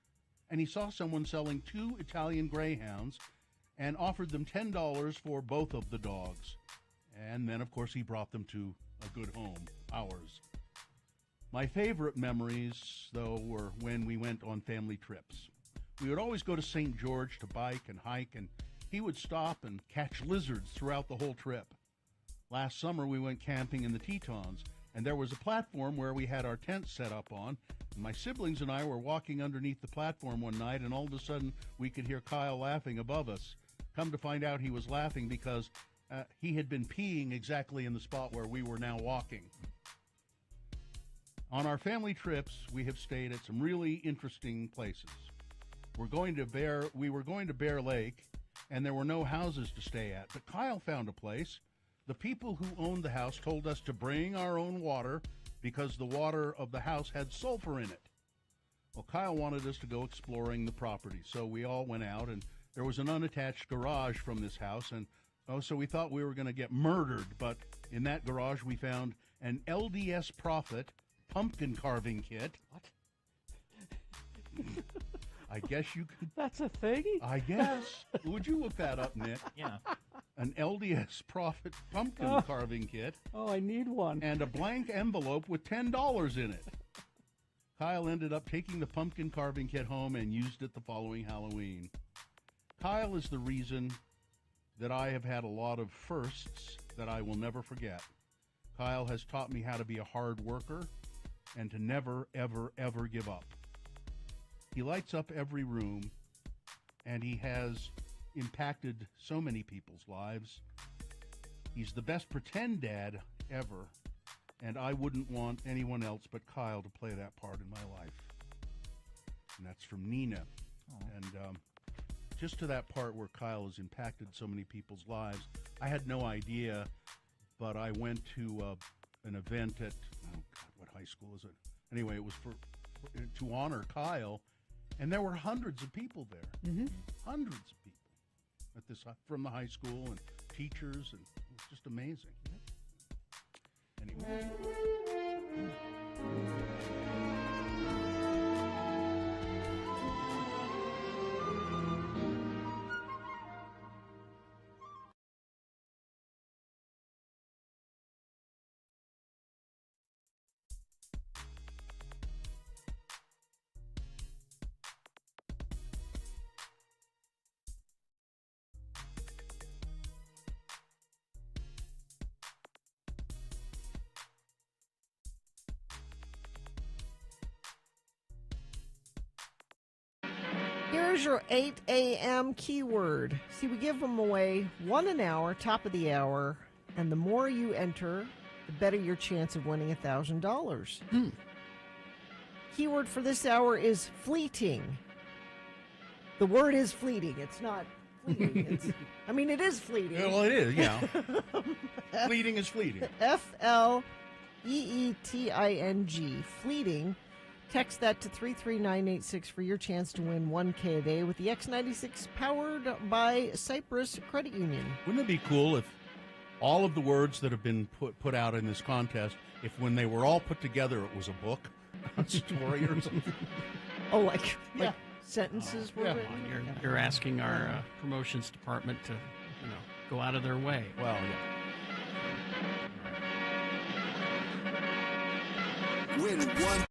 and he saw someone selling 2 Italian greyhounds and offered them $10 for both of the dogs. And then, of course, he brought them to a good home, ours. My favorite memories, though, were when we went on family trips. We would always go to St. George to bike and hike, and he would stop and catch lizards throughout the whole trip. Last summer, we went camping in the Tetons, and there was a platform where we had our tent set up on. And my siblings and I were walking underneath the platform one night, and all of a sudden, we could hear Kyle laughing above us. Come to find out, he was laughing because he had been peeing exactly in the spot where we were now walking. On our family trips, we have stayed at some really interesting places. We were going to Bear Lake, and there were no houses to stay at. But Kyle found a place. The people who owned the house told us to bring our own water because the water of the house had sulfur in it. Well, Kyle wanted us to go exploring the property, so we all went out, and there was an unattached garage from this house, and so we thought we were going to get murdered, but in that garage we found an LDS Prophet pumpkin carving kit. What? I guess you could. That's a thing? I guess. Would you look that up, Nick? Yeah. An LDS Prophet pumpkin carving kit. Oh, I need one. And a blank envelope with $10 in it. Kyle ended up taking the pumpkin carving kit home and used it the following Halloween. Kyle is the reason that I have had a lot of firsts that I will never forget. Kyle has taught me how to be a hard worker and to never, ever, ever give up. He lights up every room, and he has impacted so many people's lives. He's the best pretend dad ever, and I wouldn't want anyone else but Kyle to play that part in my life. And that's from Nina. And just to that part where Kyle has impacted so many people's lives, I had no idea, but I went to an event at, what high school is it? Anyway, it was to honor Kyle, and there were hundreds of people there. Mm-hmm. Hundreds of people at this from the high school and teachers, and it was just amazing. Anyway. Here's your 8 a.m. keyword. See, we give them away one an hour, top of the hour, and the more you enter, the better your chance of winning $1,000. Keyword for this hour is fleeting. The word is fleeting. It's not fleeting. It is fleeting. Well, it is, yeah. Fleeting is fleeting. Fleeting. Fleeting. Text that to 33986 for your chance to win $1K a day with the X96 powered by Cyprus Credit Union. Wouldn't it be cool if all of the words that have been put out in this contest, if when they were all put together, it was a book, a story or something? Oh, like sentences were written? You're asking our promotions department to, go out of their way. Well, yeah. Win one.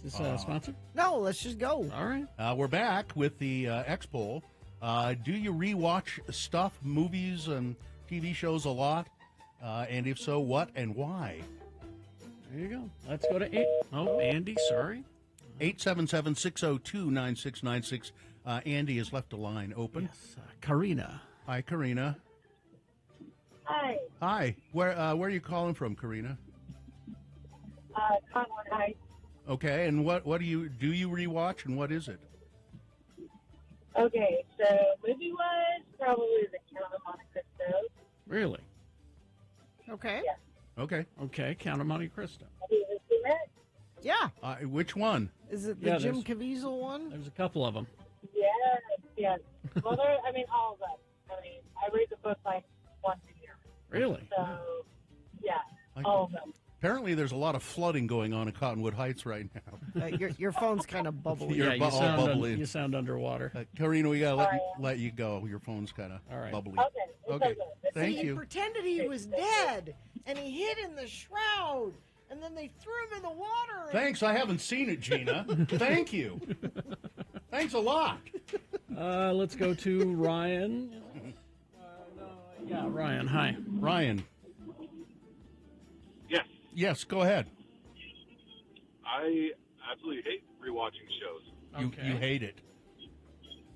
Is this sponsored? No, let's just go. All right. We're back with the X-Poll. Do you rewatch stuff, movies, and TV shows a lot? And if so, what and why? There you go. Let's go to 8. Oh, Andy, sorry. 877-602-9696. Andy has left a line open. Yes, Karina. Hi, Karina. Hi. Hi. Where are you calling from, Karina? Conway Heights. Okay, and what do you rewatch, and what is it? Okay, so movie-wise, probably The Count of Monte Cristo. Really? Okay. Yeah. Okay, Count of Monte Cristo. Have you ever seen it? Yeah. Which one? Is it the Jim Caviezel one? There's a couple of them. Yes. Well, all of them. I read the book like once a year. Really? So, yeah, all of them. Apparently, there's a lot of flooding going on in Cottonwood Heights right now. Your phone's kind of bubbly. You're you sound bubbly. You sound underwater. Karina, we gotta let you go. Your phone's kind of bubbly. Okay. Thank He you. pretended he was dead, and he hid in the shroud, and then they threw him in the water. Thanks. I haven't seen it, Gina. Thank you. Thanks a lot. Let's go to Ryan. Ryan. Hi. Ryan. Yes. Yes, go ahead. I absolutely hate rewatching shows. You hate it.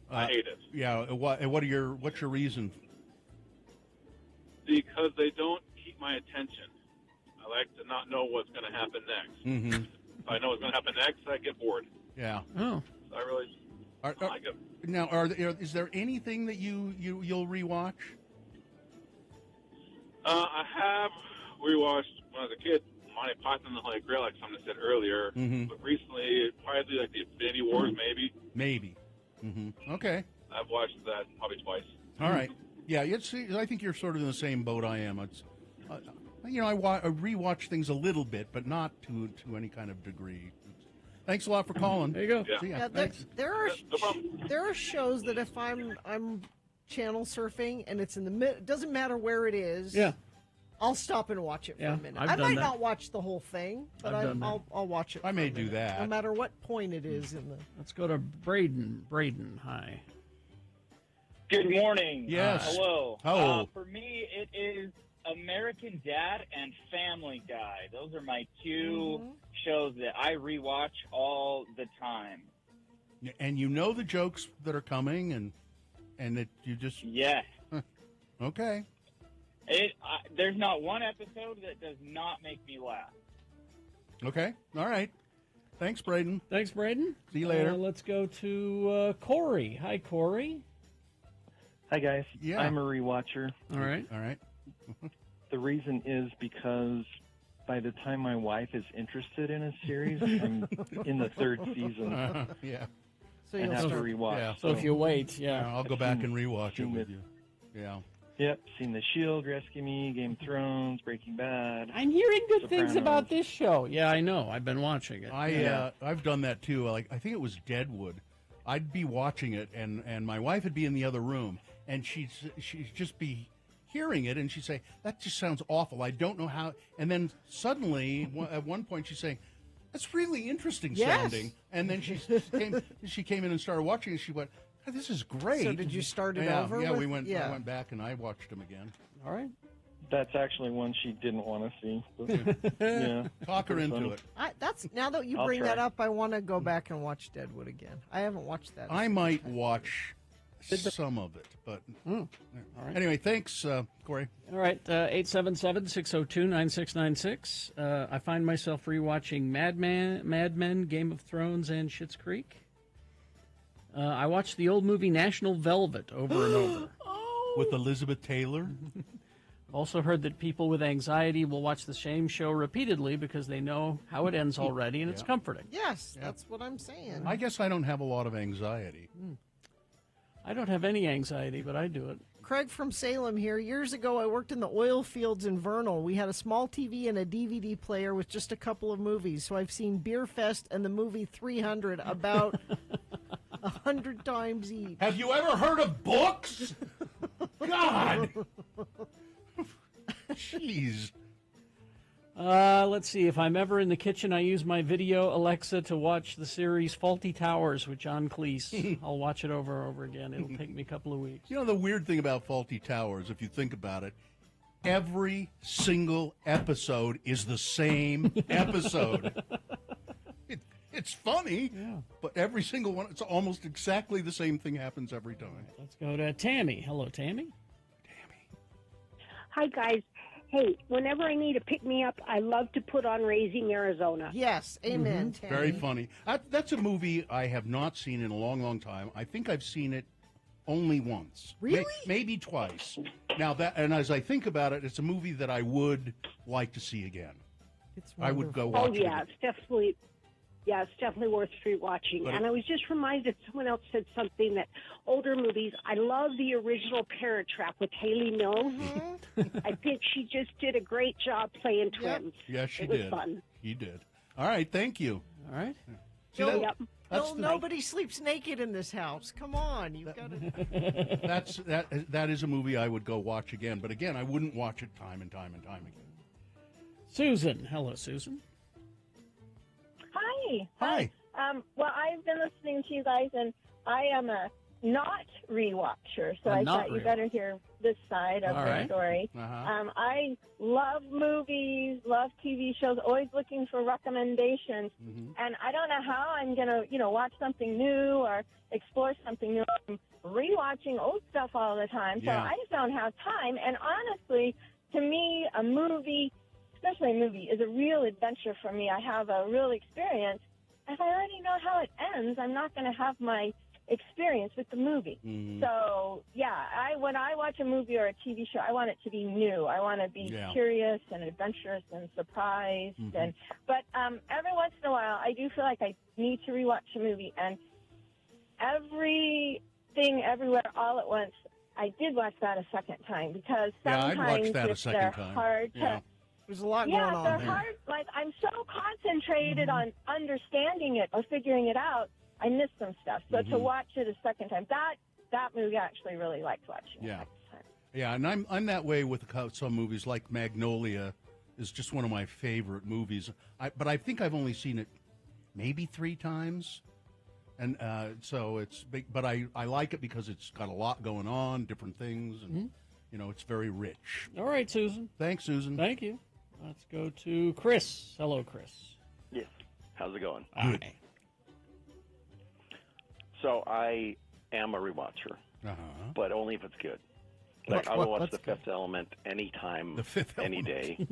I hate it. Yeah. What's your reason? Because they don't keep my attention. I like to not know what's going to happen next. Mm-hmm. if I know what's going to happen next, I get bored. Yeah. Oh. So I really like it. Now, is there anything that you'll rewatch? I have rewatched when I was a kid Monty Python and the Holy Grail, like someone said earlier. Mhm. But recently, probably like the Infinity Wars, maybe. Maybe. Mm-hmm. Okay. I've watched that probably twice. All right. Yeah, I think you're sort of in the same boat I am. It's, I rewatch things a little bit, but not to any kind of degree. Thanks a lot for calling. There you go. See ya. Yeah, Thanks. there are shows that if I'm channel surfing and it's in the mid, it doesn't matter where it is. Yeah. I'll stop and watch it for a minute. I've I done might that. not watch the whole thing, but I'll watch it. I may do that. no matter what point it is in the. Let's go to Braden. Braden, hi. Good morning. Yes. Hello. Hello. For me, it is American Dad and Family Guy. Those are my two shows that I rewatch all the time. And you know the jokes that are coming, and that you just Yes. Okay. There's not one episode that does not make me laugh. Okay. All right. Thanks, Braden. Thanks, Braden. See you later. Let's go to Corey. Hi, Corey. Hi, guys. Yeah. I'm a rewatcher. All right. All right. The reason is because by the time my wife is interested in a series, I'm in the third season. Yeah. So and you'll have to start. rewatch. Yeah. So if you wait, I'll go back and rewatch it with you. Yeah. Yep, seen The Shield, Rescue Me, Game of Thrones, Breaking Bad. I'm hearing good things Sopranos. about this show. Yeah, I know. I've been watching it. I've done that too. Like I think it was Deadwood. I'd be watching it, and my wife would be in the other room, and she'd just be hearing it, and she'd say, "That just sounds awful. I don't know how." And then suddenly, at one point, she's saying, "That's really interesting sounding." And then she came in and started watching, and she went, "Oh, this is great." So did you start it over? Yeah, with? we went. Yeah. I went back and I watched them again. All right. That's actually one she didn't want to see. But, yeah. Talk her Pretty into funny. it. That's now that you I'll bring that try. up, I want to go back and watch Deadwood again. I haven't watched that. I might watch some of it, but All right. anyway, thanks, Corey. All right, 877-602-9696. I find myself rewatching Mad Men, Game of Thrones, and Schitt's Creek. I watched the old movie National Velvet over and over. With Elizabeth Taylor. I've also heard that people with anxiety will watch the same show repeatedly because they know how it ends already, and it's comforting. Yes, that's what I'm saying. I guess I don't have a lot of anxiety. I don't have any anxiety, but I do it. Craig from Salem here. Years ago, I worked in the oil fields in Vernal. We had a small TV and a DVD player with just a couple of movies. So I've seen Beer Fest and the movie 300 about 100 times each. Have you ever heard of books? God! Jeez. Let's see. If I'm ever in the kitchen, I use my video Alexa to watch the series Faulty Towers with John Cleese. I'll watch it over and over again. It'll take me a couple of weeks. You know, the weird thing about Faulty Towers, if you think about it, every single episode is the same episode. It's funny, but every single one, it's almost exactly the same thing happens every time. Let's go to Tammy. Hello, Tammy. Hi, guys. Hey, whenever I need a pick-me-up, I love to put on Raising Arizona. Yes, amen, Tammy. Very funny. That's a movie I have not seen in a long, long time. I think I've seen it only once. Really? Maybe twice. Now, and as I think about it, it's a movie that I would like to see again. I would go watch it again. It's definitely... Yeah, it's definitely worth rewatching. And I was just reminded, someone else said something that older movies, I love the original Parent Trap with Haley Mills. I think she just did a great job playing twins. Yes, she it did. was fun. She did. All right, thank you. All right. See, Nobody sleeps naked in this house. Come on, you've got to. That is a movie I would go watch again. But again, I wouldn't watch it time and time and time again. Susan. Hello, Susan. Hi. Hi. Well, I've been listening to you guys, and I am a not rewatcher, so I thought you better hear this side of the story. I love movies, love TV shows, always looking for recommendations, and I don't know how I'm going to, watch something new or explore something new. I'm rewatching old stuff all the time, so I just don't have time. And honestly, to me, a movie especially a movie, is a real adventure for me. I have a real experience. If I already know how it ends, I'm not going to have my experience with the movie. So, yeah, when I watch a movie or a TV show, I want it to be new. I want to be curious and adventurous and surprised. But every once in a while, I do feel like I need to rewatch a movie. And Everything, Everywhere, All at Once, I did watch that a second time because sometimes I'd watch that a second time. Hard to... There's a lot going on they're there. hard. Like, I'm so concentrated on understanding it or figuring it out, I miss some stuff. So to watch it a second time, that movie I actually really liked watching. Yeah, and I'm that way with some movies, like Magnolia is just one of my favorite movies. But I think I've only seen it maybe 3 times. And so it's big, but I like it because it's got a lot going on, different things, and it's very rich. All right, Susan. Thanks, Susan. Thank you. Let's go to Chris. Hello, Chris. Yes. How's it going? Good. So I am a rewatcher, but only if it's good. Like I will watch The Fifth Element anytime, any day.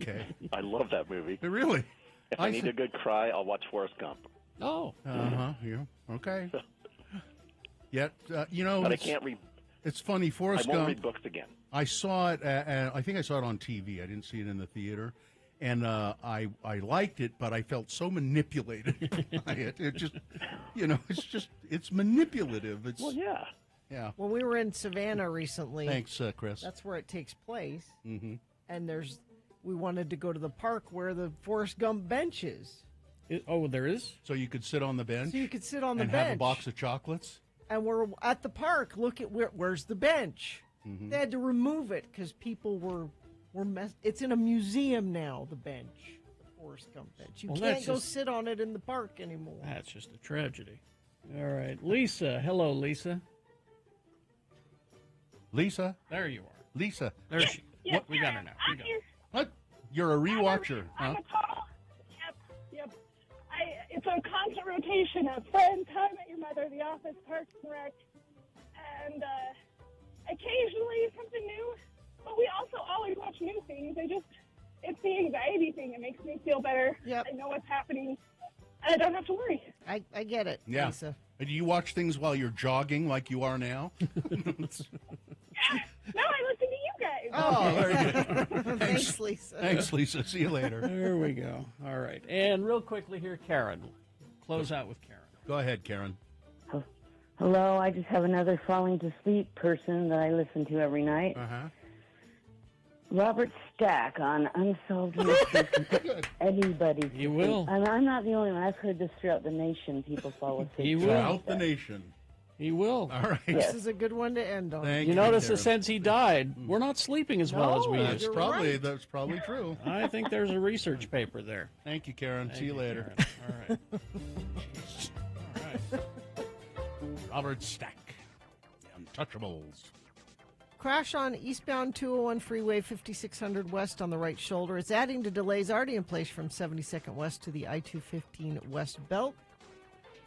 Okay. I love that movie. Really? If I need a good cry, I'll watch Forrest Gump. Oh. Yeah. Okay. Yet, but I can't read. It's funny, Forrest Gump. I won't read books again. I saw it. I think I saw it on TV. I didn't see it in the theater, and I liked it, but I felt so manipulated by it. It just, it's manipulative. It's yeah. When we were in Savannah recently. Thanks, Chris. That's where it takes place. Mm-hmm. And we wanted to go to the park where the Forrest Gump bench is. There is? So you could sit on the bench? So you could sit on the and bench. And have a box of chocolates? And we're at the park. Look at where's the bench? Mm-hmm. They had to remove it because people were it's in a museum now, the bench. The Forrest Gump bench. You can't go sit on it in the park anymore. That's just a tragedy. All right. Lisa. Hello, Lisa. Lisa? There you are. Lisa. There she is. Yes, We got her now. We got her. What? You're a rewatcher, I'm huh? a tall. Yep. It's a constant rotation of Friends, How I Met Your Mother, The Office, Parks and Rec, and occasionally something new. But we also always watch new things. It's the anxiety thing. It makes me feel better. Yep. I know what's happening, and I don't have to worry. I get it, Yeah. Lisa. Do you watch things while you're jogging like you are now? No, I listen to you guys. Oh, very good. Thanks, Lisa. Thanks, Lisa. See you later. There we go. All right. And real quickly here, Karen. Close out with Karen. Go ahead, Karen. Hello, I just have another falling to sleep person that I listen to every night. Uh-huh. Robert Stack on Unsolved Mysteries can put anybody. He will. And I'm not the only one. I've heard this throughout the nation. People fall asleep. He will. Throughout the nation. He will. All right. This is a good one to end on. Thank You notice Karen. that since he died, we're not sleeping as well as we No, used you're to. That's probably true. I think there's a research paper there. Thank you, Karen. Thank See you later. Karen. All right. Robert Stack. The Untouchables. Crash on eastbound 201 freeway 5600 west on the right shoulder. It's adding to delays already in place from 72nd west to the I-215 west belt.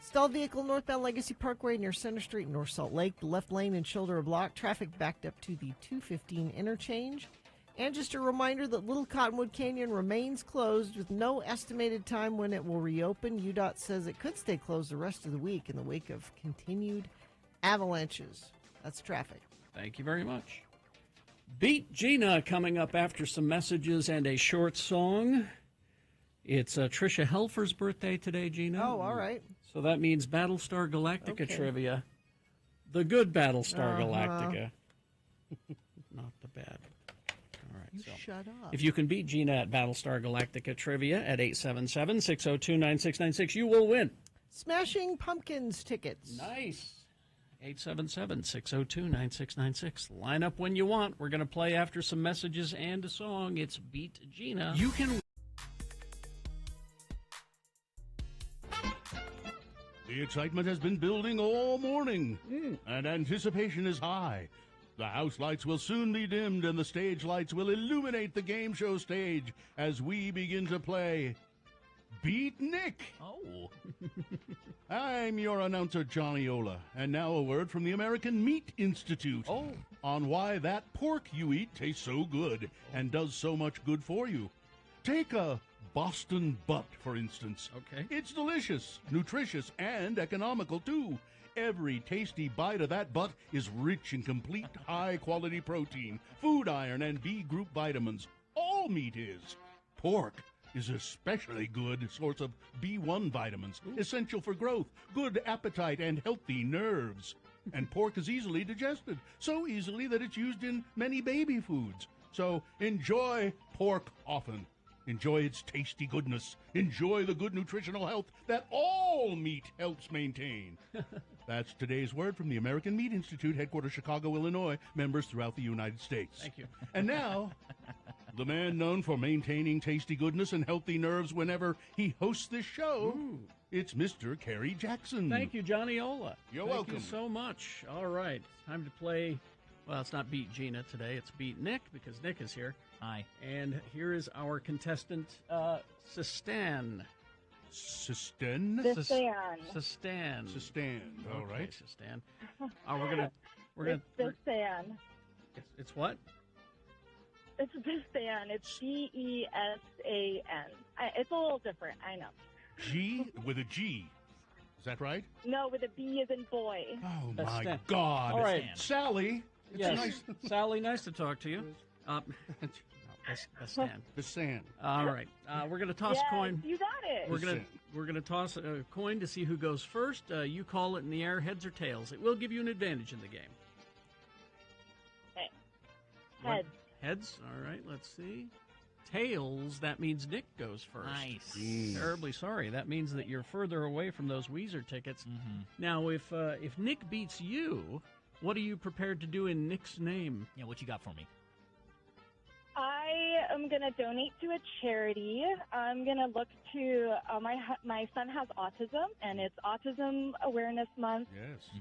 Stalled vehicle northbound Legacy Parkway near Center Street, North Salt Lake. The left lane and shoulder are blocked. Traffic backed up to the 215 interchange. And just a reminder that Little Cottonwood Canyon remains closed with no estimated time when it will reopen. UDOT says it could stay closed the rest of the week in the wake of continued avalanches. That's traffic. Thank you very much. Beat Gina coming up after some messages and a short song. It's Tricia Helfer's birthday today, Gina. Oh, all right. So that means Battlestar Galactica trivia. The good Battlestar Galactica. Not the bad. All right. So shut up. if you can beat Gina at Battlestar Galactica trivia at 877-602-9696, you will win. Smashing Pumpkins tickets. Nice. 877-602-9696. Line up when you want. We're going to play after some messages and a song. It's Beat Gina. You can. The excitement has been building all morning, and anticipation is high. The house lights will soon be dimmed, and the stage lights will illuminate the game show stage as we begin to play Beat Nick. Oh. I'm your announcer, Johnny Ola, and now a word from the American Meat Institute on why that pork you eat tastes so good and does so much good for you. Take a Boston butt, for instance. Okay. It's delicious, nutritious, and economical, too. Every tasty bite of that butt is rich in complete high-quality protein, food iron, and B-group vitamins. All meat is. Pork is especially good source of B1 vitamins, essential for growth, good appetite, and healthy nerves. And pork is easily digested, so easily that it's used in many baby foods. So enjoy pork often. Enjoy its tasty goodness. Enjoy the good nutritional health that all meat helps maintain. That's today's word from the American Meat Institute, headquarters Chicago, Illinois, members throughout the United States. Thank you. And now, the man known for maintaining tasty goodness and healthy nerves whenever he hosts this show, it's Mr. Kerry Jackson. Thank you, Johnny Ola. You're welcome. welcome. Thank you so much. All right, time to play. Well, it's not Beat Gina today. It's Beat Nick because Nick is here. Hi. And here is our contestant, Sistan. Sistan? Sistan. Sistan. All Okay, right. Sistan. We're gonna. Sistan. It's what? It's Sistan. It's Desan. It's a little different. I know. G with a G. Is that right? No, with a B as in boy. Oh, That's my Stan. God. All right. Sally. It's Yes, nice. Sally. Nice to talk to you. Stan. The sand. All right. We're gonna toss a coin. You got it. We're gonna toss a coin to see who goes first. You call it in the air, heads or tails. It will give you an advantage in the game. Okay. Heads. Heads. All right. Let's see. Tails. That means Nick goes first. Nice. Terribly sorry. That means that you're further away from those Weezer tickets. Mm-hmm. Now, if Nick beats you, what are you prepared to do in Nick's name? Yeah, what you got for me? I am going to donate to a charity. I'm going to look to my son has autism, and it's Autism Awareness Month. Yes.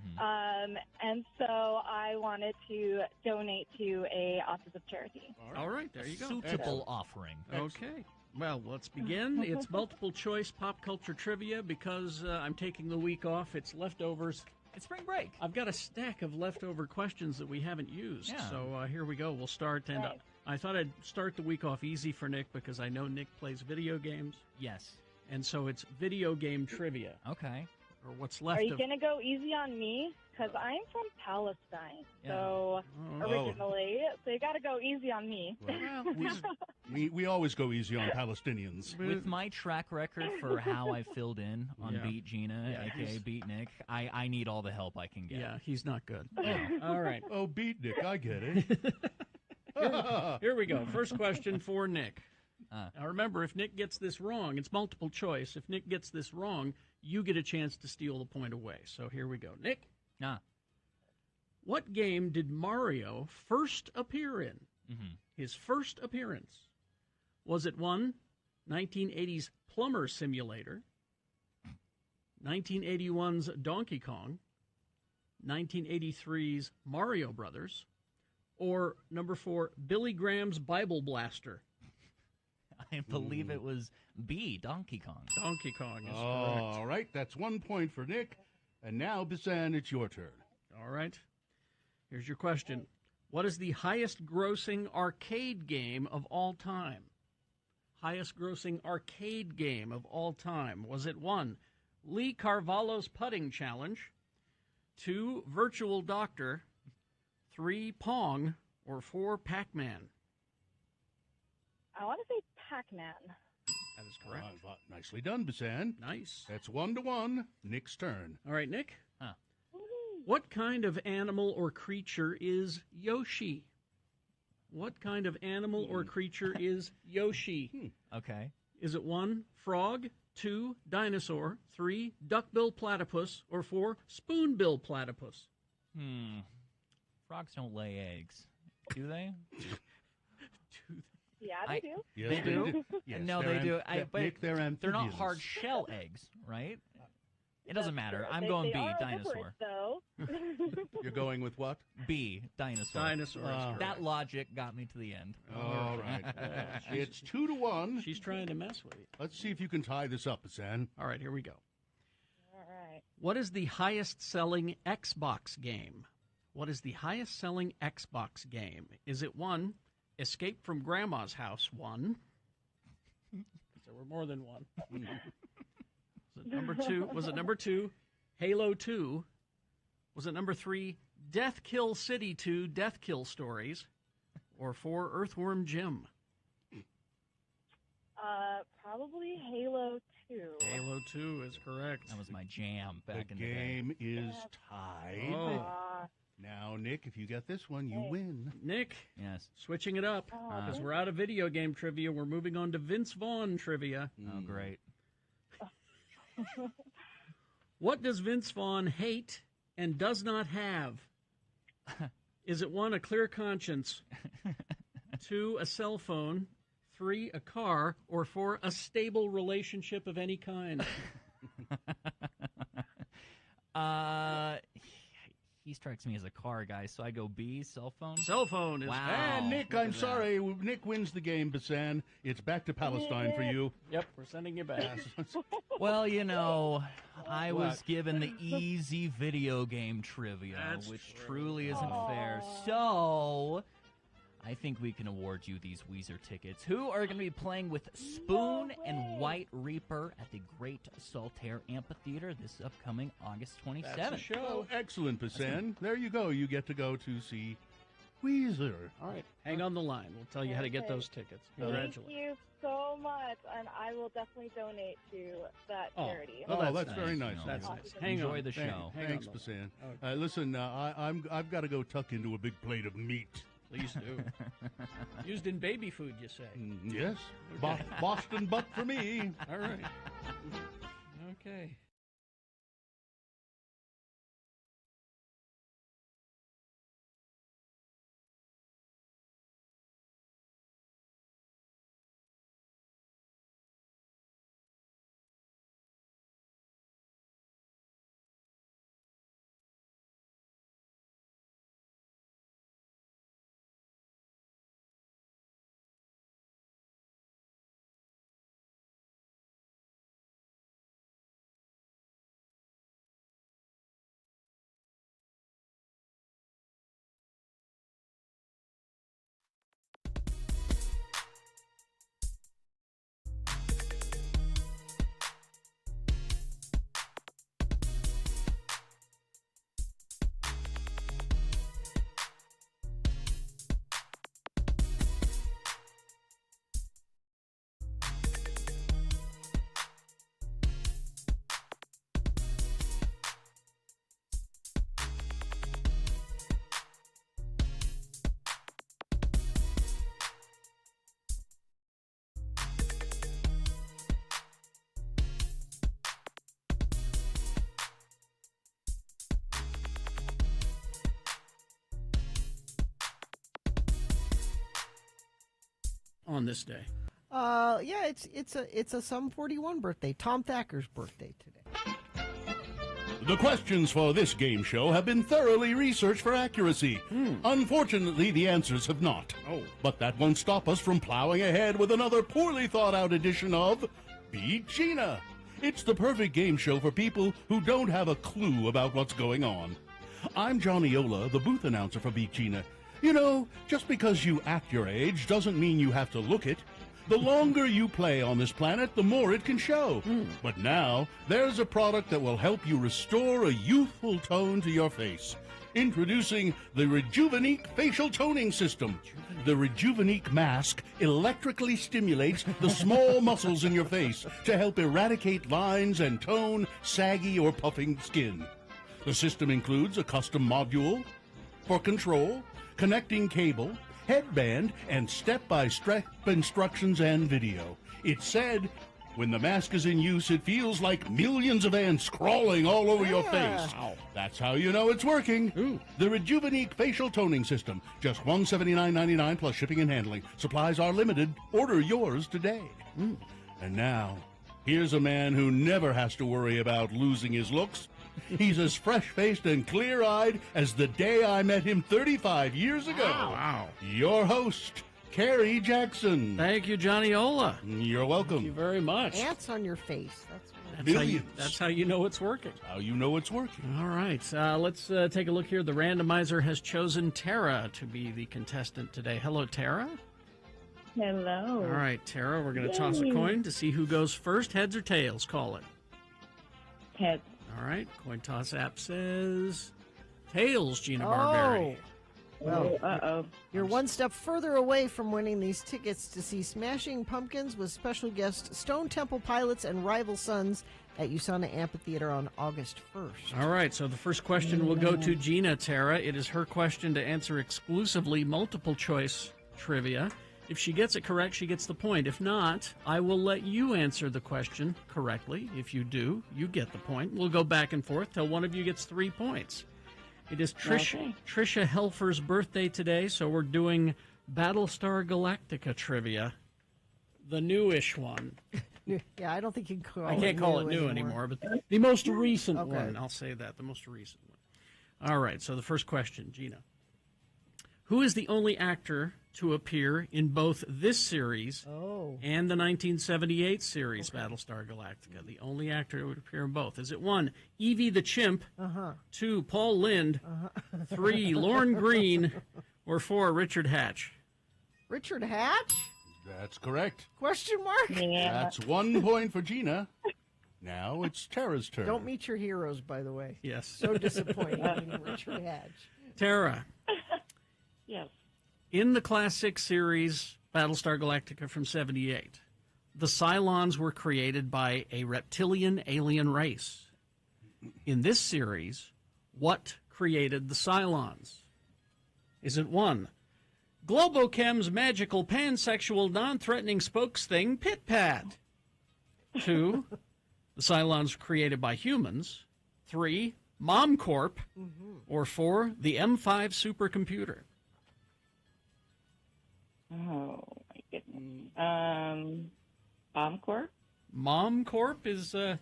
And so I wanted to donate to a autism charity. All right, there you go. Suitable offering. Okay. Well, let's begin. It's multiple choice pop culture trivia because I'm taking the week off. It's leftovers. It's spring break. I've got a stack of leftover questions that we haven't used. Yeah. So here we go. We'll start. And Right. I thought I'd start the week off easy for Nick because I know Nick plays video games. Yes. And so it's video game trivia. Okay. Or what's left Are you of... going to go easy on me? Because I'm from Palestine, so originally, so you got to go easy on me. We always go easy on Palestinians. With my track record for how I filled in on Yeah. Beat Gina, a.k.a. Beat Nick, I need all the help I can get. Yeah, he's not good. All right. Oh, beat Nick, I get it. Here we go. First question for Nick. Now remember, if Nick gets this wrong, it's multiple choice. If Nick gets this wrong, you get a chance to steal the point away. So here we go. Nick? What game did Mario first appear in? Mm-hmm. His first appearance. Was it 1, 1980's Plumber Simulator, 1981's Donkey Kong, 1983's Mario Brothers, or number 4, Billy Graham's Bible Blaster? I believe it was B, Donkey Kong. Donkey Kong is correct. All right, that's 1 point for Nick. And now, Bisan, it's your turn. All right. Here's your question. What is the highest grossing arcade game of all time? Highest grossing arcade game of all time. Was it 1, Lee Carvalho's Putting Challenge, 2, Virtual Doctor, 3, Pong, or 4, Pac-Man? I want to say Pac-Man. That is correct. Nicely done, Bisan. Nice. That's 1-1. Nick's turn. All right, Nick. What kind of animal or creature is Yoshi? What kind of animal or creature is Yoshi? Okay. Is it 1, frog, 2, dinosaur, 3, duckbill platypus, or 4, spoonbill platypus? Frogs don't lay eggs, do they? Yeah, they do. Yes, they do? Yes, no, they're they do. But Nick, they're they're not amphibians. hard shell eggs, right? It doesn't matter. True. I'm going they B, are dinosaur. though. You're going with what? B, dinosaur. Dinosaur is correct. That logic got me to the end. All right. It's 2-1. She's trying to mess with you. Let's see if you can tie this up, Bisan. All right, here we go. All right. What is the highest-selling Xbox game? What is the highest-selling Xbox game? Is it 1, Escape from Grandma's House 1, were more than one. Was it number 2? Was it number 2, Halo 2? Was it number 3, Death Kill City 2, Death Kill Stories? Or 4, Earthworm Jim? Probably Halo 2. Halo 2 is correct. That was my jam back in the day. The game is tied. Oh. Now, Nick, if you get this one, you win. Nick, yes, switching it up because we're out of video game trivia. We're moving on to Vince Vaughn trivia. Oh, great. What does Vince Vaughn hate and does not have? Is it 1, a clear conscience, 2, a cell phone, 3, a car, or 4, a stable relationship of any kind? He strikes me as a car guy, so I go B, cell phone. Cell phone is wow. Nick, I'm sorry. Nick wins the game, Basan. It's back to Palestine for you. Yep, we're sending you back. Well, you know, I was given the easy video game trivia, which truly isn't fair. So, I think we can award you these Weezer tickets. Who are going to be playing with Spoon and White Reaper at the Great Saltaire Amphitheater this upcoming August 27th? That's a show. Oh, excellent, Basan. There you go. You get to go to see Weezer. All right, hang on the line. We'll tell you how to get those tickets. Congratulations. Thank you so much, and I will definitely donate to that charity. Oh, that's very nice. That's nice. Enjoy the show. Thanks, Basan. Listen, I've got to go tuck into a big plate of meat. Please do. Used in baby food, you say? Yes. Okay. Boston butt for me. All right. Okay. On this day. Yeah, it's a Sum 41 birthday. Tom Thacker's birthday today. The questions for this game show have been thoroughly researched for accuracy. Unfortunately, the answers have not. Oh. But that won't stop us from plowing ahead with another poorly thought-out edition of Beat Gina. It's the perfect game show for people who don't have a clue about what's going on. I'm Johnny Ola, the booth announcer for Beat Gina. You know, just because you act your age doesn't mean you have to look it. The longer you play on this planet, the more it can show. But now, there's a product that will help you restore a youthful tone to your face. Introducing the Rejuvenique Facial Toning System. The Rejuvenique mask electrically stimulates the small muscles in your face to help eradicate lines and tone saggy or puffing skin. The system includes a custom module for control, connecting cable, headband, and step-by-step instructions and video. It said, when the mask is in use, it feels like millions of ants crawling all over your face. That's how you know it's working. The Rejuvenique Facial Toning System. Just $179.99 plus shipping and handling. Supplies are limited. Order yours today. And now, here's a man who never has to worry about losing his looks. He's as fresh-faced and clear-eyed as the day I met him 35 years ago. Wow. Your host, Carrie Jackson. Thank you, Johnny Ola. You're welcome. Thank you very much. Ants on your face. That's how you know it's working. How you know it's working. All right. Let's take a look here. The randomizer has chosen Tara to be the contestant today. Hello, Tara. Hello. All right, Tara, we're going to toss a coin to see who goes first. Heads or tails? Call it. Heads. All right, coin toss app says tails, Gina Barberry. Well, you're one step further away from winning these tickets to see Smashing Pumpkins with special guest Stone Temple Pilots and Rival Sons at USANA Amphitheater on August 1st. All right, so the first question will go to Gina, Tara. It is her question to answer exclusively multiple choice trivia. If she gets it correct, she gets the point. If not, I will let you answer the question correctly. If you do, you get the point. We'll go back and forth till one of you gets 3 points. It is Trisha Helfer's birthday today, so we're doing Battlestar Galactica trivia, the newish one. Yeah, I don't think you can call it I can't call it new anymore, but the most recent one. I'll say that, the most recent one. All right, so the first question, Gina. Who is the only actor to appear in both this series and the 1978 series, Battlestar Galactica? The only actor who would appear in both. Is it 1, Evie the Chimp, 2, Paul Lynde, 3, Lorne Greene, or 4, Richard Hatch? Richard Hatch? That's correct. Question mark? That's 1 point for Gina. Now it's Tara's turn. Don't meet your heroes, by the way. Yes. So disappointing in Richard Hatch. Tara. Yes. In the classic series Battlestar Galactica from 78, the Cylons were created by a reptilian alien race. In this series, what created the Cylons? Is it 1, Globochem's magical pansexual non-threatening spokes thing, Pit-Pat? 2, the Cylons were created by humans. 3, Mom Corp. Or 4, the M5 supercomputer? Oh, my goodness. Mom Corp? Mom Corp is, well,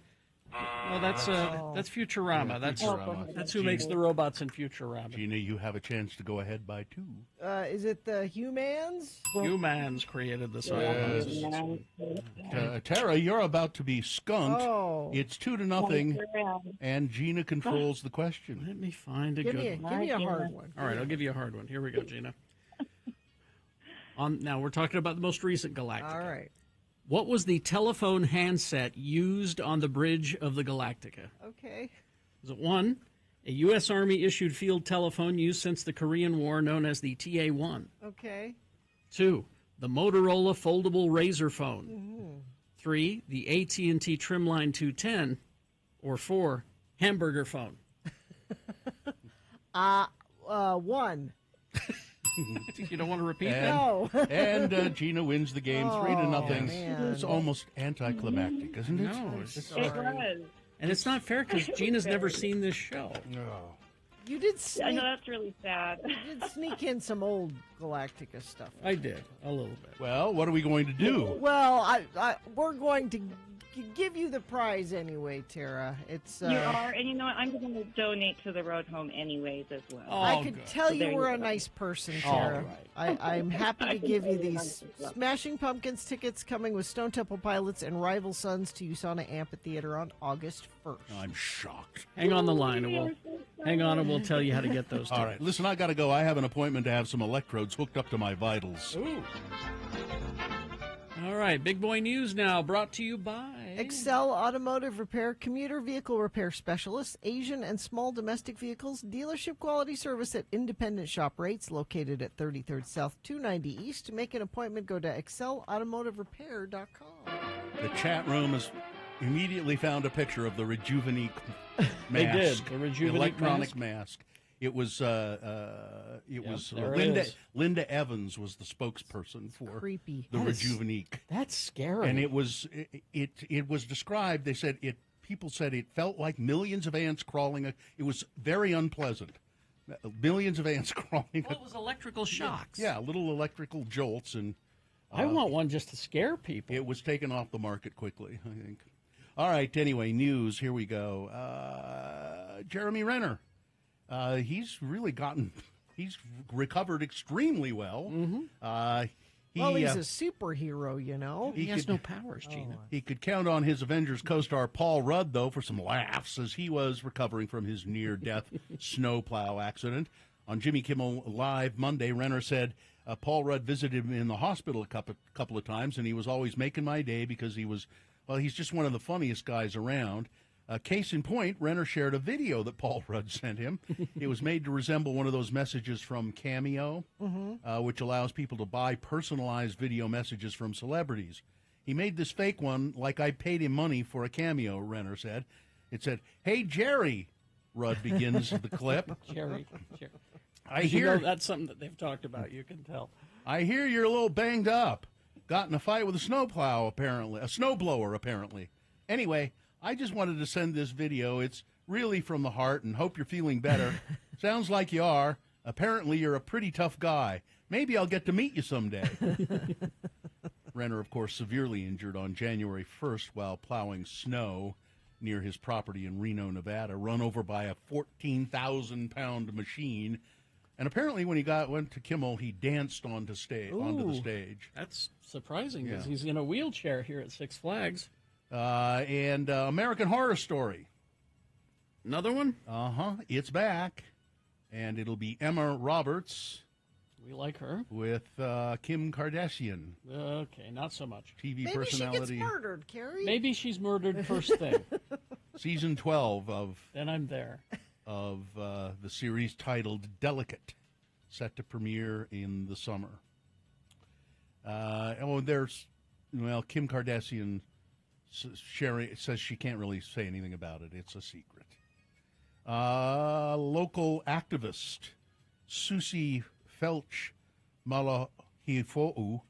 that's Futurama. That's who makes the robots in Futurama. Gina, you have a chance to go ahead by 2. Is it the Humans? Humans created the Cylons. Tara, you're about to be skunked. It's 2-0, and Gina controls the question. Let me find a good one. Give me a hard one. All right, I'll give you a hard one. Here we go, Gina. Now, we're talking about the most recent Galactica. All right. What was the telephone handset used on the bridge of the Galactica? Okay. Was it 1, a U.S. Army-issued field telephone used since the Korean War known as the TA-1? Okay. 2, the Motorola foldable razor phone? 3, the AT&T Trimline 210? Or 4, hamburger phone? 1. You don't want to repeat that? No. And Gina wins the game 3-0. It's almost anticlimactic, isn't it? No, It was. and it's not fair because Gina's never seen this show. You did I know that's really sad. You did sneak in some old Galactica stuff. I did, a little bit. Well, what are we going to do? Well, we're going to give you the prize anyway, Tara. It's You are, and you know what? I'm going to donate to the road home anyways as well. I could tell you were a nice person, Tara. I'm happy to give you these Smashing Pumpkins tickets coming with Stone Temple Pilots and Rival Sons to USANA Amphitheater on August 1st. I'm shocked. Hang on the line, and we'll tell you how to get those tickets. All right, listen, I got to go. I have an appointment to have some electrodes hooked up to my vitals. Ooh. All right, Big Boy News now, brought to you by Excel Automotive Repair, commuter vehicle repair specialists, Asian and small domestic vehicles, dealership quality service at independent shop rates, located at 33rd South, 290 East. To make an appointment, go to excelautomotiverepair.com. The chat room has immediately found a picture of the Rejuvenate mask. They did, the Rejuvenate electronic mask. It was Linda Evans was the spokesperson for creepy. The Rejuvenate. That's scary. And it was described. They said people said it felt like millions of ants crawling. It was very unpleasant. Millions of ants crawling. Well, it was electrical shocks. Yeah, little electrical jolts, and I want one just to scare people. It was taken off the market quickly, I think. All right. Anyway, news. Here we go. Jeremy Renner. He's recovered extremely well. He's a superhero, you know. He has no powers, Gina. He could count on his Avengers co-star Paul Rudd, though, for some laughs as he was recovering from his near-death snowplow accident. On Jimmy Kimmel Live Monday, Renner said, Paul Rudd visited him in the hospital a couple of times, and he was always making my day because he's just one of the funniest guys around. Case in point, Renner shared a video that Paul Rudd sent him. It was made to resemble one of those messages from Cameo, which allows people to buy personalized video messages from celebrities. He made this fake one like I paid him money for a Cameo, Renner said. It said, "Hey, Jerry," Rudd begins the clip. Jerry. I hear that's something that they've talked about. You can tell. I hear you're a little banged up. Got in a fight with a snowblower, apparently. Anyway, I just wanted to send this video. It's really from the heart, and hope you're feeling better. Sounds like you are. Apparently, you're a pretty tough guy. Maybe I'll get to meet you someday. Renner, of course, severely injured on January 1st while plowing snow near his property in Reno, Nevada, run over by a 14,000-pound machine. And apparently when he went to Kimmel, he danced onto the stage. That's surprising because he's in a wheelchair here at Six Flags. And American Horror Story. Another one? It's back. And it'll be Emma Roberts. We like her. With Kim Kardashian. Okay, not so much. TV personality. Maybe she gets murdered, Carrie. Maybe she's murdered first thing. Season 12 of... Then I'm there. Of the series titled Delicate, set to premiere in the summer. Kim Kardashian says she can't really say anything about it. It's a secret. Local activist Susie Felch Malahifo'u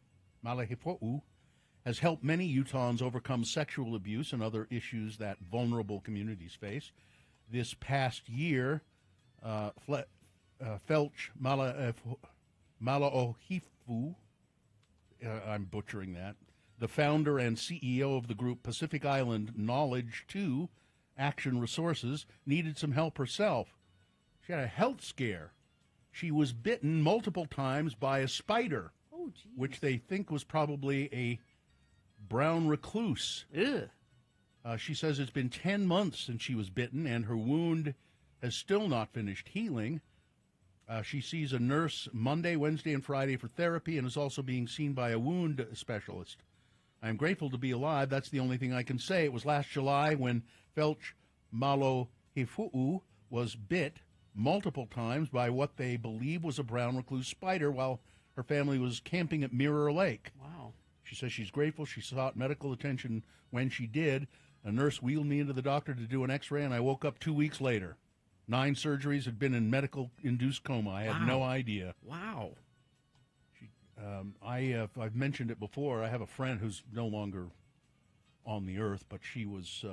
has helped many Utahns overcome sexual abuse and other issues that vulnerable communities face. This past year, Felch Malaohifu, I'm butchering that, the founder and CEO of the group Pacific Island Knowledge 2 Action Resources, needed some help herself. She had a health scare. She was bitten multiple times by a spider, which they think was probably a brown recluse. Ew. She says it's been 10 months since she was bitten, and her wound has still not finished healing. She sees a nurse Monday, Wednesday, and Friday for therapy and is also being seen by a wound specialist. I'm grateful to be alive. That's the only thing I can say. It was last July when Felch Malahifu'u was bit multiple times by what they believe was a brown recluse spider while her family was camping at Mirror Lake. Wow. She says she's grateful she sought medical attention when she did. A nurse wheeled me into the doctor to do an x-ray, and I woke up 2 weeks later. 9 surgeries, had been in medical-induced coma. I had no idea. Wow. I've mentioned it before. I have a friend who's no longer on the earth, but she was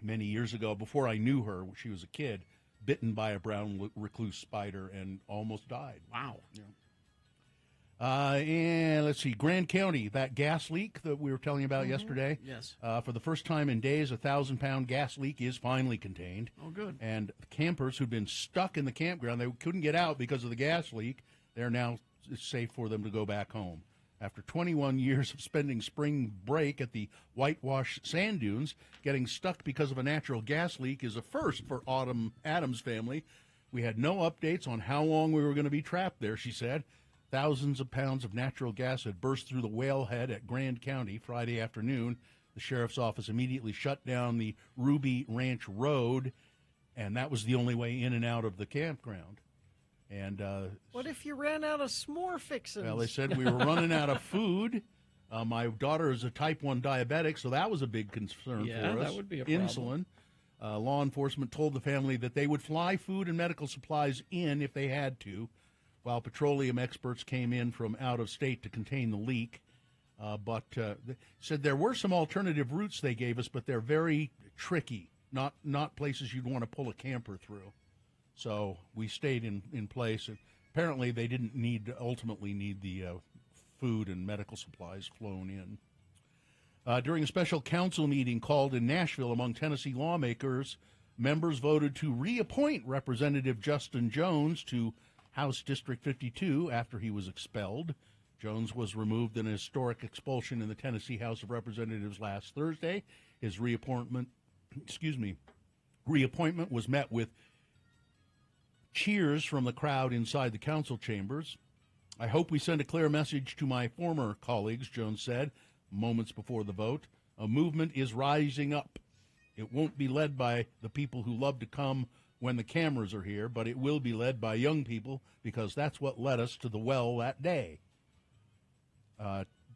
many years ago, before I knew her, when she was a kid, bitten by a brown recluse spider and almost died. Wow. Yeah. And let's see, Grand County, that gas leak that we were telling you about yesterday. Yes. For the first time in days, a 1,000-pound gas leak is finally contained. Oh, good. And campers who'd been stuck in the campground, they couldn't get out because of the gas leak. They're now it's safe for them to go back home. After 21 years of spending spring break at the whitewashed sand dunes, getting stuck because of a natural gas leak is a first for Autumn Adams' family. We had no updates on how long we were going to be trapped there, she said. Thousands of pounds of natural gas had burst through the whalehead at Grand County Friday afternoon. The sheriff's office immediately shut down the Ruby Ranch Road, and that was the only way in and out of the campground. And what if you ran out of s'more fixins? Well, they said we were running out of food. My daughter is a type 1 diabetic, so that was a big concern for us. That would be a problem. Insulin. Law enforcement told the family that they would fly food and medical supplies in if they had to, while petroleum experts came in from out of state to contain the leak. But they said there were some alternative routes they gave us, but they're very tricky, not places you'd want to pull a camper through. So we stayed in place. Apparently they didn't ultimately need the food and medical supplies flown in. During a special council meeting called in Nashville among Tennessee lawmakers, members voted to reappoint Representative Justin Jones to House District 52 after he was expelled. Jones was removed in a historic expulsion in the Tennessee House of Representatives last Thursday. His reappointment was met with cheers from the crowd inside the council chambers. I hope we send a clear message to my former colleagues, Jones said, moments before the vote. A movement is rising up. It won't be led by the people who love to come when the cameras are here, but it will be led by young people because that's what led us to the well that day.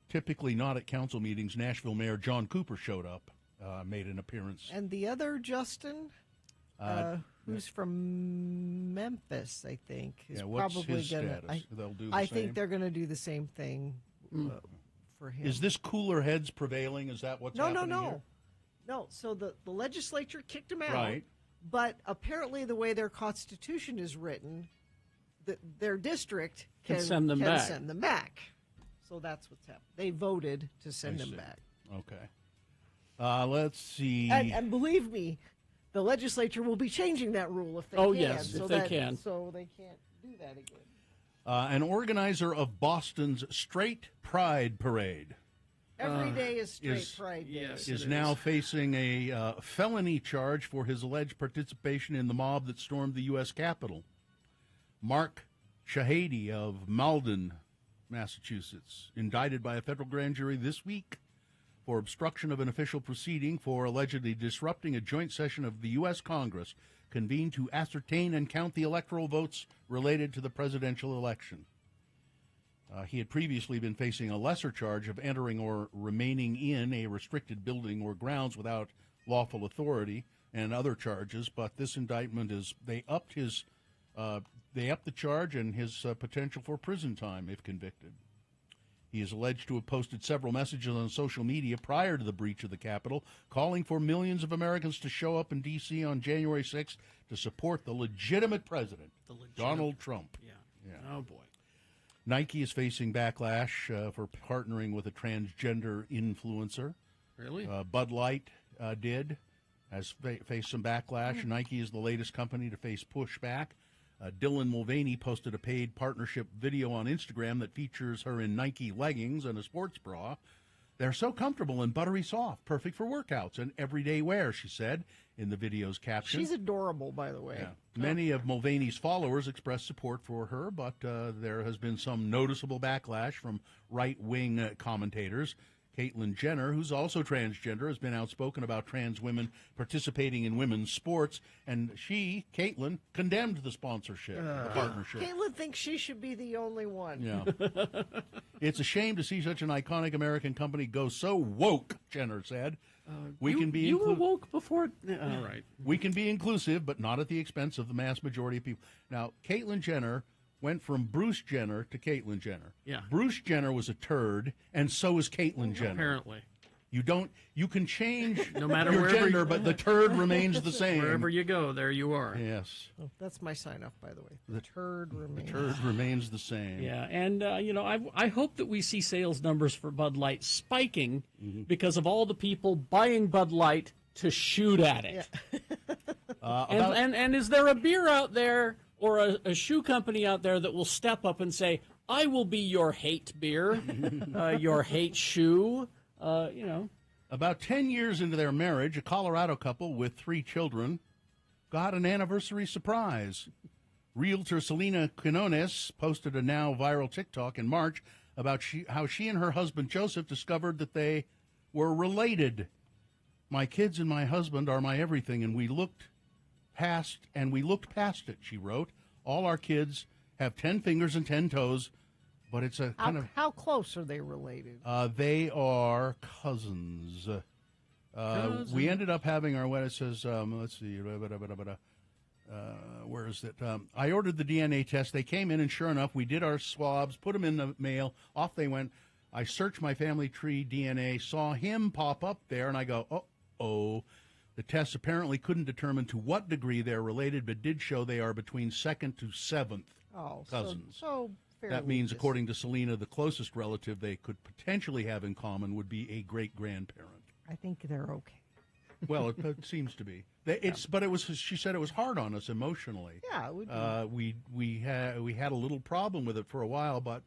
Typically not at council meetings, Nashville Mayor John Cooper showed up, made an appearance. And the other Justin, who's from Memphis, I think, is what's probably his going status? to. They'll do the I same? think they're going to do the same thing for him. Is this cooler heads prevailing? Is that what's happening here? No. So the legislature kicked him out. Right. But apparently the way their constitution is written, their district can send them back. So that's what's happened. They voted to send them back. Okay. Let's see. And believe me, the legislature will be changing that rule if they can. Yes, if they can. So they can't do that again. An organizer of Boston's Straight Pride Parade. Every day is Straight Pride Day. Yes, is now facing a felony charge for his alleged participation in the mob that stormed the U.S. Capitol. Mark Shahady of Malden, Massachusetts, indicted by a federal grand jury this week for obstruction of an official proceeding for allegedly disrupting a joint session of the U.S. Congress convened to ascertain and count the electoral votes related to the presidential election. He had previously been facing a lesser charge of entering or remaining in a restricted building or grounds without lawful authority and other charges, but this indictment they upped the charge and his potential for prison time if convicted. He is alleged to have posted several messages on social media prior to the breach of the Capitol, calling for millions of Americans to show up in D.C. on January 6th to support the legitimate president, Donald Trump. Yeah. Oh, boy. Nike is facing backlash for partnering with a transgender influencer. Really? Bud Light has faced some backlash. Nike is the latest company to face pushback. Dylan Mulvaney posted a paid partnership video on Instagram that features her in Nike leggings and a sports bra. They're so comfortable and buttery soft, perfect for workouts and everyday wear, she said in the video's caption. She's adorable, by the way. Yeah. Many of Mulvaney's followers expressed support for her, but there has been some noticeable backlash from right-wing commentators. Caitlyn Jenner, who's also transgender, has been outspoken about trans women participating in women's sports, and Caitlyn, condemned the sponsorship, the partnership. Caitlyn thinks she should be the only one. Yeah. It's a shame to see such an iconic American company go so woke, Jenner said. You were woke before. All right. We can be inclusive, but not at the expense of the mass majority of people. Now, Caitlyn Jenner went from Bruce Jenner to Caitlyn Jenner. Yeah. Bruce Jenner was a turd, and so is Caitlyn Jenner. Apparently. You can change no matter your gender, but the turd remains the same. Wherever you go, there you are. Yes. Oh, that's my sign-off, by the way. The turd remains. The turd remains the same. Yeah, and, I hope that we see sales numbers for Bud Light spiking because of all the people buying Bud Light to shoot at it. Yeah. And is there a beer out there or a shoe company out there that will step up and say, I will be your hate beer, your hate shoe, About 10 years into their marriage, a Colorado couple with 3 children got an anniversary surprise. Realtor Selena Quinones posted a now viral TikTok in March about how she and her husband Joseph discovered that they were related. My kids and my husband are my everything, and we looked past it, she wrote. All our kids have 10 fingers and 10 toes, but it's a kind of... How close are they related? They are cousins. We ended up having our wedding. It says, let's see, where is it? I ordered the DNA test. They came in, and sure enough, we did our swabs, put them in the mail. Off they went. I searched my family tree DNA, saw him pop up there, and I go, uh-oh. The test apparently couldn't determine to what degree they're related, but did show they are between 2nd to 7th cousins. So that means, according to Selena, the closest relative they could potentially have in common would be a great-grandparent. I think they're okay. Well, it seems to be. But it was. She said it was hard on us emotionally. Yeah, it would be. We had a little problem with it for a while, but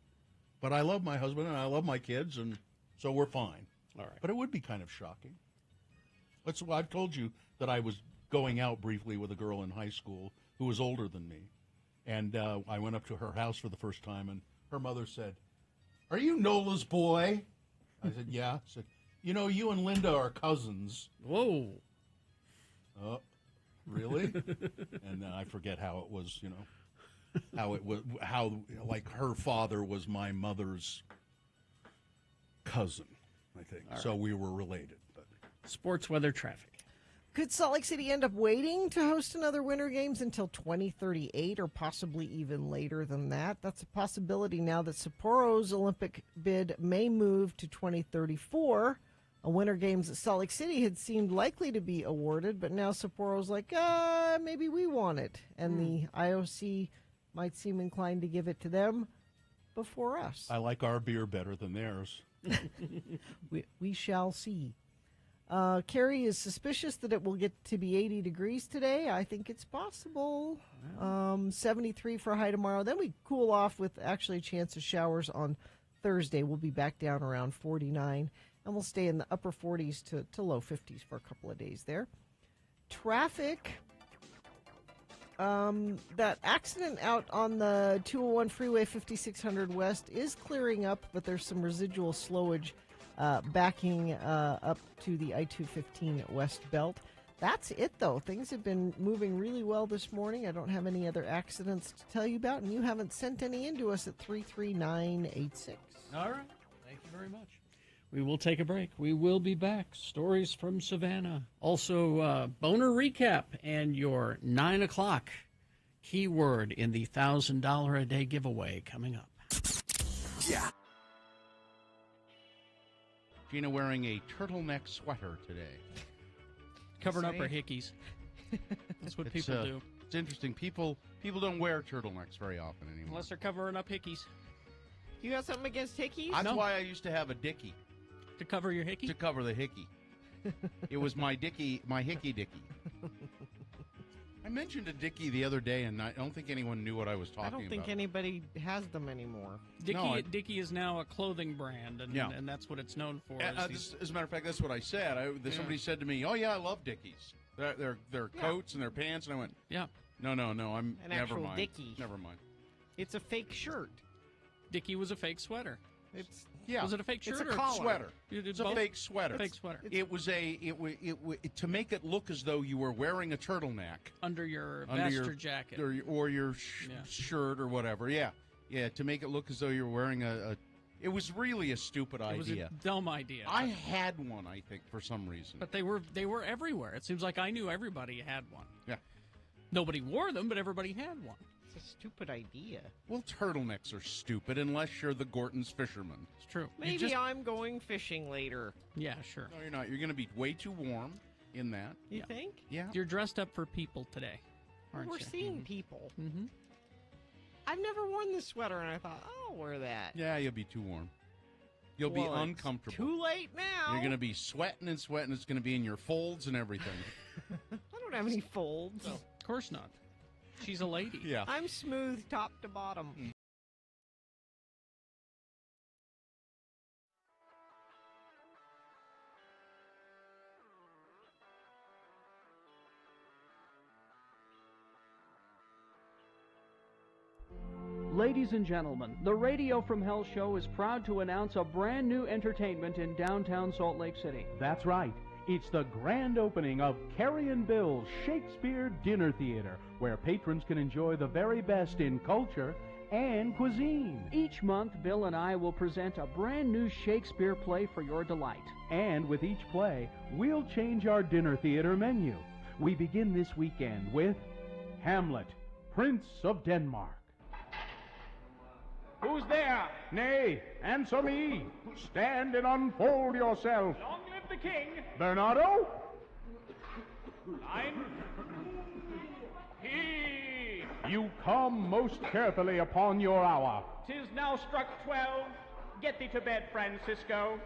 I love my husband and I love my kids, and so we're fine. All right. But it would be kind of shocking. I've told you that I was going out briefly with a girl in high school who was older than me, and I went up to her house for the first time, and her mother said, "Are you Nola's boy?" I said, "Yeah." She said, "You know, you and Linda are cousins." Whoa. Oh, really? And I forget how it was, how like her father was my mother's cousin, I think. So we were related. But. Sports weather traffic. Could Salt Lake City end up waiting to host another Winter Games until 2038 or possibly even later than that? That's a possibility now that Sapporo's Olympic bid may move to 2034. A Winter Games at Salt Lake City had seemed likely to be awarded, but now Sapporo's like, maybe we want it. And the IOC might seem inclined to give it to them before us. I like our beer better than theirs. We shall see. Carrie is suspicious that it will get to be 80 degrees today. I think it's possible. 73 for a high tomorrow. Then we cool off with actually a chance of showers on Thursday. We'll be back down around 49, and we'll stay in the upper 40s to low 50s for a couple of days there. Traffic. That accident out on the 201 freeway 5600 West is clearing up, but there's some residual slowage backing up to the I-215 West Belt. That's it, though. Things have been moving really well this morning. I don't have any other accidents to tell you about, and you haven't sent any in to us at 33986. All right. Thank you very much. We will take a break. We will be back. Stories from Savannah. Also, boner recap and your 9 o'clock keyword in the $1,000 a day giveaway coming up. Yeah. Gina wearing a turtleneck sweater today. Covering up her hickeys. That's what people do. It's interesting. People don't wear turtlenecks very often anymore. Unless they're covering up hickeys. You got something against hickeys? That's why I used to have a dickie. To cover your hickey? To cover the hickey. It was my hickey dickie. I mentioned a dickie the other day, and I don't think anyone knew what I was talking about. I don't think anybody has them anymore. Dickie is now a clothing brand, and that's what it's known for. As a matter of fact, that's what I said. Somebody said to me, "Oh yeah, I love dickies. Their coats and their pants," and I went, "Yeah, no, I'm an never actual mind. dickie. Never mind. It's a fake shirt. Dickie was a fake sweater. Was it a fake shirt it's a or collar. Sweater? It's a fake sweater. Fake sweater. It was to make it look as though you were wearing a turtleneck under your vest or jacket or your shirt or whatever. Yeah, to make it look as though you were wearing a. It was really a stupid idea. It was a dumb idea. I had one, I think, for some reason. But they were everywhere. It seems like I knew everybody had one. Yeah. Nobody wore them, but everybody had one. It's a stupid idea. Well, turtlenecks are stupid unless you're the Gorton's fisherman. It's true. Maybe I'm going fishing later. Yeah, sure. No, you're not. You're going to be way too warm in that. You think? Yeah. You're dressed up for people today, aren't We're you? seeing people. Mm-hmm. I've never worn this sweater, and I thought, I'll wear that. Yeah, you'll be too warm. You'll be uncomfortable. Too late now. You're going to be sweating. It's going to be in your folds and everything. I don't have any folds. No, of course not. She's a lady. Yeah. I'm smooth top to bottom. Ladies and gentlemen, the Radio from Hell show is proud to announce a brand new entertainment in downtown Salt Lake City. That's right. It's the grand opening of Carrie and Bill's Shakespeare Dinner Theater, where patrons can enjoy the very best in culture and cuisine. Each month, Bill and I will present a brand new Shakespeare play for your delight. And with each play, we'll change our dinner theater menu. We begin this weekend with Hamlet, Prince of Denmark. Who's there? Nay, answer me. Stand and unfold yourself. Long live the king. Bernardo? Line. He. You come most carefully upon your hour. 'Tis now struck 12. Get thee to bed, Francisco.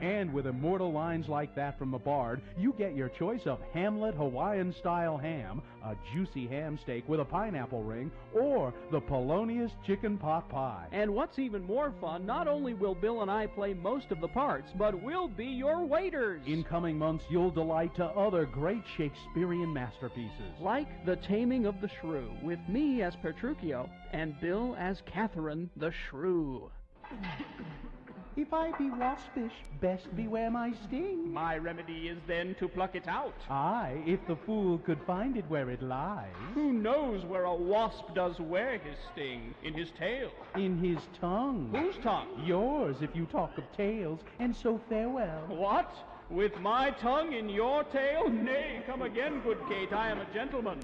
And with immortal lines like that from the Bard, you get your choice of Hamlet Hawaiian-style ham, a juicy ham steak with a pineapple ring, or the Polonius chicken pot pie. And what's even more fun, not only will Bill and I play most of the parts, but we'll be your waiters. In coming months, you'll delight to other great Shakespearean masterpieces. Like The Taming of the Shrew, with me as Petruchio and Bill as Catherine the Shrew. If I be waspish, best beware my sting. My remedy is then to pluck it out. Aye, if the fool could find it where it lies. Who knows where a wasp does wear his sting? In his tail. In his tongue. Whose tongue? Yours, if you talk of tails, and so farewell. What? With my tongue in your tail? Nay, come again, good Kate, I am a gentleman.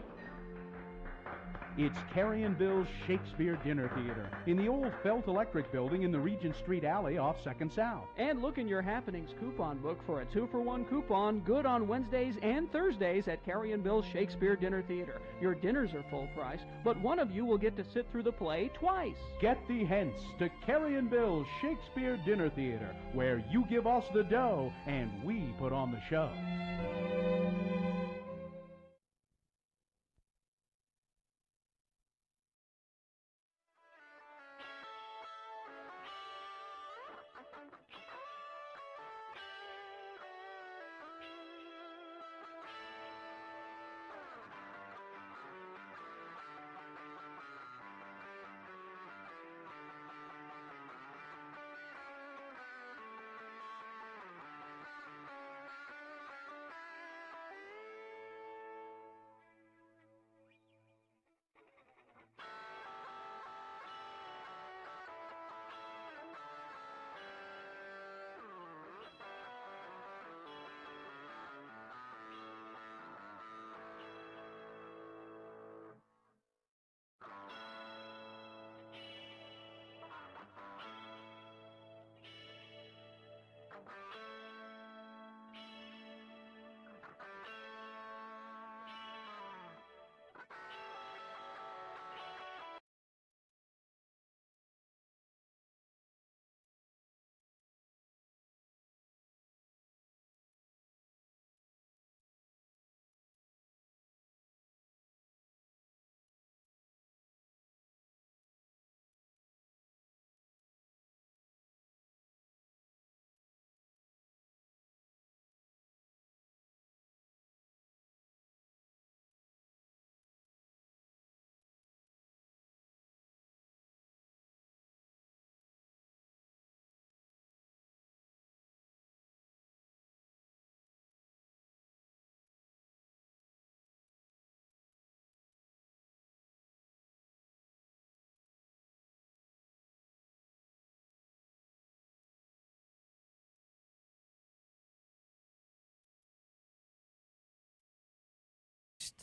It's Carrie and Bill's Shakespeare Dinner Theater in the old Felt Electric building in the Regent Street alley off 2nd South. And look in your Happenings coupon book for a 2-for-1 coupon, good on Wednesdays and Thursdays at Carrie and Bill's Shakespeare Dinner Theater. Your dinners are full price, but one of you will get to sit through the play twice. Get thee hence to Carrie and Bill's Shakespeare Dinner Theater, where you give us the dough and we put on the show.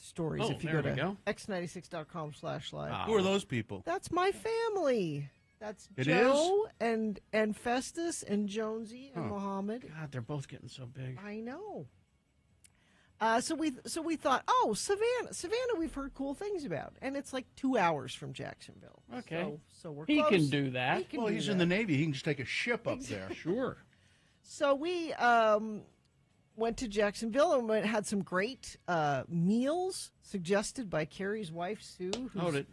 Stories if you go to x96.com/live. Who are those people? That's my family. That's It Joe and Festus and Jonesy and Mohammed. God, they're both getting so big. I know. So we thought, oh, Savannah, we've heard cool things about, and it's like 2 hours from Jacksonville. Okay, so we're he close. can do that. He's in the Navy. He can just take a ship up there. Sure. So we went to Jacksonville and had some great meals suggested by Carrie's wife, Sue.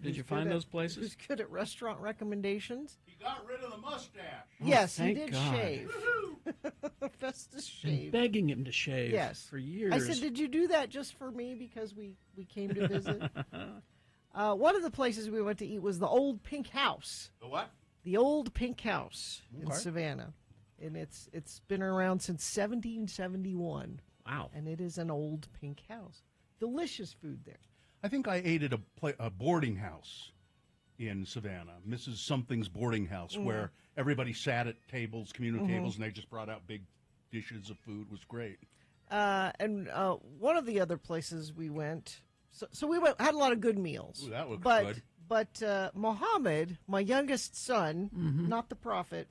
Did you find those places? Who's good at restaurant recommendations. He got rid of the mustache. Yes, he thank did God. shave. Festus Been shaved. begging him to shave Yes. for years. I said, did you do that just for me because we came to visit? One of the places we went to eat was the Old Pink House. The what? The Old Pink House in Okay. Savannah. And it's been around since 1771. Wow. And it is an old pink house. Delicious food there. I think I ate at a boarding house in Savannah, Mrs. Something's boarding house, where everybody sat at tables, communal tables, and they just brought out big dishes of food. It was great. And one of the other places we went, so we had a lot of good meals. Ooh, that looks good. But Mohammed, my youngest son, not the prophet,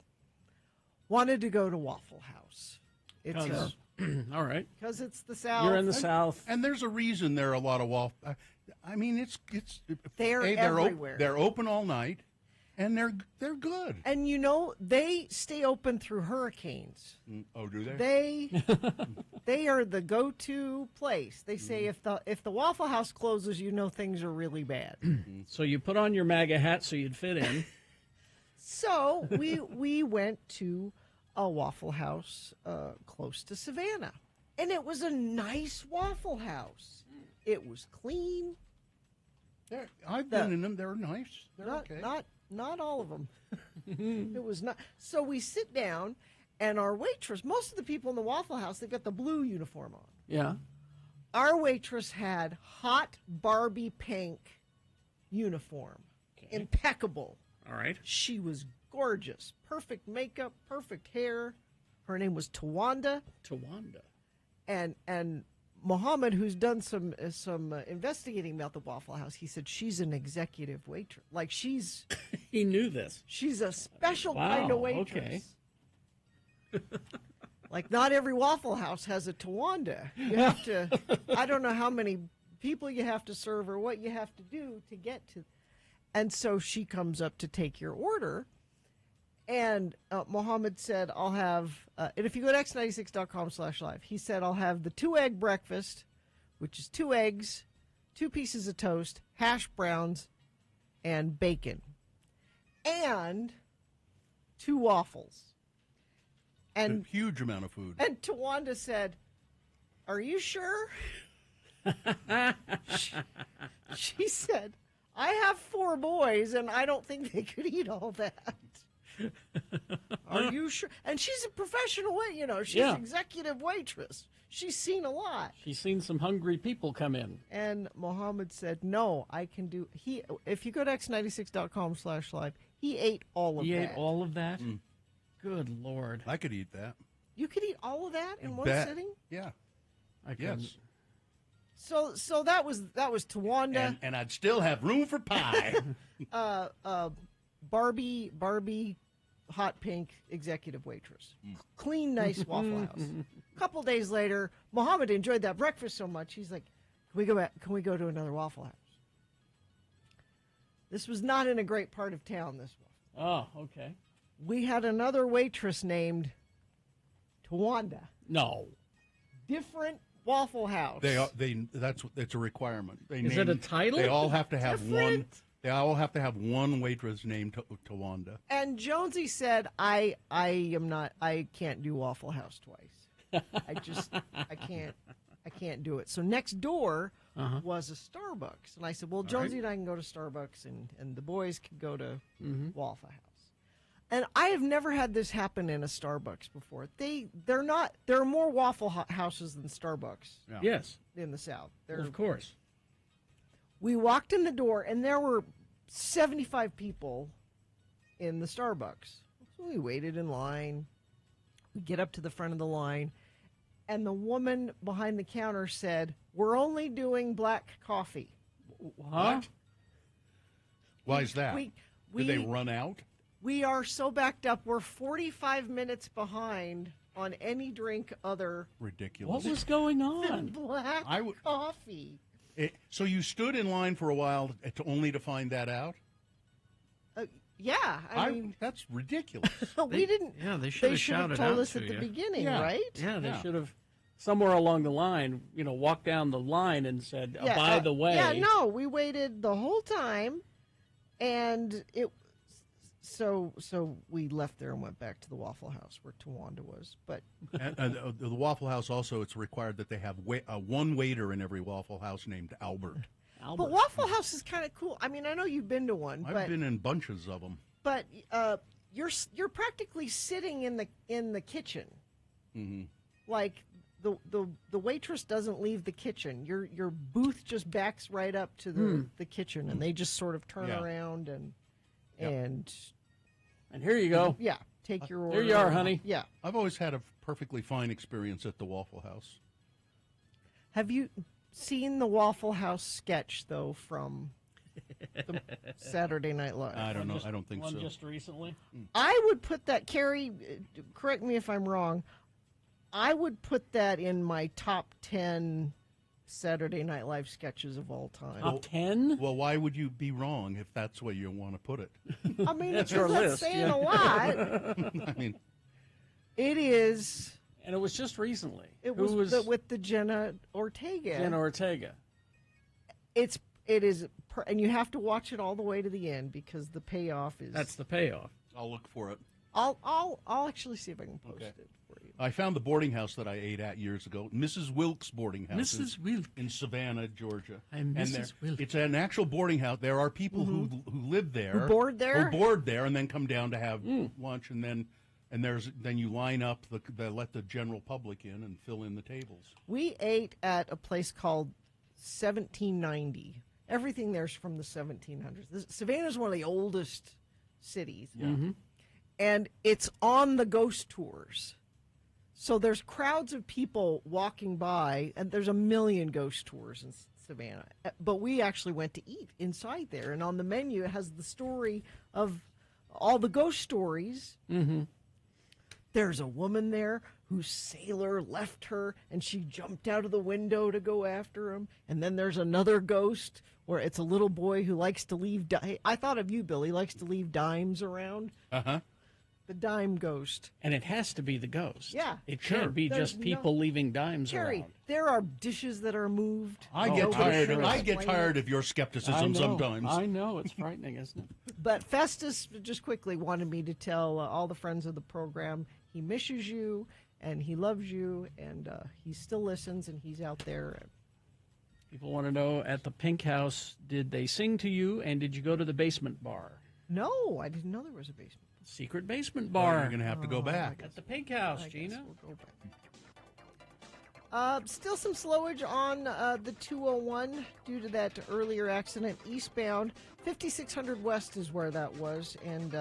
wanted to go to Waffle House. It's all right. Because it's the South. You're in the South. And there's a reason there are a lot of waffle. I mean, it's They're everywhere. They're open all night. And they're good. And they stay open through hurricanes. Oh, do they? They are the go-to place. They say if the Waffle House closes, things are really bad. So you put on your MAGA hat so you'd fit in. So we went to a Waffle House close to Savannah, and it was a nice Waffle House. It was clean. I've been in them. They're nice. They're okay. Not all of them. It was not. So we sit down, and our waitress, most of the people in the Waffle House, they've got the blue uniform on. Yeah. Our waitress had hot Barbie pink uniform. Okay. Impeccable. All right. She was gorgeous. Perfect makeup, perfect hair. Her name was Tawanda. And Mohammed, who's done some investigating about the Waffle House, he said she's an executive waitress. Like she's... He knew this. She's a special kind of waitress. Okay. Like not every Waffle House has a Tawanda. You have to... I don't know how many people you have to serve or what you have to do to get to... And so she comes up to take your order. And Mohammed said, I'll have, and if you go to x96.com/live, he said, I'll have the 2-egg breakfast, which is 2 eggs, 2 pieces of toast, hash browns, and bacon, and 2 waffles. And a huge amount of food. And Tawanda said, are you sure? She said, I have 4 boys, and I don't think they could eat all that. Are you sure? And she's a professional, she's an executive waitress. She's seen a lot. She's seen some hungry people come in. And Mohammed said, no, I can do... If you go to x96.com/live, he ate all of that. He ate all of that? Mm. Good Lord. I could eat that. You could eat all of that in one sitting? Yeah. Yes. So that was Tawanda. And I'd still have room for pie. Barbie hot pink executive waitress. Clean, nice Waffle House. A couple days later, Mohammed enjoyed that breakfast so much, he's like, can we go to another Waffle House? This was not in a great part of town, this one. Oh, okay. We had another waitress named Tawanda. No. Different Waffle House. It's a requirement. Is it a title? They all have to have one. They all have to have one waitress named Tawanda. And Jonesy said, I can't do Waffle House twice. I can't do it. So next door was a Starbucks. And I said, well, Jonesy and I can go to Starbucks and the boys can go to Waffle House. And I have never had this happen in a Starbucks before. There are more Waffle Houses than Starbucks. Yeah. Yes. In the South. Of course. We walked in the door, and there were 75 people in the Starbucks. So we waited in line. We get up to the front of the line, and the woman behind the counter said, we're only doing black coffee. What? Why is that? Did they run out? We are so backed up. We're 45 minutes behind on any drink other. Ridiculous. What was going on? Than black coffee. So you stood in line for a while only to find that out? Yeah, I mean that's ridiculous. We didn't. Yeah, they should have shouted told out us at the beginning, right? Yeah, they should have somewhere along the line, walked down the line and said, by the way. Yeah, no, we waited the whole time, and So we left there and went back to the Waffle House where Tawanda was. But and the Waffle House also, it's required that they have one waiter in every Waffle House named Albert. But Waffle House is kind of cool. I mean, I know you've been to one. I've been in bunches of them. But you're practically sitting in the kitchen. Mm-hmm. Like the waitress doesn't leave the kitchen. Your booth just backs right up to the kitchen, and they just sort of turn around and here you go. Yeah, take your order. Here you are, honey. Yeah. I've always had a perfectly fine experience at the Waffle House. Have you seen the Waffle House sketch, though, from the Saturday Night Live? I don't know. I don't think so. One just recently? I would put that, Carrie, correct me if I'm wrong, I would put that in my top 10 Saturday Night Live sketches of all time. Top 10? Well, why would you be wrong if that's where you want to put it? I mean, That's it's your not list, saying yeah. a lot. I mean, It is. And it was just recently. It Who was with the Jenna Ortega. Jenna Ortega. It is, and you have to watch it all the way to the end because the payoff is. That's the payoff. I'll look for it. I'll actually see if I can post it for you. I found the boarding house that I ate at years ago, Mrs. Wilkes Boarding House. Mrs. Wilkes. In Savannah, Georgia. I'm Mrs. Wilkes. It's an actual boarding house. There are people who live there. Who board there? Who board there and then come down to have lunch, and then you line up, let the general public in and fill in the tables. We ate at a place called 1790. Everything there's from the 1700s. Savannah is one of the oldest cities. Yeah. Mm-hmm. And it's on the ghost tours. So there's crowds of people walking by, and there's a million ghost tours in Savannah. But we actually went to eat inside there, and on the menu it has the story of all the ghost stories. Mm-hmm. There's a woman there whose sailor left her, and she jumped out of the window to go after him. And then there's another ghost where it's a little boy who likes to leave. I thought of you, Billy. Likes to leave dimes around. Uh-huh. The dime ghost. And it has to be the ghost. Yeah. It can't be There's just people leaving dimes Carrie, around. there are dishes that are moved. I get tired of your skepticism sometimes. I know. It's frightening, isn't it? But Festus just quickly wanted me to tell all the friends of the program he misses you and he loves you, and he still listens, and he's out there. People want to know, at the Pink House, did they sing to you, and did you go to the basement bar? No, I didn't know there was a basement. Secret basement bar. You're going to have to go back. At the Pink House, Gina. We'll go back. Still some slowage on the 201 due to that earlier accident eastbound. 5600 West is where that was, and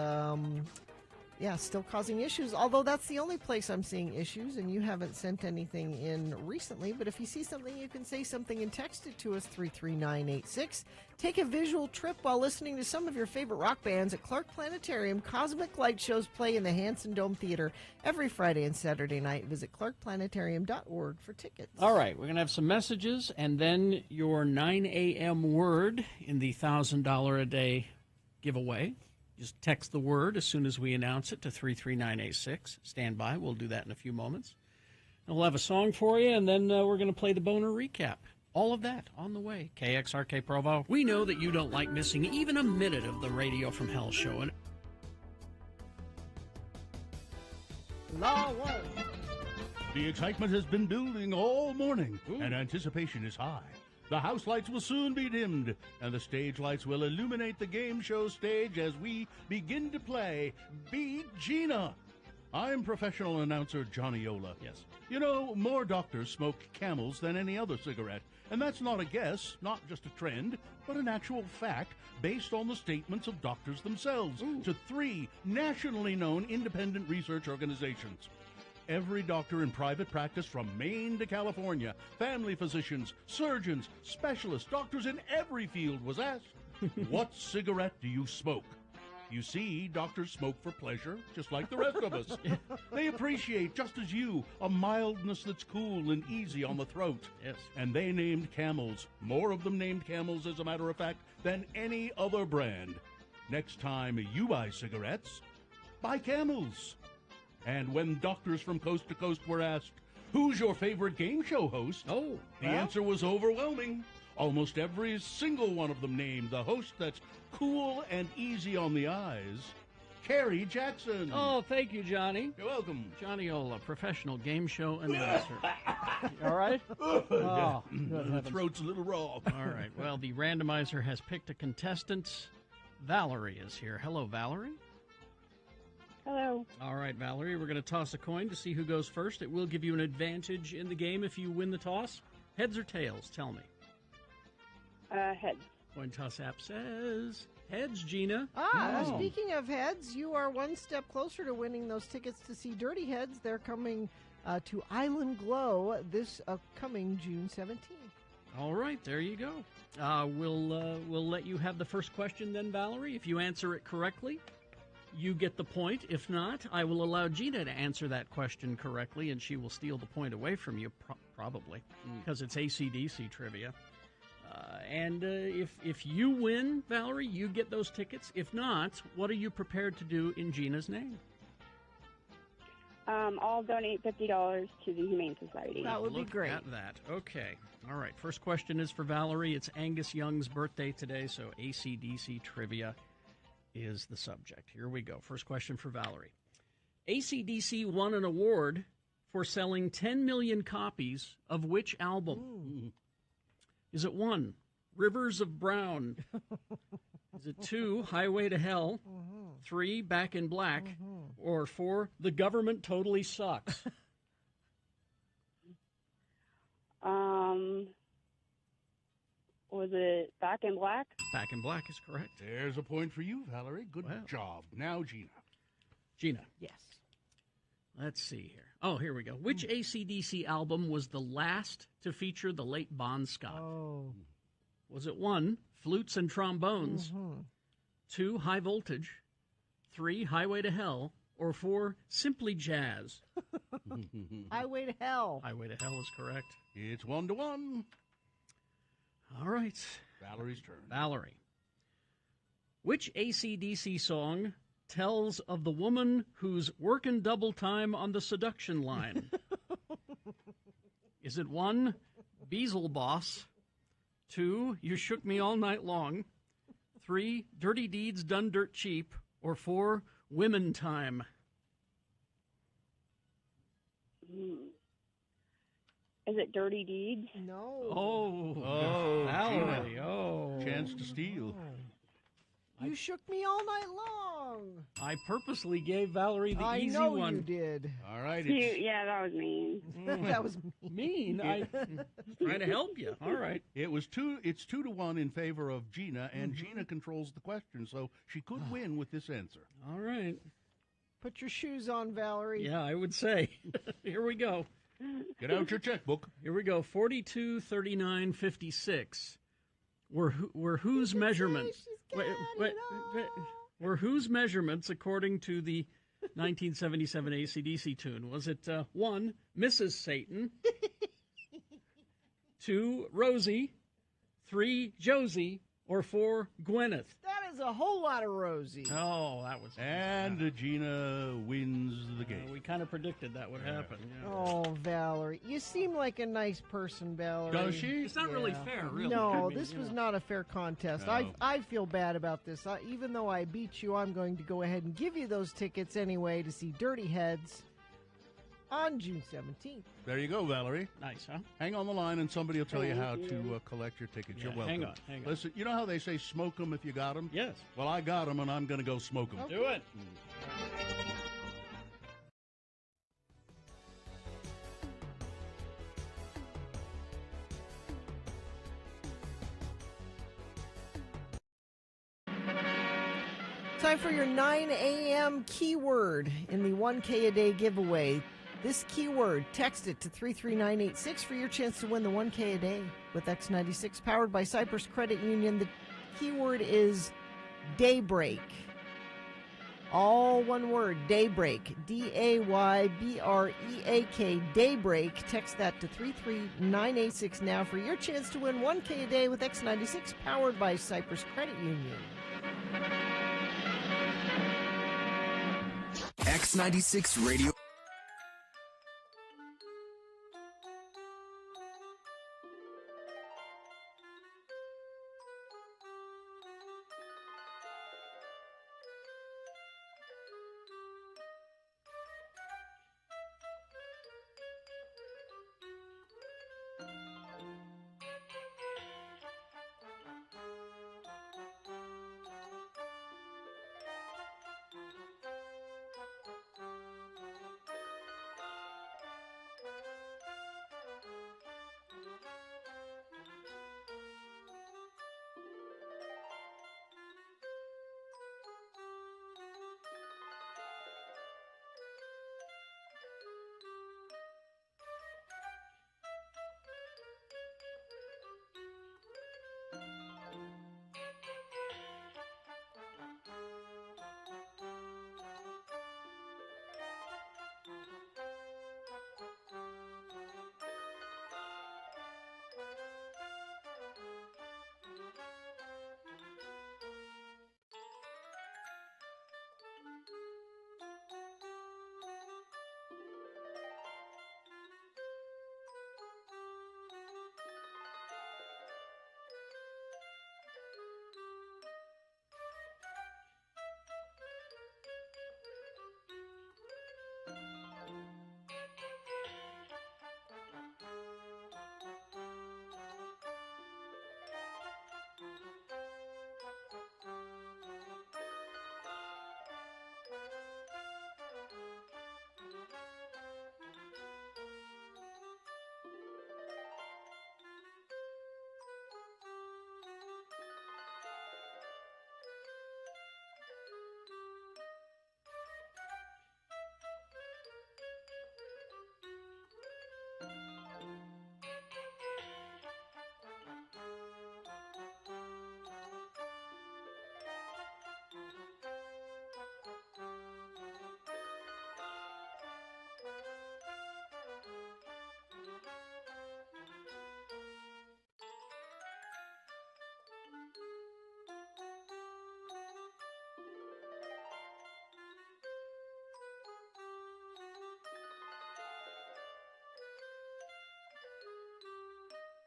still causing issues, although that's the only place I'm seeing issues, and you haven't sent anything in recently. But if you see something, you can say something and text it to us, 33986. Take a visual trip while listening to some of your favorite rock bands at Clark Planetarium. Cosmic light shows play in the Hanson Dome Theater every Friday and Saturday night. Visit clarkplanetarium.org for tickets. All right, we're going to have some messages, and then your 9 a.m. word in the $1,000 a day giveaway. Just text the word as soon as we announce it to 33986. Stand by. We'll do that in a few moments. And we'll have a song for you, and then we're going to play the boner recap. All of that on the way. KXRK Provo. We know that you don't like missing even a minute of the Radio from Hell show. And the excitement has been building all morning, and anticipation is high. The house lights will soon be dimmed, and the stage lights will illuminate the game show stage as we begin to play Beat Gina. I'm professional announcer Johnny Ola. Yes. You know, more doctors smoke Camels than any other cigarette, and that's not a guess, not just a trend, but an actual fact based on the statements of doctors themselves to 3 nationally known independent research organizations. Every doctor in private practice from Maine to California, family physicians, surgeons, specialists, doctors in every field was asked, what cigarette do you smoke? You see, doctors smoke for pleasure, just like the rest of us. They appreciate, just as you, a mildness that's cool and easy on the throat. Yes. And they named Camels, more of them named Camels, as a matter of fact, than any other brand. Next time you buy cigarettes, buy Camels. And when doctors from coast to coast were asked, who's your favorite game show host? The answer was overwhelming. Almost every single one of them named the host that's cool and easy on the eyes, Carrie Jackson. Oh, thank you, Johnny. You're welcome. Johnny Ola, professional game show announcer. You all right? Oh, the throat's a little raw. All right. Well, the randomizer has picked a contestant. Valerie is here. Hello, Valerie. Hello. All right, Valerie, we're going to toss a coin to see who goes first. It will give you an advantage in the game if you win the toss. Heads or tails? Tell me. Heads. Coin toss app says heads, Gina. Speaking of heads, you are one step closer to winning those tickets to see Dirty Heads. They're coming to Island Glow this upcoming June 17th. All right, there you go. We'll let you have the first question then, Valerie. If you answer it correctly, you get the point. If not, I will allow Gina to answer that question correctly, and she will steal the point away from you, probably, because it's AC/DC trivia. And if you win, Valerie, you get those tickets. If not, what are you prepared to do in Gina's name? I'll donate $50 to the Humane Society. That would be great. At that. Okay. All right. First question is for Valerie. It's Angus Young's birthday today, so AC/DC trivia is the subject. Here we go. First question for Valerie. AC/DC won an award for selling 10 million copies of which album? Is it 1, Rivers of Brown? Is it 2, Highway to Hell? 3, Back in Black? Or 4, The Government Totally Sucks? Was it Back in Black? Back in Black is correct. There's a point for you, Valerie. Good job. Now, Gina. Gina. Yes. Let's see here. Oh, here we go. Which AC/DC album was the last to feature the late Bon Scott? Oh. Was it 1, Flutes and Trombones, 2, High Voltage, 3, Highway to Hell, or 4, Simply Jazz? Highway to Hell. Highway to Hell is correct. It's 1-1. All right. Valerie's turn. Valerie. Which AC/DC song tells of the woman who's working double time on the seduction line? Is it 1, Beazle Boss, 2, You Shook Me All Night Long, 3, Dirty Deeds Done Dirt Cheap, or 4, Women Time? Is it Dirty Deeds? No. Oh, Valerie. Oh. Chance to steal. You shook me all night long. I purposely gave Valerie the easy I know one. you did. All right. Yeah, that was mean. That was mean. I trying to help you. All right. It's 2-1 in favor of Gina, and Gina controls the question, so she could win with this answer. All right. Put your shoes on, Valerie. Yeah, I would say. Here we go. Get out your checkbook. Here we go. 42, 39, 56. Were whose measurements? Were whose measurements according to the 1977 AC/DC tune? Was it 1, Mrs. Satan, 2, Rosie, 3, Josie, or 4, Gwyneth? That is a whole lot of Rosie. Oh, that was... And Gina wins the game. We kind of predicted that would happen. Yeah. Oh, Valerie. You seem like a nice person, Valerie. Does she? It's not really fair, really. No, this was not a fair contest. No. I feel bad about this. Even though I beat you, I'm going to go ahead and give you those tickets anyway to see Dirty Heads on June 17th. There you go, Valerie. Nice, huh? Hang on the line, and somebody will tell you how to collect your tickets. Yeah, You're welcome. hang on. Listen, you know how they say smoke them if you got them? Yes. Well, I got them, and I'm going to go smoke them. Do it. Time for your 9 a.m. keyword in the 1K a day giveaway. This keyword, text it to 33986 for your chance to win the 1K a day with X96, powered by Cyprus Credit Union. The keyword is daybreak. All one word, daybreak. D-A-Y-B-R-E-A-K, daybreak. Text that to 33986 now for your chance to win 1K a day with X96, powered by Cyprus Credit Union. X96 Radio.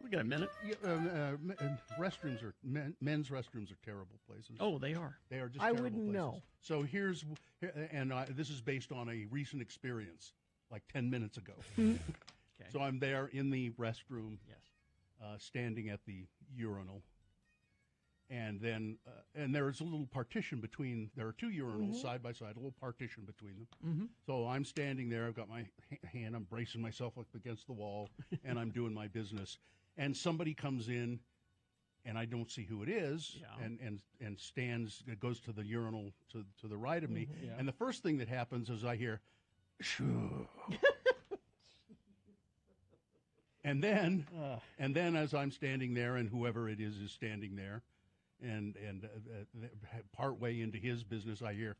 We got a minute. Restrooms are men's restrooms are terrible places. Oh, they are. They are just. I terrible wouldn't places. know. So this is based on a recent experience, like 10 minutes ago. Okay. So I'm there in the restroom. Yes. Standing at the urinal, and then there's a little partition between. There are two urinals side by side, a little partition between them. Mm-hmm. So I'm standing there. I've got my hand. I'm bracing myself up against the wall, and I'm doing my business. And somebody comes in, and I don't see who it is, and stands. Goes to the urinal to the right of me, and the first thing that happens is I hear, "Shoo." And then as I'm standing there, and whoever it is standing there, and part way into his business, I hear,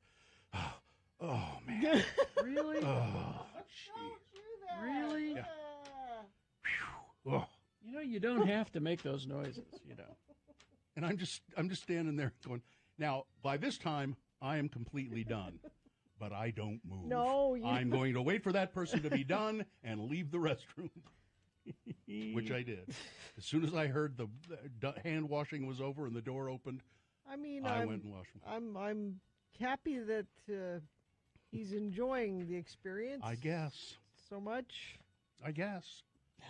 "Oh man, really? Oh, Really? Yeah. Oh." You know, you don't have to make those noises. You know. And I'm just standing there going. Now, by this time, I am completely done, but I don't move. No, I'm going to wait for that person to be done and leave the restroom. Which I did. As soon as I heard the hand washing was over and the door opened, I went and washed them. I'm happy that he's enjoying the experience. I guess. So much. I guess.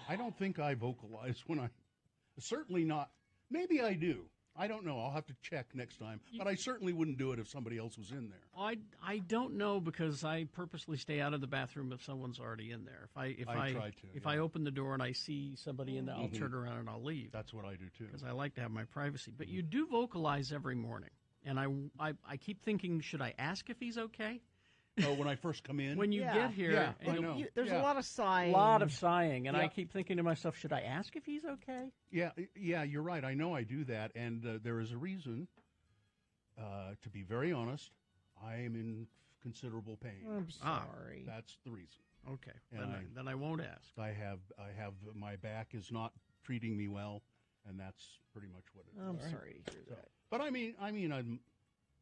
I don't think I vocalize when I. Certainly not. Maybe I do. I don't know. I'll have to check next time. But I certainly wouldn't do it if somebody else was in there. I don't know, because I purposely stay out of the bathroom if someone's already in there. If I open the door and I see somebody in there, I'll turn around and I'll leave. That's what I do too. Because I like to have my privacy. But you do vocalize every morning, and I keep thinking, should I ask if he's okay? Oh, when I first come in? When you get here, I know. There's a lot of sighing. And I keep thinking to myself, should I ask if he's okay? Yeah, you're right. I know I do that, and there is a reason. To be very honest, I am in considerable pain. I'm sorry. That's the reason. Okay, And then I won't ask. I have my back is not treating me well, and that's pretty much what it is. I'm sorry to hear that. But I mean, I'm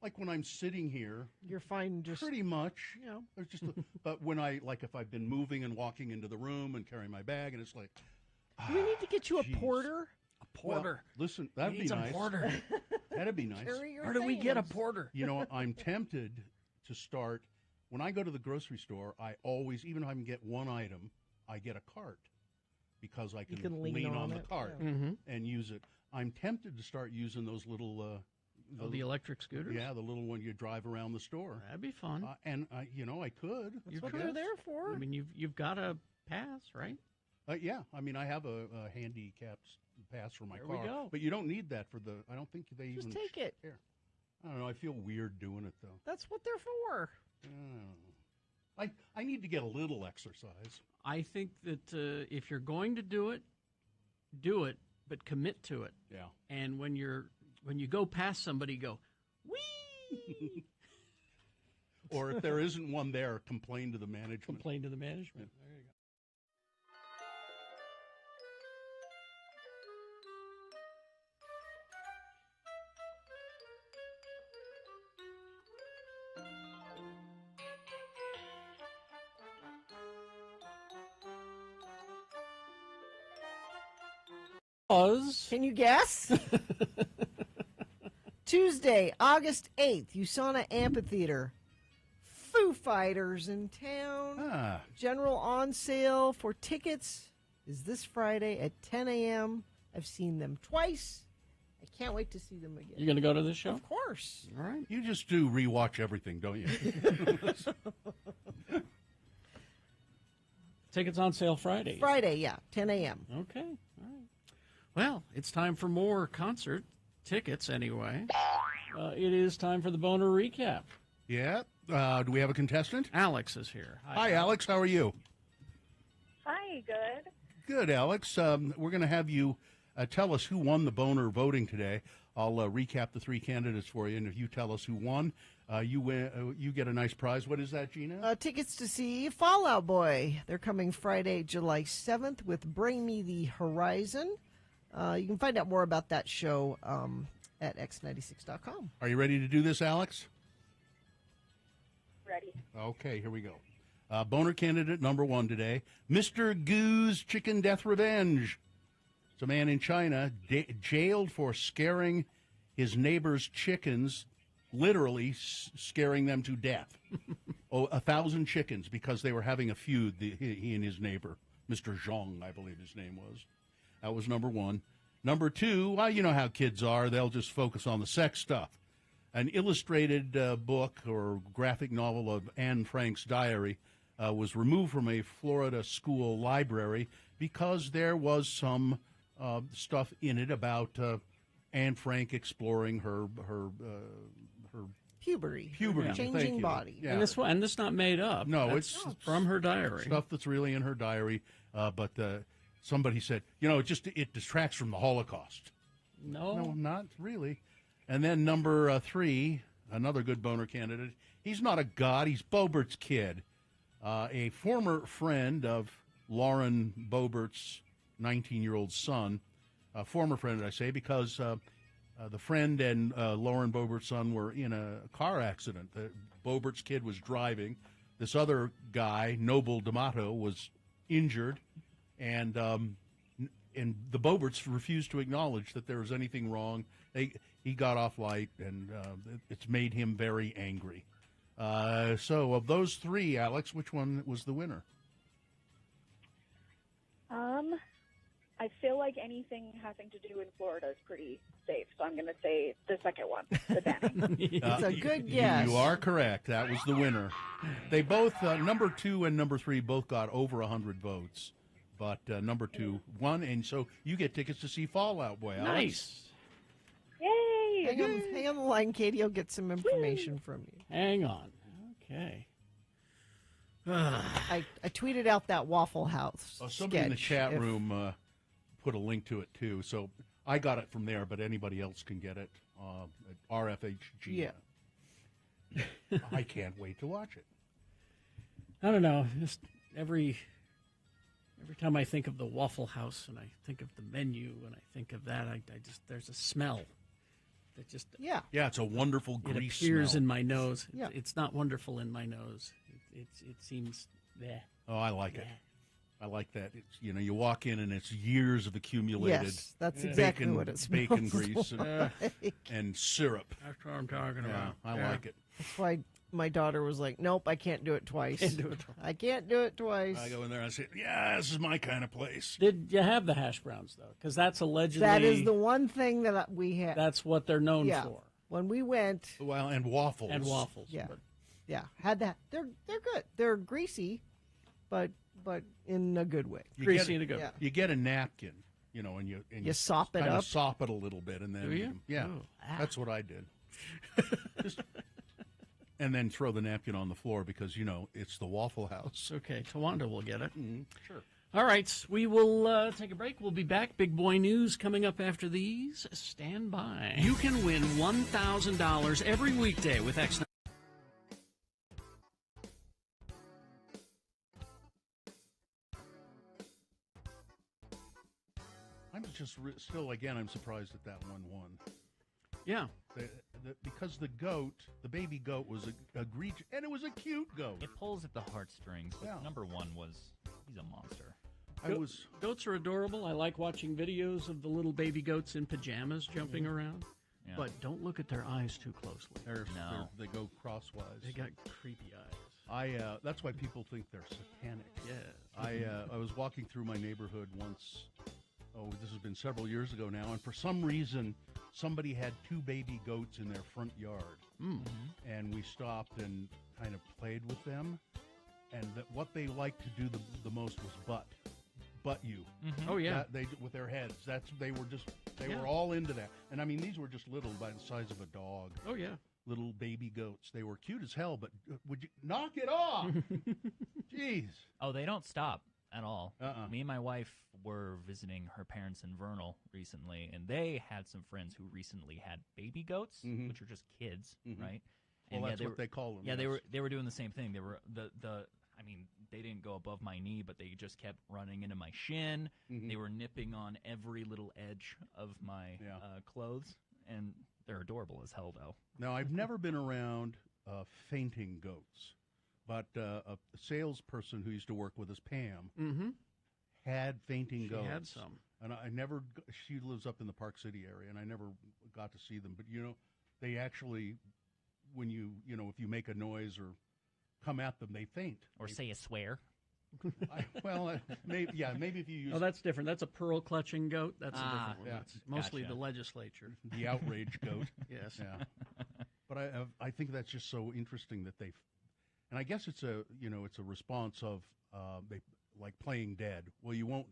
like when I'm sitting here, you're fine. Just pretty much. You know. There's just. But when if I've been moving and walking into the room and carrying my bag, and it's like, do we need to get you a porter? A porter. Well, listen, that'd be nice. Porter. That'd be nice. Where do we get a porter? You know, I'm tempted to start. When I go to the grocery store, I always, even if I can get one item, I get a cart because I can lean on the cart and use it. I'm tempted to start using those little. The electric scooters? Yeah, the little one you drive around the store. That'd be fun. And I could. That's what they're there for. I mean, you've got a pass, right? Yeah, I mean, I have a handicapped pass for my car. We go. But you don't need that for the. I don't think they Just even take it. Here. I don't know. I feel weird doing it though. That's what they're for. I need to get a little exercise. I think that if you're going to do it, but commit to it. Yeah. And when you go past somebody, go, whee! Or if there isn't one there, complain to the management. Complain to the management. There you go. Can you guess? Tuesday, August 8th, USANA Amphitheater. Foo Fighters in town. General on sale for tickets is this Friday at 10 a.m. I've seen them twice. I can't wait to see them again. You going to go to this show? Of course. All right. You just do rewatch everything, don't you? Tickets on sale Friday. Friday, yeah, 10 a.m. Okay. All right. Well, it's time for more concert tickets anyway. It is time for the Boner Recap. Yeah. Do we have a contestant? Alex is here. Hi, Alex. How are you? Hi, good. Good, Alex. We're going to have you tell us who won the Boner voting today. I'll recap the three candidates for you, and if you tell us who won, you get a nice prize. What is that, Gina? Tickets to see Fall Out Boy. They're coming Friday, July 7th with Bring Me the Horizon. You can find out more about that show at x96.com. Are you ready to do this, Alex? Ready. Okay, here we go. Boner candidate number one today, Mr. Goo's Chicken Death Revenge. It's a man in China jailed for scaring his neighbor's chickens, literally scaring them to death. 1,000 chickens because they were having a feud, he and his neighbor, Mr. Zhong, I believe his name was. That was number one. Number two, well, you know how kids are. They'll just focus on the sex stuff. An illustrated book or graphic novel of Anne Frank's diary was removed from a Florida school library because there was some stuff in it about Anne Frank exploring her puberty, changing body. Yeah. And this not made up. No, it's it's from her diary. Stuff that's really in her diary. But somebody said, it distracts from the Holocaust. No, not really. And then number three, another good boner candidate. He's not a god. He's Boebert's kid, a former friend of Lauren Boebert's 19-year-old son. A former friend, I say, because the friend and Lauren Boebert's son were in a car accident. Boebert's kid was driving. This other guy, Noble D'Amato, was injured, and the Boeberts refused to acknowledge that there was anything wrong. He got off light, and it's made him very angry. So of those three, Alex, which one was the winner? I feel like anything having to do in Florida is pretty safe, so I'm going to say the second one, the banning. It's a good guess. You are correct. That was the winner. They both, number two and number three, both got over 100 votes. But number two won, and so you get tickets to see Fallout Boy. Alex. Nice. Yay! Hang on the line, Katie. I'll get some information from you. Hang on. Okay. I tweeted out that Waffle House. Somebody in the chat room put a link to it too, so I got it from there. But anybody else can get it at RFHG. Yeah. I can't wait to watch it. I don't know. Just every time I think of the Waffle House and I think of the menu and I think of that, I just there's a smell that just yeah, it's a wonderful grease it appears smell. in my nose. Yeah. It's not wonderful in my nose. It seems bleh. Oh, I like it. I like that. It's, you walk in and it's years of accumulated. Yes, that's exactly what it smells bacon grease like. and syrup. That's what I'm talking about. I like it. That's why my daughter was like, "Nope, I can't do it twice. I can't do it twice." I go in there and I say, "Yeah, this is my kind of place." Did you have the hash browns though? Because that's allegedly that is the one thing that we had. That's what they're known for. When we went, well, and waffles. Yeah, had that. They're good. They're greasy, but in a good way. Greasy in a good way. You get a napkin, and you sop it kind up. of sop it a little bit, and then Do you? Yeah, that's what I did. And then throw the napkin on the floor because it's the Waffle House. Okay, Tawanda will get it. Sure. All right, we will take a break. We'll be back. Big boy news coming up after these. Stand by. You can win $1,000 every weekday with X. I'm just still, again, I'm surprised that that one won. Yeah. Because the baby goat was egregious, and it was a cute goat. It pulls at the heartstrings, but number one he's a monster. Goats are adorable. I like watching videos of the little baby goats in pajamas jumping around. Yeah. But don't look at their eyes too closely. They go crosswise. They got creepy eyes. That's why people think they're satanic. Yeah. I was walking through my neighborhood once. Oh, this has been several years ago now, and for some reason, somebody had two baby goats in their front yard, and we stopped and kind of played with them, and what they liked to do the most was butt you. Mm-hmm. Oh yeah, they with their heads. They were all into that, and I mean these were just little, by the size of a dog. Oh yeah, little baby goats. They were cute as hell, but would you knock it off? Jeez. Oh, they don't stop at all. Me and my wife were visiting her parents in Vernal recently, and they had some friends who recently had baby goats, which are just kids, right? Well, and that's what they call them. Yeah, yes. they were doing the same thing. They were they didn't go above my knee, but they just kept running into my shin. They were nipping on every little edge of my clothes, and they're adorable as hell, though. Now, I've never been around fainting goats. But a salesperson who used to work with us, Pam, had fainting goats. She had some. And I never, she lives up in the Park City area, and I never got to see them. But, they actually, when if you make a noise or come at them, they faint. Or say a swear. Maybe if you use... Oh, that's different. That's a pearl-clutching goat. That's a different one. Yeah. That's mostly the legislature. The outrage goat. Yes. Yeah. But I think that's just so interesting that and I guess it's a response of they like playing dead. Well, you won't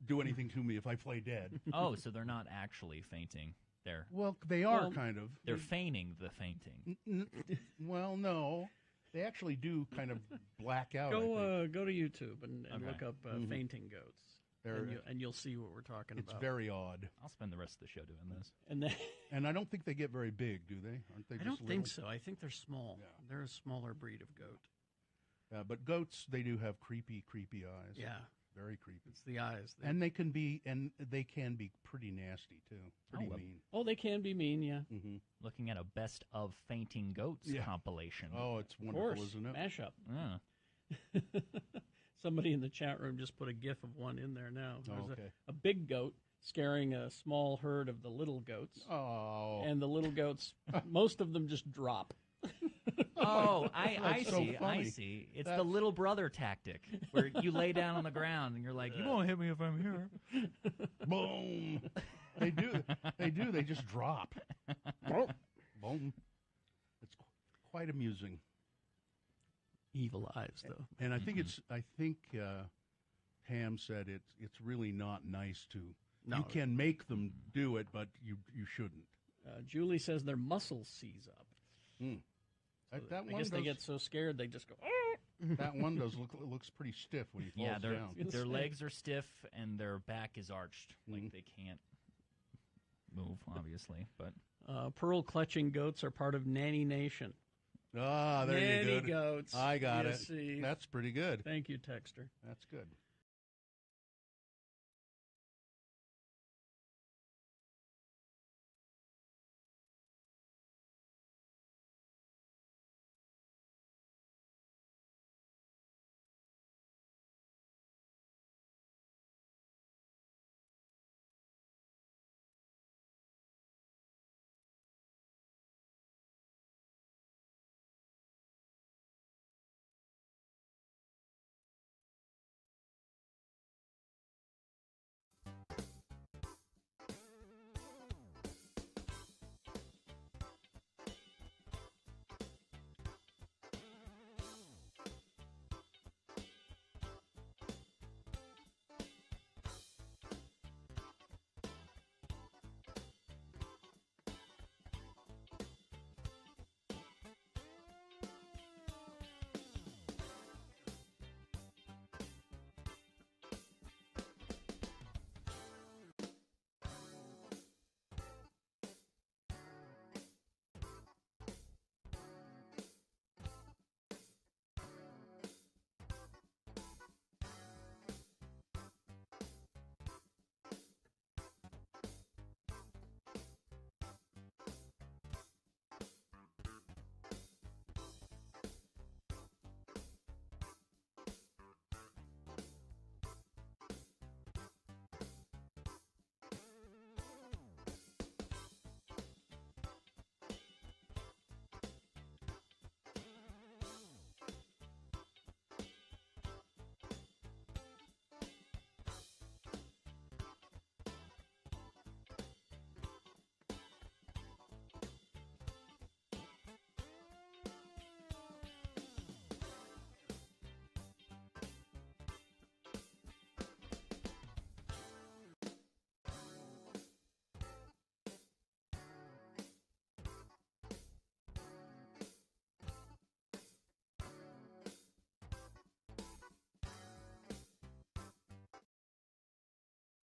do anything to me if I play dead. Oh, so they're not actually fainting. They are kind of. They're feigning the fainting. Well, no. They actually do kind of black out. Go to YouTube and look up fainting goats. And you'll see what we're talking about. It's very odd. I'll spend the rest of the show doing this. And I don't think they get very big, do they? Aren't they? I don't think so. I think they're small. Yeah. They're a smaller breed of goat. But goats, they do have creepy eyes. Yeah. Very creepy. It's the eyes. And they can be pretty nasty too. Pretty mean. Oh, they can be mean, yeah. Mm-hmm. Looking at a best of fainting goats compilation. Oh, it's wonderful, isn't it? Mashup. Yeah. Somebody in the chat room just put a GIF of one in there now. There's a big goat scaring a small herd of the little goats. Oh. And the little goats, most of them just drop. Oh, I see. So funny. I see. It's the little brother tactic where you lay down on the ground and you're like, you won't hit me if I'm here. Boom. They do. They just drop. Boom. It's quite amusing. Evil eyes, though. And I think Pam said it's really not nice to. No. You can make them do it, but you shouldn't. Julie says their muscles seize up. Mm. So I guess they get so scared they just go. That one looks pretty stiff when he falls down. Their legs are stiff and their back is arched, like they can't move, obviously. But pearl clutching goats are part of Nanny Nation. Ah, there you go. Nanny goats. I got it. See. That's pretty good. Thank you, Texter. That's good.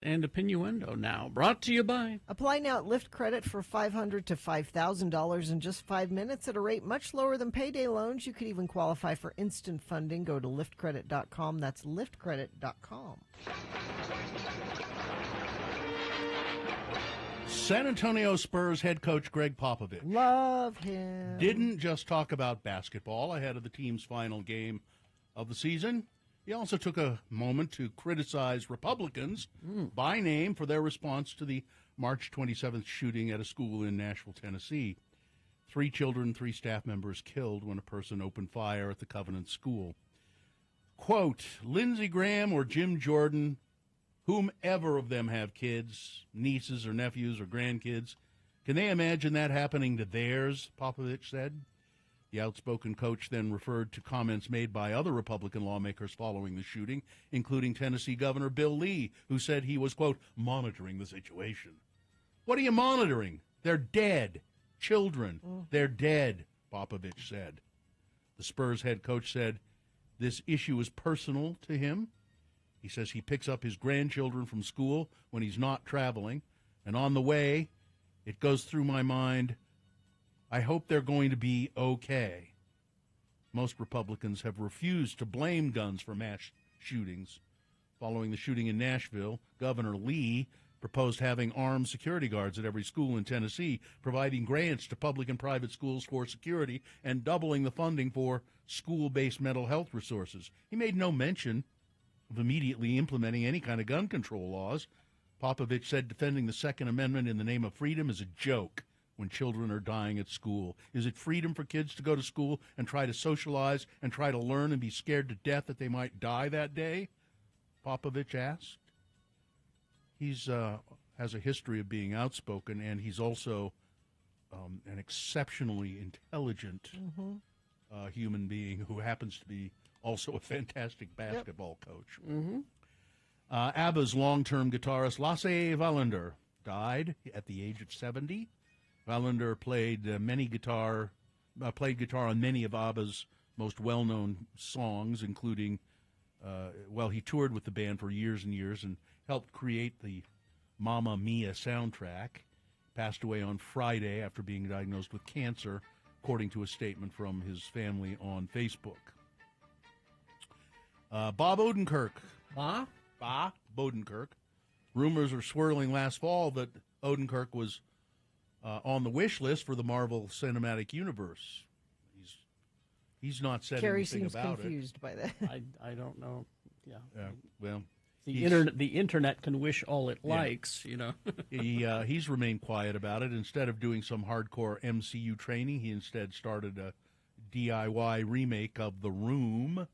And a Pinuendo now, brought to you by... Apply now at Lyft Credit for $500 to $5,000 in just 5 minutes at a rate much lower than payday loans. You could even qualify for instant funding. Go to liftcredit.com. That's liftcredit.com. San Antonio Spurs head coach Greg Popovich. Love him. Didn't just talk about basketball ahead of the team's final game of the season. He also took a moment to criticize Republicans by name for their response to the March 27th shooting at a school in Nashville, Tennessee. 3 children, 3 staff members killed when a person opened fire at the Covenant School. Quote, Lindsey Graham or Jim Jordan, whomever of them have kids, nieces or nephews or grandkids, can they imagine that happening to theirs, Popovich said. The outspoken coach then referred to comments made by other Republican lawmakers following the shooting, including Tennessee Governor Bill Lee, who said he was, quote, monitoring the situation. What are you monitoring? They're dead. Children, they're dead, Popovich said. The Spurs head coach said this issue is personal to him. He says he picks up his grandchildren from school when he's not traveling, and on the way, it goes through my mind, I hope they're going to be okay. Most Republicans have refused to blame guns for mass shootings. Following the shooting in Nashville, Governor Lee proposed having armed security guards at every school in Tennessee, providing grants to public and private schools for security, and doubling the funding for school-based mental health resources. He made no mention of immediately implementing any kind of gun control laws. Popovich said defending the Second Amendment in the name of freedom is a joke when children are dying at school. Is it freedom for kids to go to school and try to socialize and try to learn and be scared to death that they might die that day? Popovich asked. He's has a history of being outspoken, and he's also an exceptionally intelligent human being who happens to be also a fantastic basketball coach. ABBA's long-term guitarist Lasse Wallander died at the age of 70. Wallander played guitar on many of ABBA's most well-known songs, including, he toured with the band for years and years and helped create the Mamma Mia soundtrack. Passed away on Friday after being diagnosed with cancer, according to a statement from his family on Facebook. Bob Odenkirk. Bob Odenkirk. Rumors are swirling last fall that Odenkirk was on the wish list for the Marvel Cinematic Universe. He's not said Carrie anything seems about confused by that. I don't know. Yeah. Well, the internet can wish all it likes, you know. He's remained quiet about it. Instead of doing some hardcore MCU training, he instead started a DIY remake of The Room,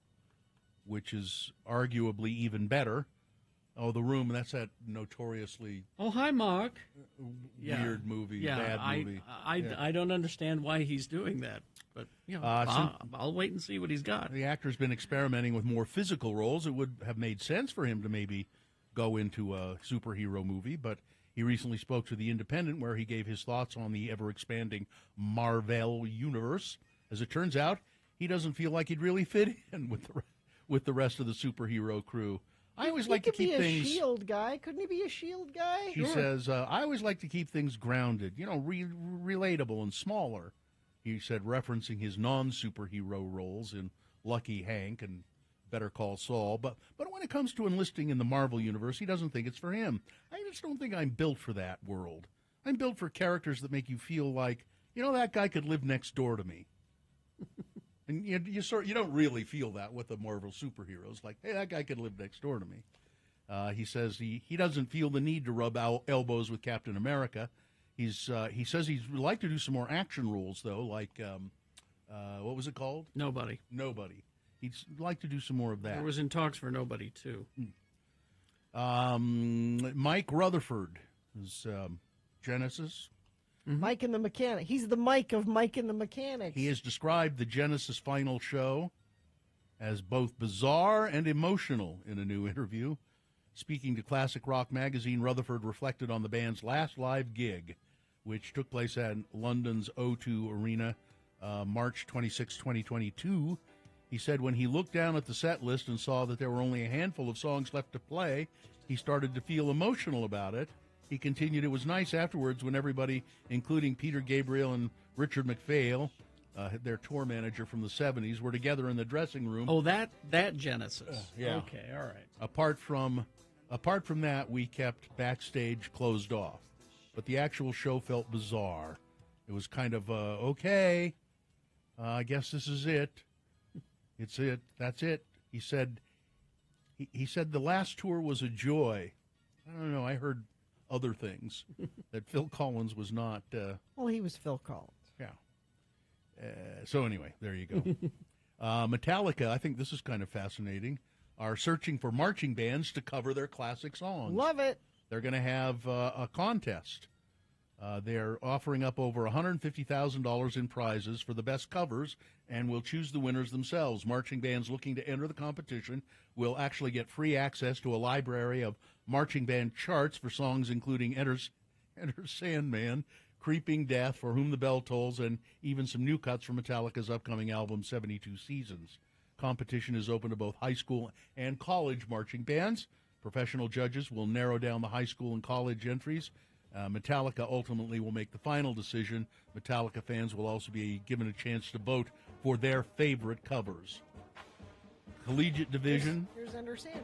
which is arguably even better. Oh, The Room, that's that notoriously Oh, hi, Mark. Weird movie, bad movie. I don't understand why he's doing that, but I'll wait and see what he's got. The actor's been experimenting with more physical roles. It would have made sense for him to maybe go into a superhero movie, but he recently spoke to The Independent where he gave his thoughts on the ever-expanding Marvel universe. As it turns out, he doesn't feel like he'd really fit in with the rest of the superhero crew. I always like to keep things. He could be a S.H.I.E.L.D. guy. Couldn't he be a S.H.I.E.L.D. guy? He says, I always like to keep things grounded, relatable and smaller. He said, referencing his non-superhero roles in Lucky Hank and Better Call Saul. But when it comes to enlisting in the Marvel Universe, he doesn't think it's for him. I just don't think I'm built for that world. I'm built for characters that make you feel like, that guy could live next door to me. And you don't really feel that with the Marvel superheroes. Like, hey, that guy could live next door to me. He says he doesn't feel the need to rub elbows with Captain America. He says he'd like to do some more action roles, though, like, what was it called? Nobody. He'd like to do some more of that. There was in talks for Nobody, too. Mike Rutherford is Genesis. Mike and the Mechanic. He's the Mike of Mike and the Mechanics. He has described the Genesis final show as both bizarre and emotional in a new interview. Speaking to Classic Rock magazine, Rutherford reflected on the band's last live gig, which took place at London's O2 Arena March 26, 2022. He said when he looked down at the set list and saw that there were only a handful of songs left to play, he started to feel emotional about it. He continued, it was nice afterwards when everybody, including Peter Gabriel and Richard McPhail, their tour manager from the 70s, were together in the dressing room. Oh, that Genesis. Yeah. Okay, all right. Apart from that, we kept backstage closed off. But the actual show felt bizarre. It was kind of, okay, I guess this is it. It's it. That's it. He said He said the last tour was a joy. I don't know. I heard other things, that Phil Collins was not. Well, he was Phil Collins. Yeah. So anyway, there you go. Metallica, I think this is kind of fascinating, are searching for marching bands to cover their classic songs. Love it. They're going to have a contest. They're offering up over $150,000 in prizes for the best covers, and will choose the winners themselves. Marching bands looking to enter the competition will actually get free access to a library of marching band charts for songs including Enter Sandman, Creeping Death, For Whom the Bell Tolls, and even some new cuts from Metallica's upcoming album, 72 Seasons. Competition is open to both high school and college marching bands. Professional judges will narrow down the high school and college entries. Metallica ultimately will make the final decision. Metallica fans will also be given a chance to vote for their favorite covers. Collegiate division. Here's Enter Sandman.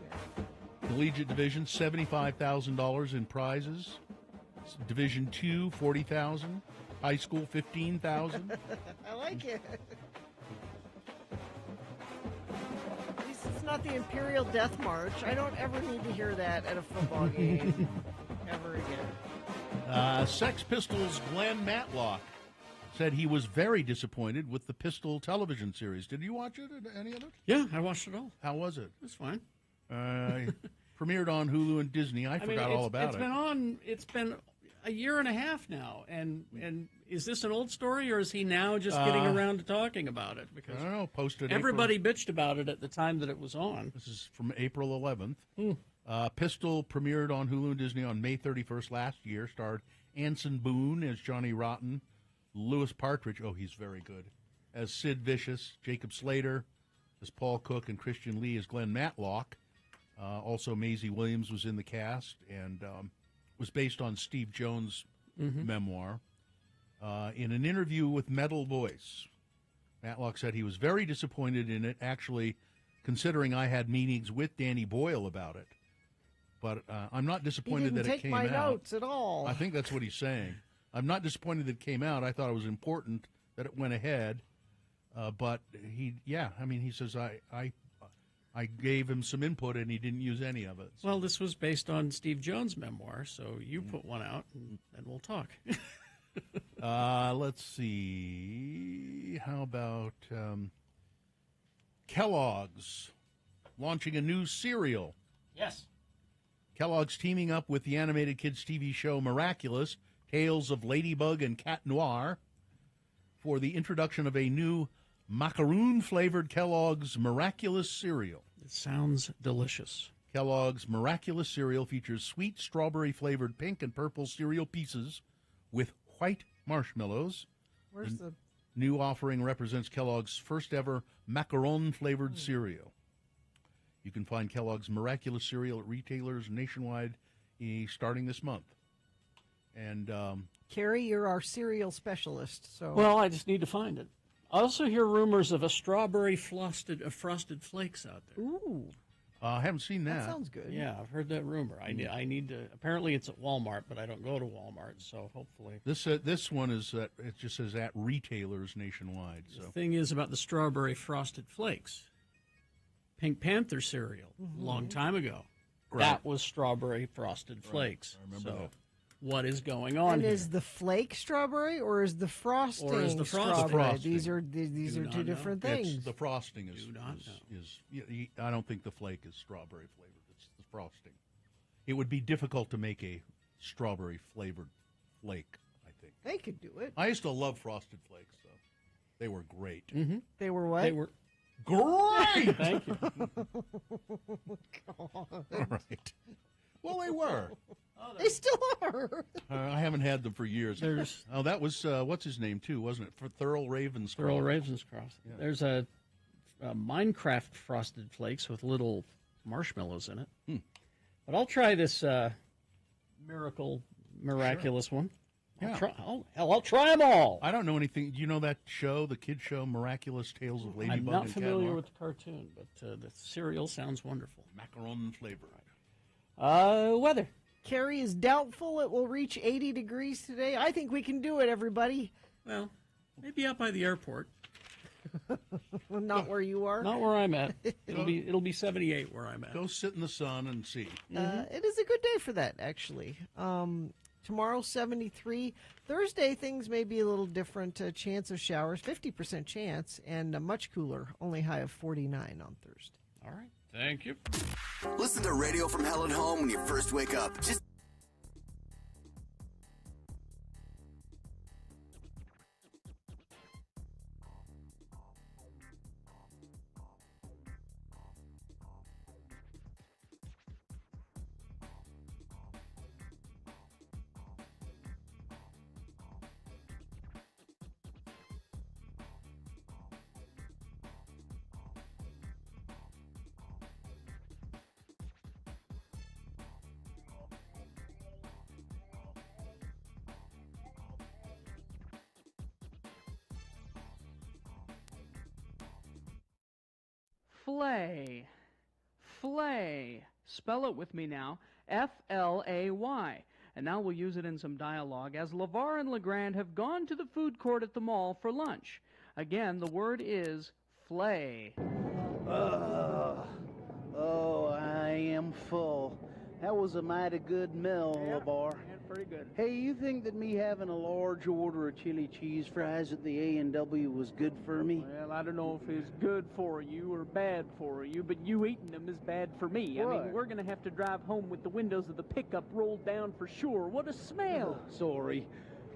Collegiate division, $75,000 in prizes. Division 2, $40,000. High school, $15,000. I like it. At least it's not the Imperial Death March. I don't ever need to hear that at a football game ever again. Sex Pistols' Glenn Matlock said he was very disappointed with the Pistol television series. Did you watch it? Any of it? Yeah, I watched it all. How was it? It was fine. Premiered on Hulu and Disney. I forgot all about it. It's been a year and a half now, and is this an old story, or is he now just getting around to talking about it? Because I don't know. Posted. Everybody bitched about it at the time that it was on. This is from April 11th. Pistol premiered on Hulu and Disney on May 31st last year. Starred Anson Boone as Johnny Rotten, Louis Partridge. Oh, he's very good. As Sid Vicious, Jacob Slater as Paul Cook, and Christian Lee as Glenn Matlock. Also, Maisie Williams was in the cast, and was based on Steve Jones' memoir. In an interview with Metal Voice, Matlock said he was very disappointed in it, actually, considering I had meetings with Danny Boyle about it. But I'm not disappointed that it came out. He didn't take my notes at all. I think that's what he's saying. I'm not disappointed that it came out. I thought it was important that it went ahead. But he says I gave him some input and he didn't use any of it. So. Well, this was based on Steve Jones' memoir, so you put one out and we'll talk. Let's see. How about Kellogg's launching a new cereal? Yes. Kellogg's teaming up with the animated kids TV show Miraculous, Tales of Ladybug and Cat Noir, for the introduction of a new macaroon-flavored Kellogg's Miraculous cereal. It sounds delicious. Kellogg's Miraculous cereal features sweet strawberry-flavored pink and purple cereal pieces with white marshmallows. Where's the new offering represents Kellogg's first-ever macaron-flavored cereal. You can find Kellogg's Miraculous cereal at retailers nationwide starting this month. And Carrie, you're our cereal specialist. So well, I just need to find it. I also hear rumors of a strawberry frosted flakes out there. Ooh, I haven't seen that. That sounds good. Yeah, I've heard that rumor. I need to. Apparently, it's at Walmart, but I don't go to Walmart, so hopefully. This one is it just says at retailers nationwide. So the thing is about the strawberry frosted flakes. Pink Panther cereal a long time ago. Right. That was strawberry frosted flakes. I remember that. What is going on and here? is the flake strawberry or is the frosting strawberry? The frosting. These are two different things. The frosting is I don't think the flake is strawberry flavored. It's the frosting. It would be difficult to make a strawberry flavored flake, I think. They could do it. I used to love Frosted Flakes, though. They were great. Mm-hmm. They were what? They were great. Thank you. All right. Well, they were. They still are. I haven't had them for years. That was what's his name too, wasn't it? For Thurl Ravenscroft. Thurl Ravenscroft. Yeah. There's a Minecraft Frosted Flakes with little marshmallows in it. But I'll try this miraculous one. Yeah. I'll try them all. I don't know anything. Do you know that show, the kid show, Miraculous Tales of Ladybug and Cat Noir? I'm not familiar with the cartoon, but the cereal sounds wonderful. Macaron flavored. Weather. Carrie is doubtful it will reach 80 degrees today. I think we can do it, everybody. Well, maybe out by the airport. Not where you are. Not where I'm at. It'll be 78 where I'm at. Go sit in the sun and see. It is a good day for that, actually. Tomorrow, 73. Thursday, things may be a little different. Chance of showers, 50% chance, and much cooler. Only high of 49 on Thursday. All right. Thank you. Listen to Radio from Hell at Home when you first wake up. Just Flay. Flay. Spell it with me now. F-L-A-Y. And now we'll use it in some dialogue as LeVar and LeGrand have gone to the food court at the mall for lunch. Again, the word is flay. Oh, I am full. That was a mighty good meal, LeVar. Pretty good. Hey, you think that me having a large order of chili cheese fries at the A&W was good for me? Well, I don't know if it's good for you or bad for you, but you eating them is bad for me. What? I mean, we're going to have to drive home with the windows of the pickup rolled down for sure. What a smell. Sorry.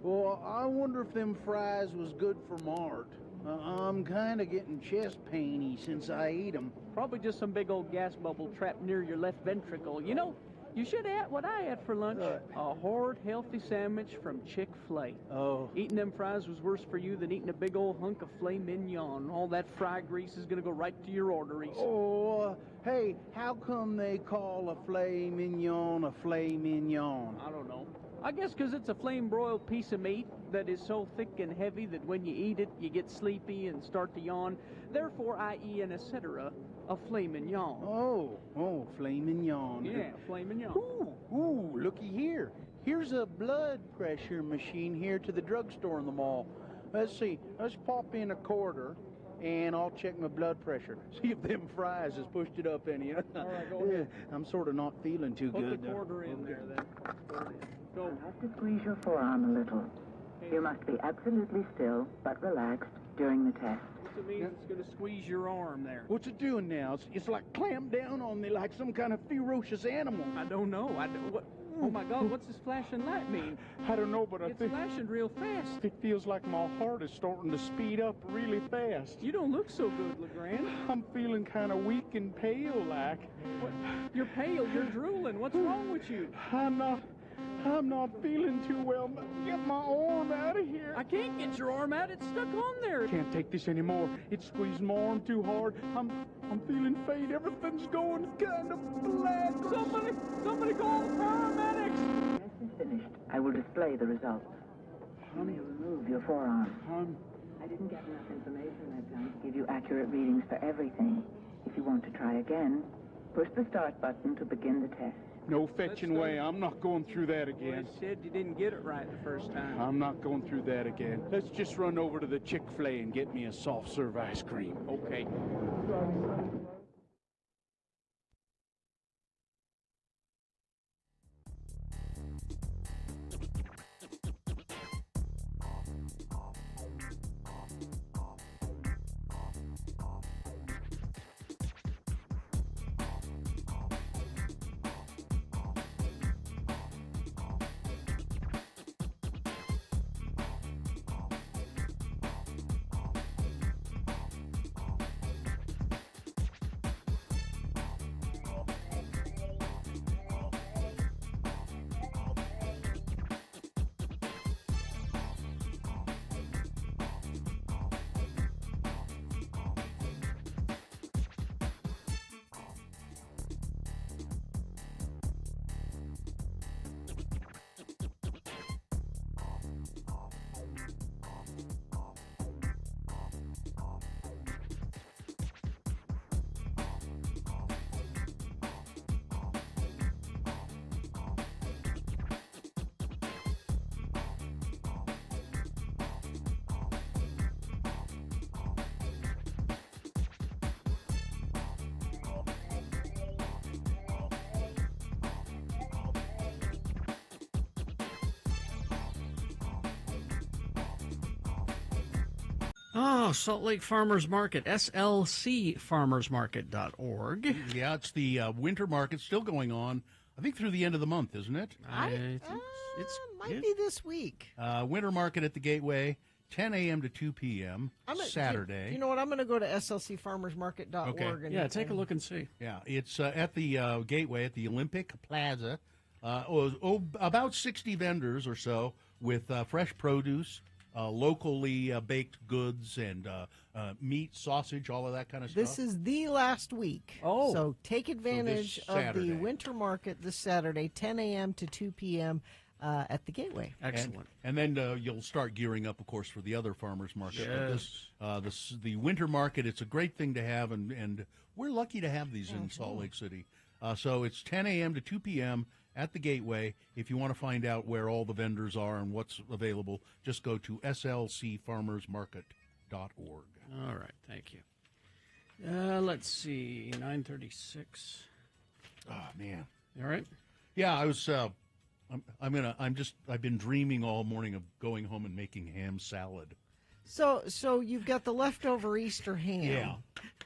Well, I wonder if them fries was good for Mart. I'm kind of getting chest painy since I ate them. Probably just some big old gas bubble trapped near your left ventricle. You know, you should have what I had for lunch. A hard, healthy sandwich from Chick-fil-A. Oh. Eating them fries was worse for you than eating a big old hunk of filet mignon. All that fry grease is going to go right to your arteries. Oh, hey, how come they call a filet mignon a filet mignon? I don't know. I guess because it's a flame-broiled piece of meat that is so thick and heavy that when you eat it, you get sleepy and start to yawn. Therefore, i.e. and etc., a filet mignon. Oh, filet mignon. Yeah, filet mignon. Ooh, looky here. Here's a blood pressure machine here to the drugstore in the mall. Let's see. Let's pop in a quarter, and I'll check my blood pressure. See if them fries has pushed it up any. All right, go ahead. I'm sort of not feeling too good. Put the quarter in there, then. Go. You have to squeeze your forearm a little. You must be absolutely still, but relaxed during the test. What's it mean? It's going to squeeze your arm there. What's it doing now? It's like clamped down on me like some kind of ferocious animal. I don't know. Oh, my God, what's this flashing light mean? I don't know, but I think it's flashing real fast. It feels like my heart is starting to speed up really fast. You don't look so good, LeGrand. I'm feeling kind of weak and pale, like. What? You're pale. You're drooling. What's wrong with you? I'm not feeling too well. Get my arm out of here. I can't get your arm out. It's stuck on there. Can't take this anymore. It's squeezed my arm too hard. I'm feeling faint. Everything's going kind of black. Somebody call the paramedics. Test is finished. I will display the results. You may remove your forearm. I didn't get enough information that time to give you accurate readings for everything. If you want to try again, push the start button to begin the test. No fetching way. I'm not going through that again. Well, I said you didn't get it right the first time. I'm not going through that again. Let's just run over to the Chick-fil-A and get me a soft serve ice cream. Okay. Oh, Salt Lake Farmers Market, slcfarmersmarket.org. Yeah, it's the winter market still going on, I think through the end of the month, isn't it? I think might be this week. Winter market at the Gateway, 10 a.m. to 2 p.m. Saturday. You know what? I'm going to go to slcfarmersmarket.org. Okay. And take a look and see. Yeah, it's at the Gateway at the Olympic Plaza. About 60 vendors or so with fresh produce, locally baked goods, and meat, sausage, all of that kind of stuff. This is the last week. Oh. So take advantage of the winter market this Saturday, 10 a.m. to 2 p.m. At the Gateway. Excellent. And then you'll start gearing up, of course, for the other farmers market. Yes. But the winter market, it's a great thing to have, and we're lucky to have these in Salt Lake City. So it's 10 a.m. to 2 p.m. at the Gateway. If you want to find out where all the vendors are and what's available, just go to slcfarmersmarket.org. All right, thank you. Let's see, 9:36. Oh man, you all right? Yeah, I was. I've been dreaming all morning of going home and making ham salad. So you've got the leftover Easter ham. Yeah,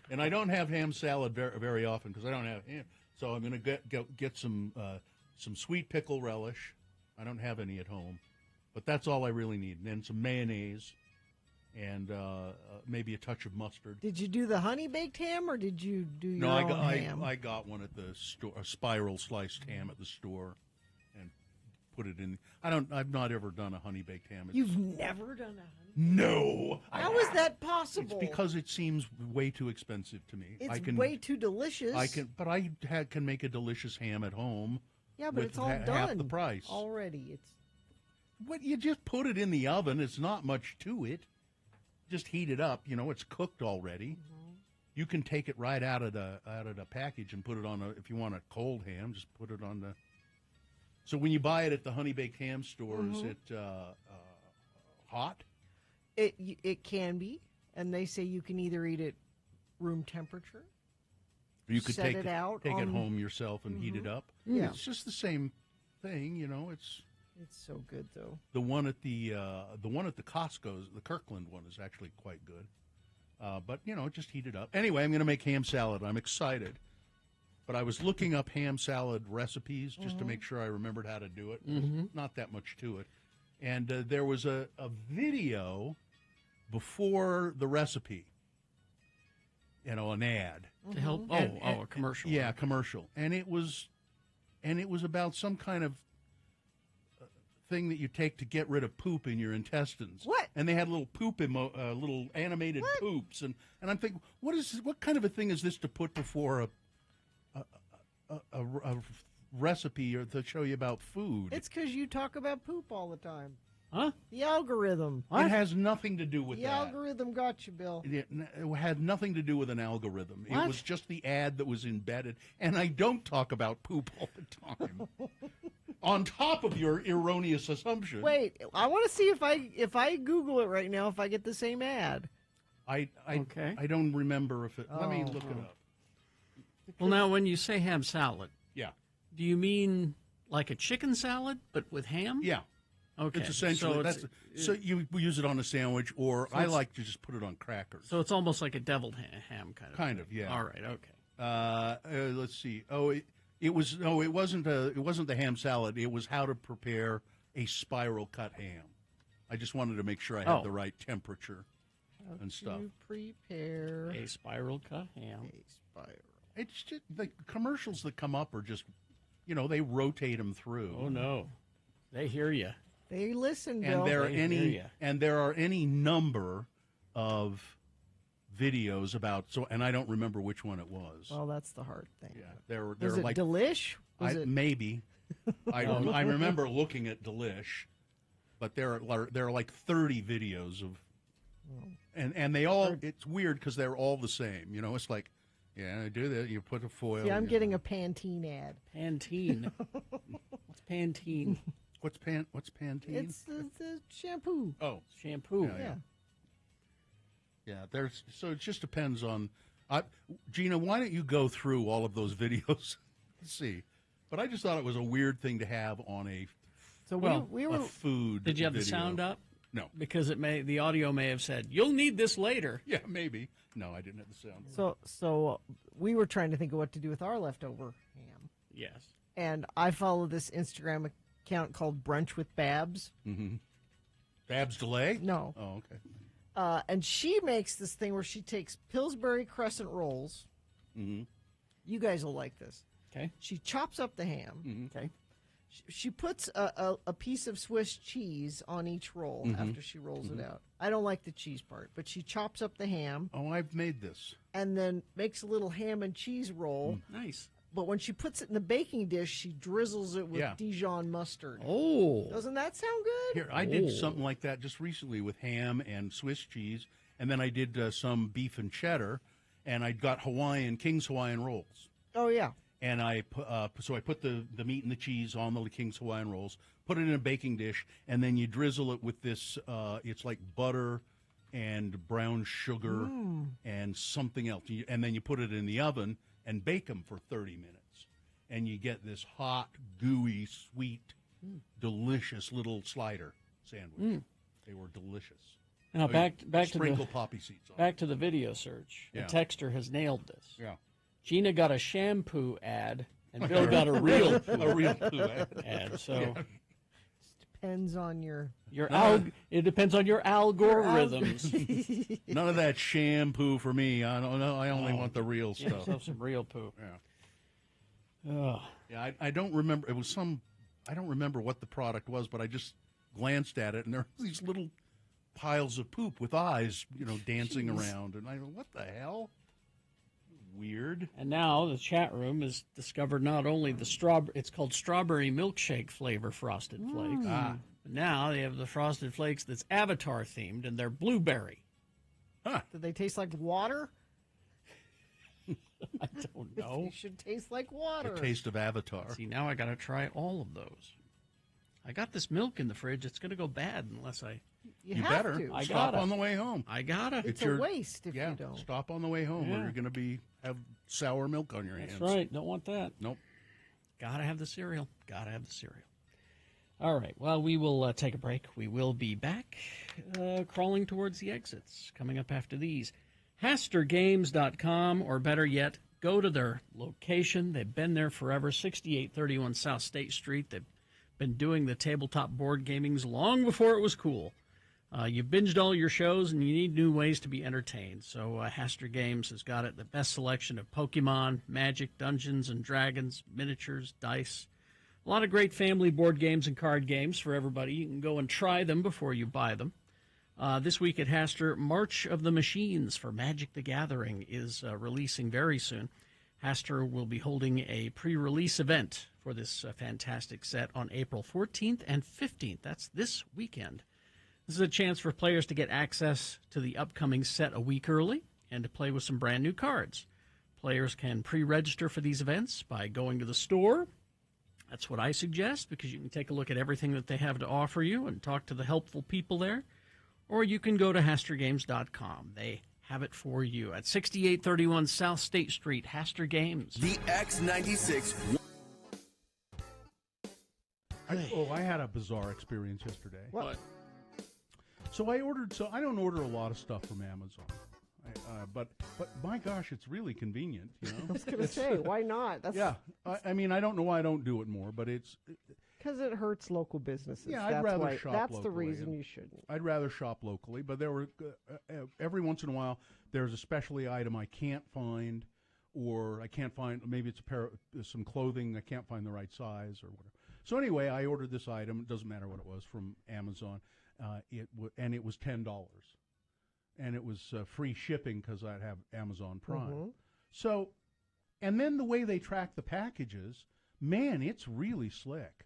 and I don't have ham salad very often because I don't have ham. So I'm going to get some sweet pickle relish. I don't have any at home, but that's all I really need. And then some mayonnaise, and maybe a touch of mustard. Did you do the honey baked ham or did you do your own ham? I got one at the store, a spiral sliced ham at the store, and put it in. I've not ever done a honey baked ham. You've never done a honey? No. How is that possible? It's because it seems way too expensive to me. It's way too delicious. But I can make a delicious ham at home. Yeah, but with it's all done half the price already. What you just put it in the oven. It's not much to it. Just heat it up. It's cooked already. Mm-hmm. You can take it right out of the package and put it on if you want a cold ham. Just put it on the. So when you buy it at the honey baked ham store, is it hot? It can be, and they say you can either eat it room temperature. You could take it out, take it home yourself and heat it up. Yeah, it's just the same thing, It's so good though. The one at the Costco's, the Kirkland one, is actually quite good. But just heat it up. Anyway, I'm going to make ham salad. I'm excited. But I was looking up ham salad recipes just to make sure I remembered how to do it. Not that much to it. And there was a video before the recipe. An ad to help. A commercial. Yeah, a commercial, and it was about some kind of thing that you take to get rid of poop in your intestines. What? And they had little little animated poops, and I'm thinking, what kind of a thing is this to put before a recipe or to show you about food? It's because you talk about poop all the time. Huh? The algorithm. What? It has nothing to do with that. The algorithm got you, Bill. It had nothing to do with an algorithm. What? It was just the ad that was embedded. And I don't talk about poop all the time. On top of your erroneous assumption. Wait, I want to see if I Google it right now, if I get the same ad. I don't remember if it. Let me look it up. Well, now, when you say ham salad, yeah, do you mean like a chicken salad but with ham? Yeah. Okay. It's essentially so you use it on a sandwich, or I like to just put it on crackers. So it's almost like a deviled ham kind of. Kind of, yeah. All right, okay. Let's see. It wasn't the ham salad. It was how to prepare a spiral cut ham. I just wanted to make sure I had the right temperature and stuff. To prepare a spiral cut ham. A spiral. It's just the commercials that come up are just, they rotate them through. Oh no, they hear you. They listen, Bill. And there are any number of videos about and I don't remember which one it was. Well, that's the hard thing. Yeah, there was it like Delish? Maybe. I remember looking at Delish, but there are like 30 videos of, and they all. It's weird because they're all the same. It's like, yeah, I do that. You put a foil. See, I'm getting a Pantene ad. Pantene. What's Pantene? What's Pantene? It's the shampoo. Oh, shampoo. Yeah. So it just depends on. Gina, why don't you go through all of those videos? Let's see. But I just thought it was a weird thing to have on a. So we were a food. Did you have video. the sound up? No. Because the audio may have said, "You'll need this later." Yeah, maybe. No, I didn't have the sound. So we were trying to think of what to do with our leftover ham. Yes. And I follow this Instagram account called Brunch with Babs. Mm-hmm. Babs DeLay? No. Oh, okay. And she makes this thing where she takes Pillsbury crescent rolls. Mm-hmm. You guys will like this. Okay. She chops up the ham. Mm-hmm. Okay. She puts a piece of Swiss cheese on each roll after she rolls it out. I don't like the cheese part, but she chops up the ham. Oh, I've made this. And then makes a little ham and cheese roll. Nice. But when she puts it in the baking dish, she drizzles it with Yeah. Dijon mustard. Oh. Doesn't that sound good? Here, I did something like that just recently with ham and Swiss cheese, and then I did some beef and cheddar, and I got King's Hawaiian rolls. Oh, yeah. And I put the meat and the cheese on the King's Hawaiian rolls, put it in a baking dish, and then you drizzle it with this, it's like butter and brown sugar and something else. And then you put it in the oven and bake them for 30 minutes. And you get this hot, gooey, sweet, delicious little slider sandwich. They were delicious. Now back to sprinkle poppy seeds on back to the video search. Yeah. The texter has nailed this. Yeah. Gina got a shampoo ad, and Bill got a real poo. A real poo ad. So Yeah. Depends on your it depends on your algorithms. None of that shampoo for me. I don't know. I only want the real Get stuff. yourself some real poo. Yeah. Ugh. Yeah, I don't remember. It was some. I don't remember what the product was, but I just glanced at it, and there were these little piles of poop with eyes, dancing around, and I go, "What the hell?" Weird. And now the chat room has discovered not only it's called strawberry milkshake flavor Frosted Flakes. But now they have the Frosted Flakes that's Avatar themed, and they're blueberry. Do they taste like water? I don't know. They should taste like water. The taste of Avatar. See, now I got to try all of those. I got this milk in the fridge. It's going to go bad unless I. You You have better to. I stop gotta. on the way home. I gotta. It's a waste if you don't. Stop on the way home, or Yeah. you're going to have sour milk on your hands. That's right. Don't want that. Nope. Gotta have the cereal. Gotta have the cereal. All right. Well, we will take a break. We will be back crawling towards the exits coming up after these. HasterGames.com, or better yet, go to their location. They've been there forever, 6831 South State Street. They've been doing the tabletop board gamings long before it was cool. You binged all your shows, and you need new ways to be entertained. So Haster Games has got it. The best selection of Pokemon, Magic, Dungeons and Dragons, miniatures, dice. A lot of great family board games and card games for everybody. You can go and try them before you buy them. This week at Haster, March of the Machines for Magic the Gathering is releasing very soon. Haster will be holding a pre-release event for this fantastic set on April 14th and 15th. That's this weekend. This is a chance for players to get access to the upcoming set a week early and to play with some brand new cards. Players can pre-register for these events by going to the store. That's what I suggest, because you can take a look at everything that they have to offer you and talk to the helpful people there. Or you can go to HasterGames.com. They have it for you at 6831 South State Street, Haster Games. The X96. I had a bizarre experience yesterday. What? So I ordered. So I don't order a lot of stuff from Amazon, but my gosh, it's really convenient. You know, I was going to say, why not? That's yeah. I mean, I don't know why I don't do it more, but it's because it hurts local businesses. Yeah, I'd that's rather why, shop That's locally. the reason you shouldn't. I'd rather shop locally, but there were every once in a while there's a specialty item I can't find, or I can't find. Maybe it's a pair of some clothing I can't find the right size or whatever. So anyway, I ordered this item. It doesn't matter what it was from Amazon. And it was $10, and it was free shipping because I'd have Amazon Prime. Mm-hmm. So, and then the way they track the packages, man, it's really slick.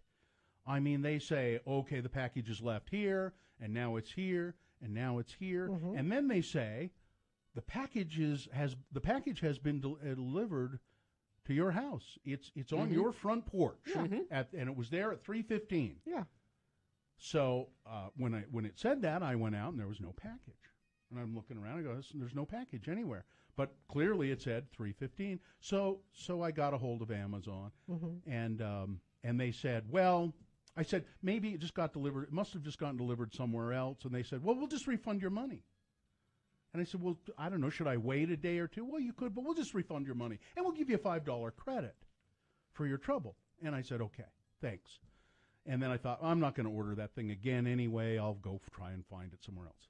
I mean, they say, okay, the package is left here, and now it's here, and now it's here, and then they say the package has been delivered to your house. It's on your front porch, and it was there at 3:15. Yeah. So when it said that, I went out and there was no package, and I'm looking around. I go, "There's no package anywhere." But clearly it said 3:15. So I got a hold of Amazon, and they said, "Well, I said, maybe it just got delivered. It must have just gotten delivered somewhere else. And they said, well, we'll just refund your money. And I said, well, I don't know. Should I wait a day or two? Well, you could, but we'll just refund your money. And we'll give you a $5 credit for your trouble. And I said, okay, thanks. And then I thought, I'm not going to order that thing again anyway. I'll go try and find it somewhere else.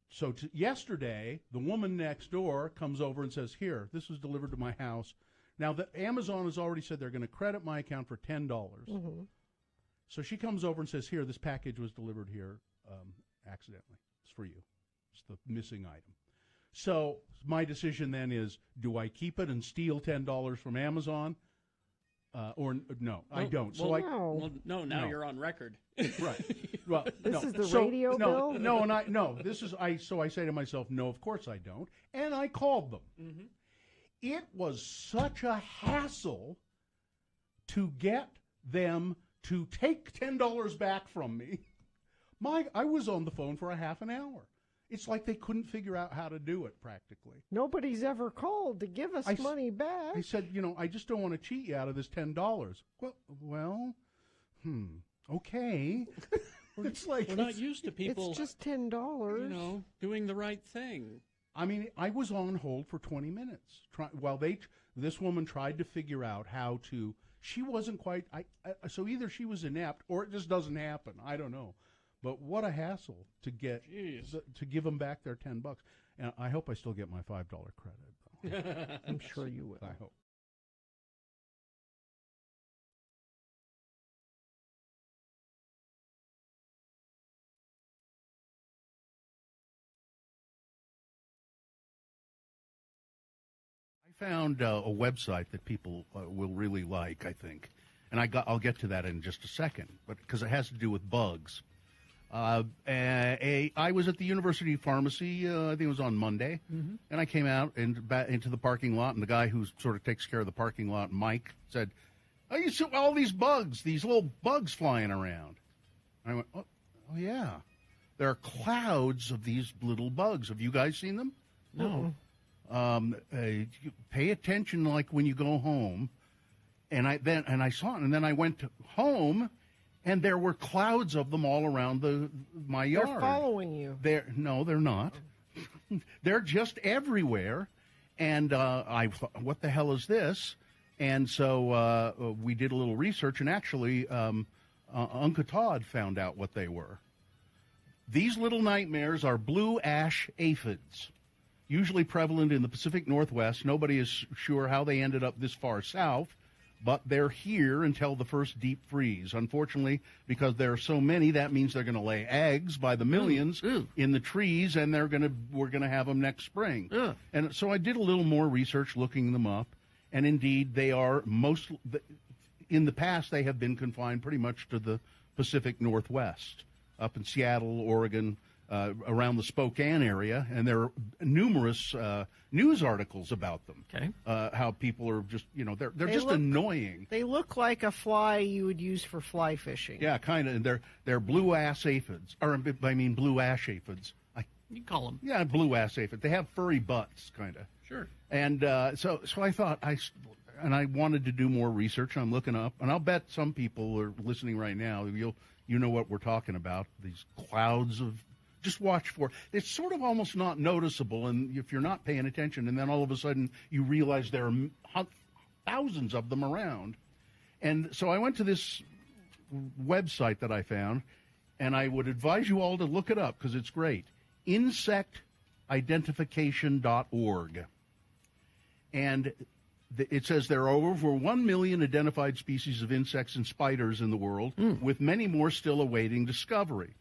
So yesterday, the woman next door comes over and says, here, this was delivered to my house. Now, Amazon has already said they're going to credit my account for $10. Mm-hmm. So she comes over and says, here, this package was delivered here accidentally. It's for you. It's the missing item. So my decision then is, do I keep it and steal $10 from Amazon? Or no, I don't. Now you're on record. Right. Well, this is the radio bill? So I say to myself, no, of course I don't. And I called them. Mm-hmm. It was such a hassle to get them to take $10 back from me. I was on the phone for a half an hour. It's like they couldn't figure out how to do it practically. Nobody's ever called to give us money back. I said, I just don't want to cheat you out of this $10. Okay. It's like we're not used to people. It's just $10. Doing the right thing. I mean, I was on hold for 20 minutes while this woman tried to figure out how to. She wasn't quite. So either she was inept or it just doesn't happen. I don't know. But what a hassle to get to give them back their $10. And I hope I still get my $5 credit. I'm sure you will. I hope. I found a website that people will really like, I think, and I'll get to that in just a second, but because it has to do with bugs. I was at the University Pharmacy, I think it was on Monday, and I came out into the parking lot, and the guy who sort of takes care of the parking lot, Mike, said, oh, you see all these bugs, these little bugs flying around. And I went, oh, yeah. There are clouds of these little bugs. Have you guys seen them? No. Pay attention like when you go home. And I saw it, and then I went home, and there were clouds of them all around my yard. They're following you. No, they're not. They're just everywhere. And I thought, what the hell is this? And so we did a little research, and actually Uncle Todd found out what they were. These little nightmares are blue ash aphids, usually prevalent in the Pacific Northwest. Nobody is sure how they ended up this far south, but they're here until the first deep freeze. Unfortunately, because there are so many, that means they're going to lay eggs by the millions in the trees, and we're going to have them next spring. And so I did a little more research looking them up, and indeed they are in the past they have been confined pretty much to the Pacific Northwest, up in Seattle, Oregon, around the Spokane area, and there are numerous news articles about them. Okay. How people are just, they're just annoying. They look like a fly you would use for fly fishing. Yeah, kind of. And they're blue ash aphids, blue ash aphids. You call them. Yeah, blue ash aphids. They have furry butts, kind of. Sure. And so I thought I wanted to do more research. I'm looking up, and I'll bet some people are listening right now. You know what we're talking about, these clouds of, just watch for, it's sort of almost not noticeable, and if you're not paying attention, and then all of a sudden you realize there are thousands of them around. And so I went to this website that I found, and I would advise you all to look it up because it's great, insectidentification.org. And it says there are over 1 million identified species of insects and spiders in the world, with many more still awaiting discovery.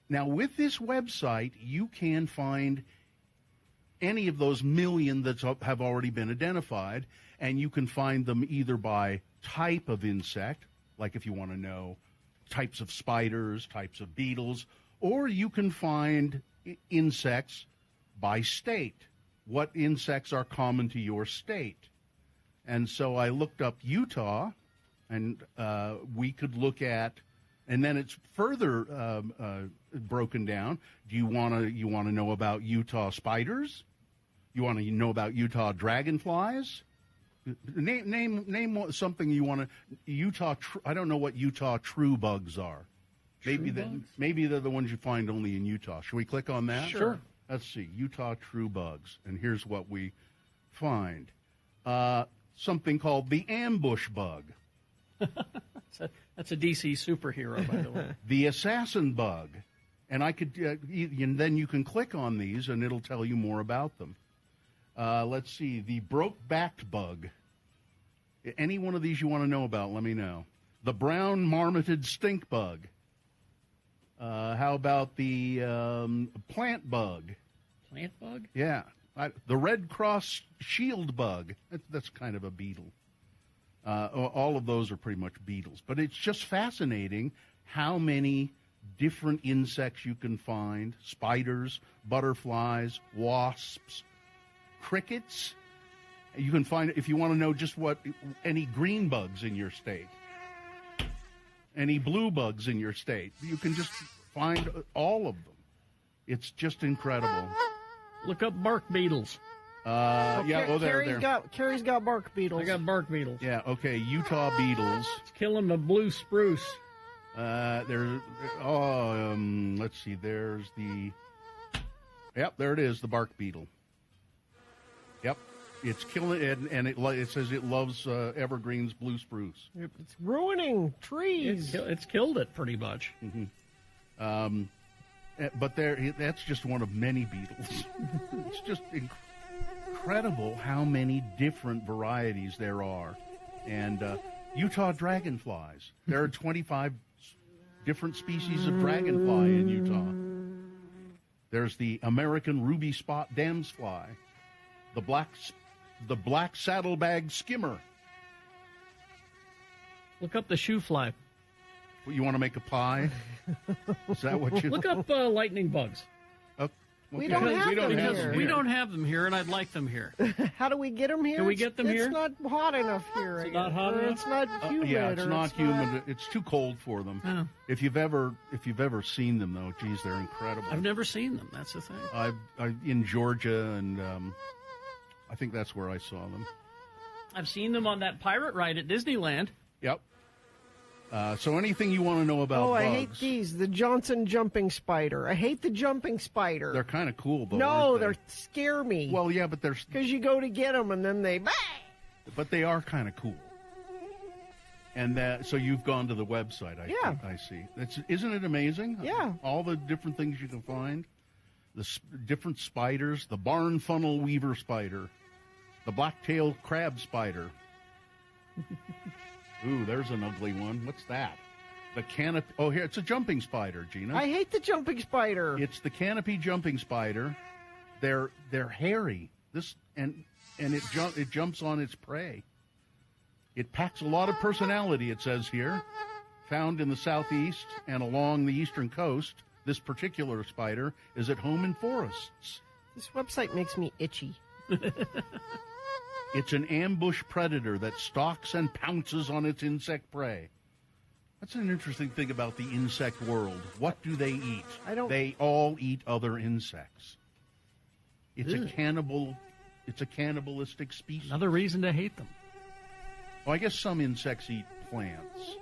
Now, with this website, you can find any of those million that have already been identified, and you can find them either by type of insect, like if you want to know types of spiders, types of beetles, or you can find insects by state. What insects are common to your state? And so I looked up Utah, and we could look at, and then it's further broken down. Do you want to know about Utah spiders? You want to know about Utah dragonflies? Name something you want to. Utah. I don't know what Utah true bugs are. Maybe they're the ones you find only in Utah. Should we click on that? Sure. Let's see. Utah true bugs, and here's what we find. Something called the ambush bug. That's a DC superhero, by the way. The assassin bug, and and then you can click on these, and it'll tell you more about them. Let's see. The broke-backed bug. Any one of these you want to know about, let me know. The brown marmoted stink bug. How about the plant bug? Plant bug? Yeah. The Red Cross shield bug. That's kind of a beetle. All of those are pretty much beetles. But it's just fascinating how many different insects you can find. Spiders, butterflies, wasps, crickets. You can find, if you want to know just any green bugs in your state, any blue bugs in your state, you can just find all of them. It's just incredible. Look up bark beetles. Carrie's got bark beetles. I got bark beetles. Yeah, okay, Utah beetles. It's killing the blue spruce. Let's see, there it is, the bark beetle. Yep, it's killing it, and it says it loves evergreens, blue spruce. It's ruining trees. It's killed it pretty much. Mm-hmm. But that's just one of many beetles. It's just incredible how many different varieties there are. And Utah dragonflies. There are 25 different species of dragonfly in Utah. There's the American ruby spot damsfly, the black saddlebag skimmer. Look up the shoe fly. You want to make a pie? Is that what you look up? Lightning bugs. Okay. We don't have them here. We don't have them here, and I'd like them here. How do we get them here? Can we get them here? It's not hot enough here. It's not hot enough. It's not humid. Yeah, it's not humid. It's too cold for them. Oh. If you've ever seen them, though, geez, they're incredible. I've never seen them. That's the thing. I've in Georgia, and I think that's where I saw them. I've seen them on that pirate ride at Disneyland. Yep. So anything you want to know about bugs? I hate these. The Johnson jumping spider. I hate the jumping spider. They're kind of cool, though. No, they scare me. Well, yeah, but they're... Because you go to get them, and then they... But they are kind of cool. And so you've gone to the website, I see. Isn't it amazing? Yeah. All the different things you can find. The different spiders. The barn funnel weaver spider. The black-tailed crab spider. Ooh, there's an ugly one. What's that? The canopy. Oh, here, it's a jumping spider, Gina. I hate the jumping spider. It's the canopy jumping spider. They're hairy. It jumps on its prey. It packs a lot of personality, it says here. Found in the southeast and along the eastern coast, this particular spider is at home in forests. This website makes me itchy. It's an ambush predator that stalks and pounces on its insect prey. That's an interesting thing about the insect world. What do they eat? They all eat other insects. It's a cannibalistic species. Another reason to hate them. Well, I guess some insects eat plants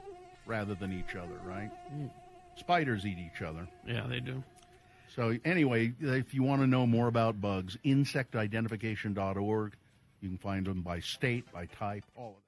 rather than each other, right? Spiders eat each other. Yeah, they do. So anyway, if you want to know more about bugs, insectidentification.org. You can find them by state, by type, all of that.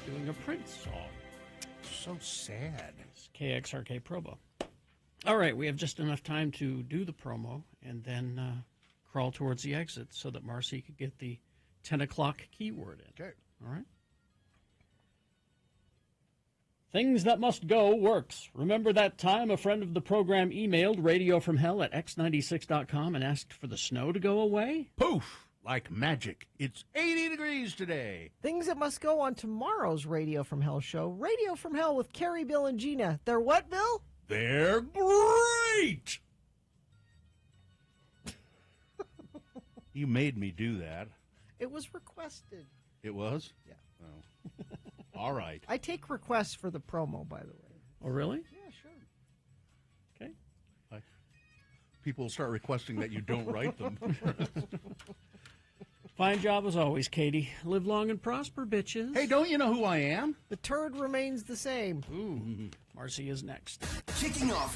doing a Prince song. So sad. It's KXRK Provo. All right, we have just enough time to do the promo and then crawl towards the exit so that Marcy could get the 10 o'clock keyword in. Okay. All right. Things That Must Go works. Remember that time a friend of the program emailed radiofromhell@x96.com and asked for the snow to go away? Poof! Like magic. It's 80 degrees today. Things that must go on tomorrow's Radio from Hell show. Radio from Hell with Carrie, Bill, and Gina. They're what, Bill? They're great! You made me do that. It was requested. It was? Yeah. Oh. All right. I take requests for the promo, by the way. Oh, really? Yeah, sure. Okay. People will start requesting that you don't write them. Fine job as always, Katie. Live long and prosper, bitches. Hey, don't you know who I am? The turd remains the same. Ooh. Marcy is next. Kicking off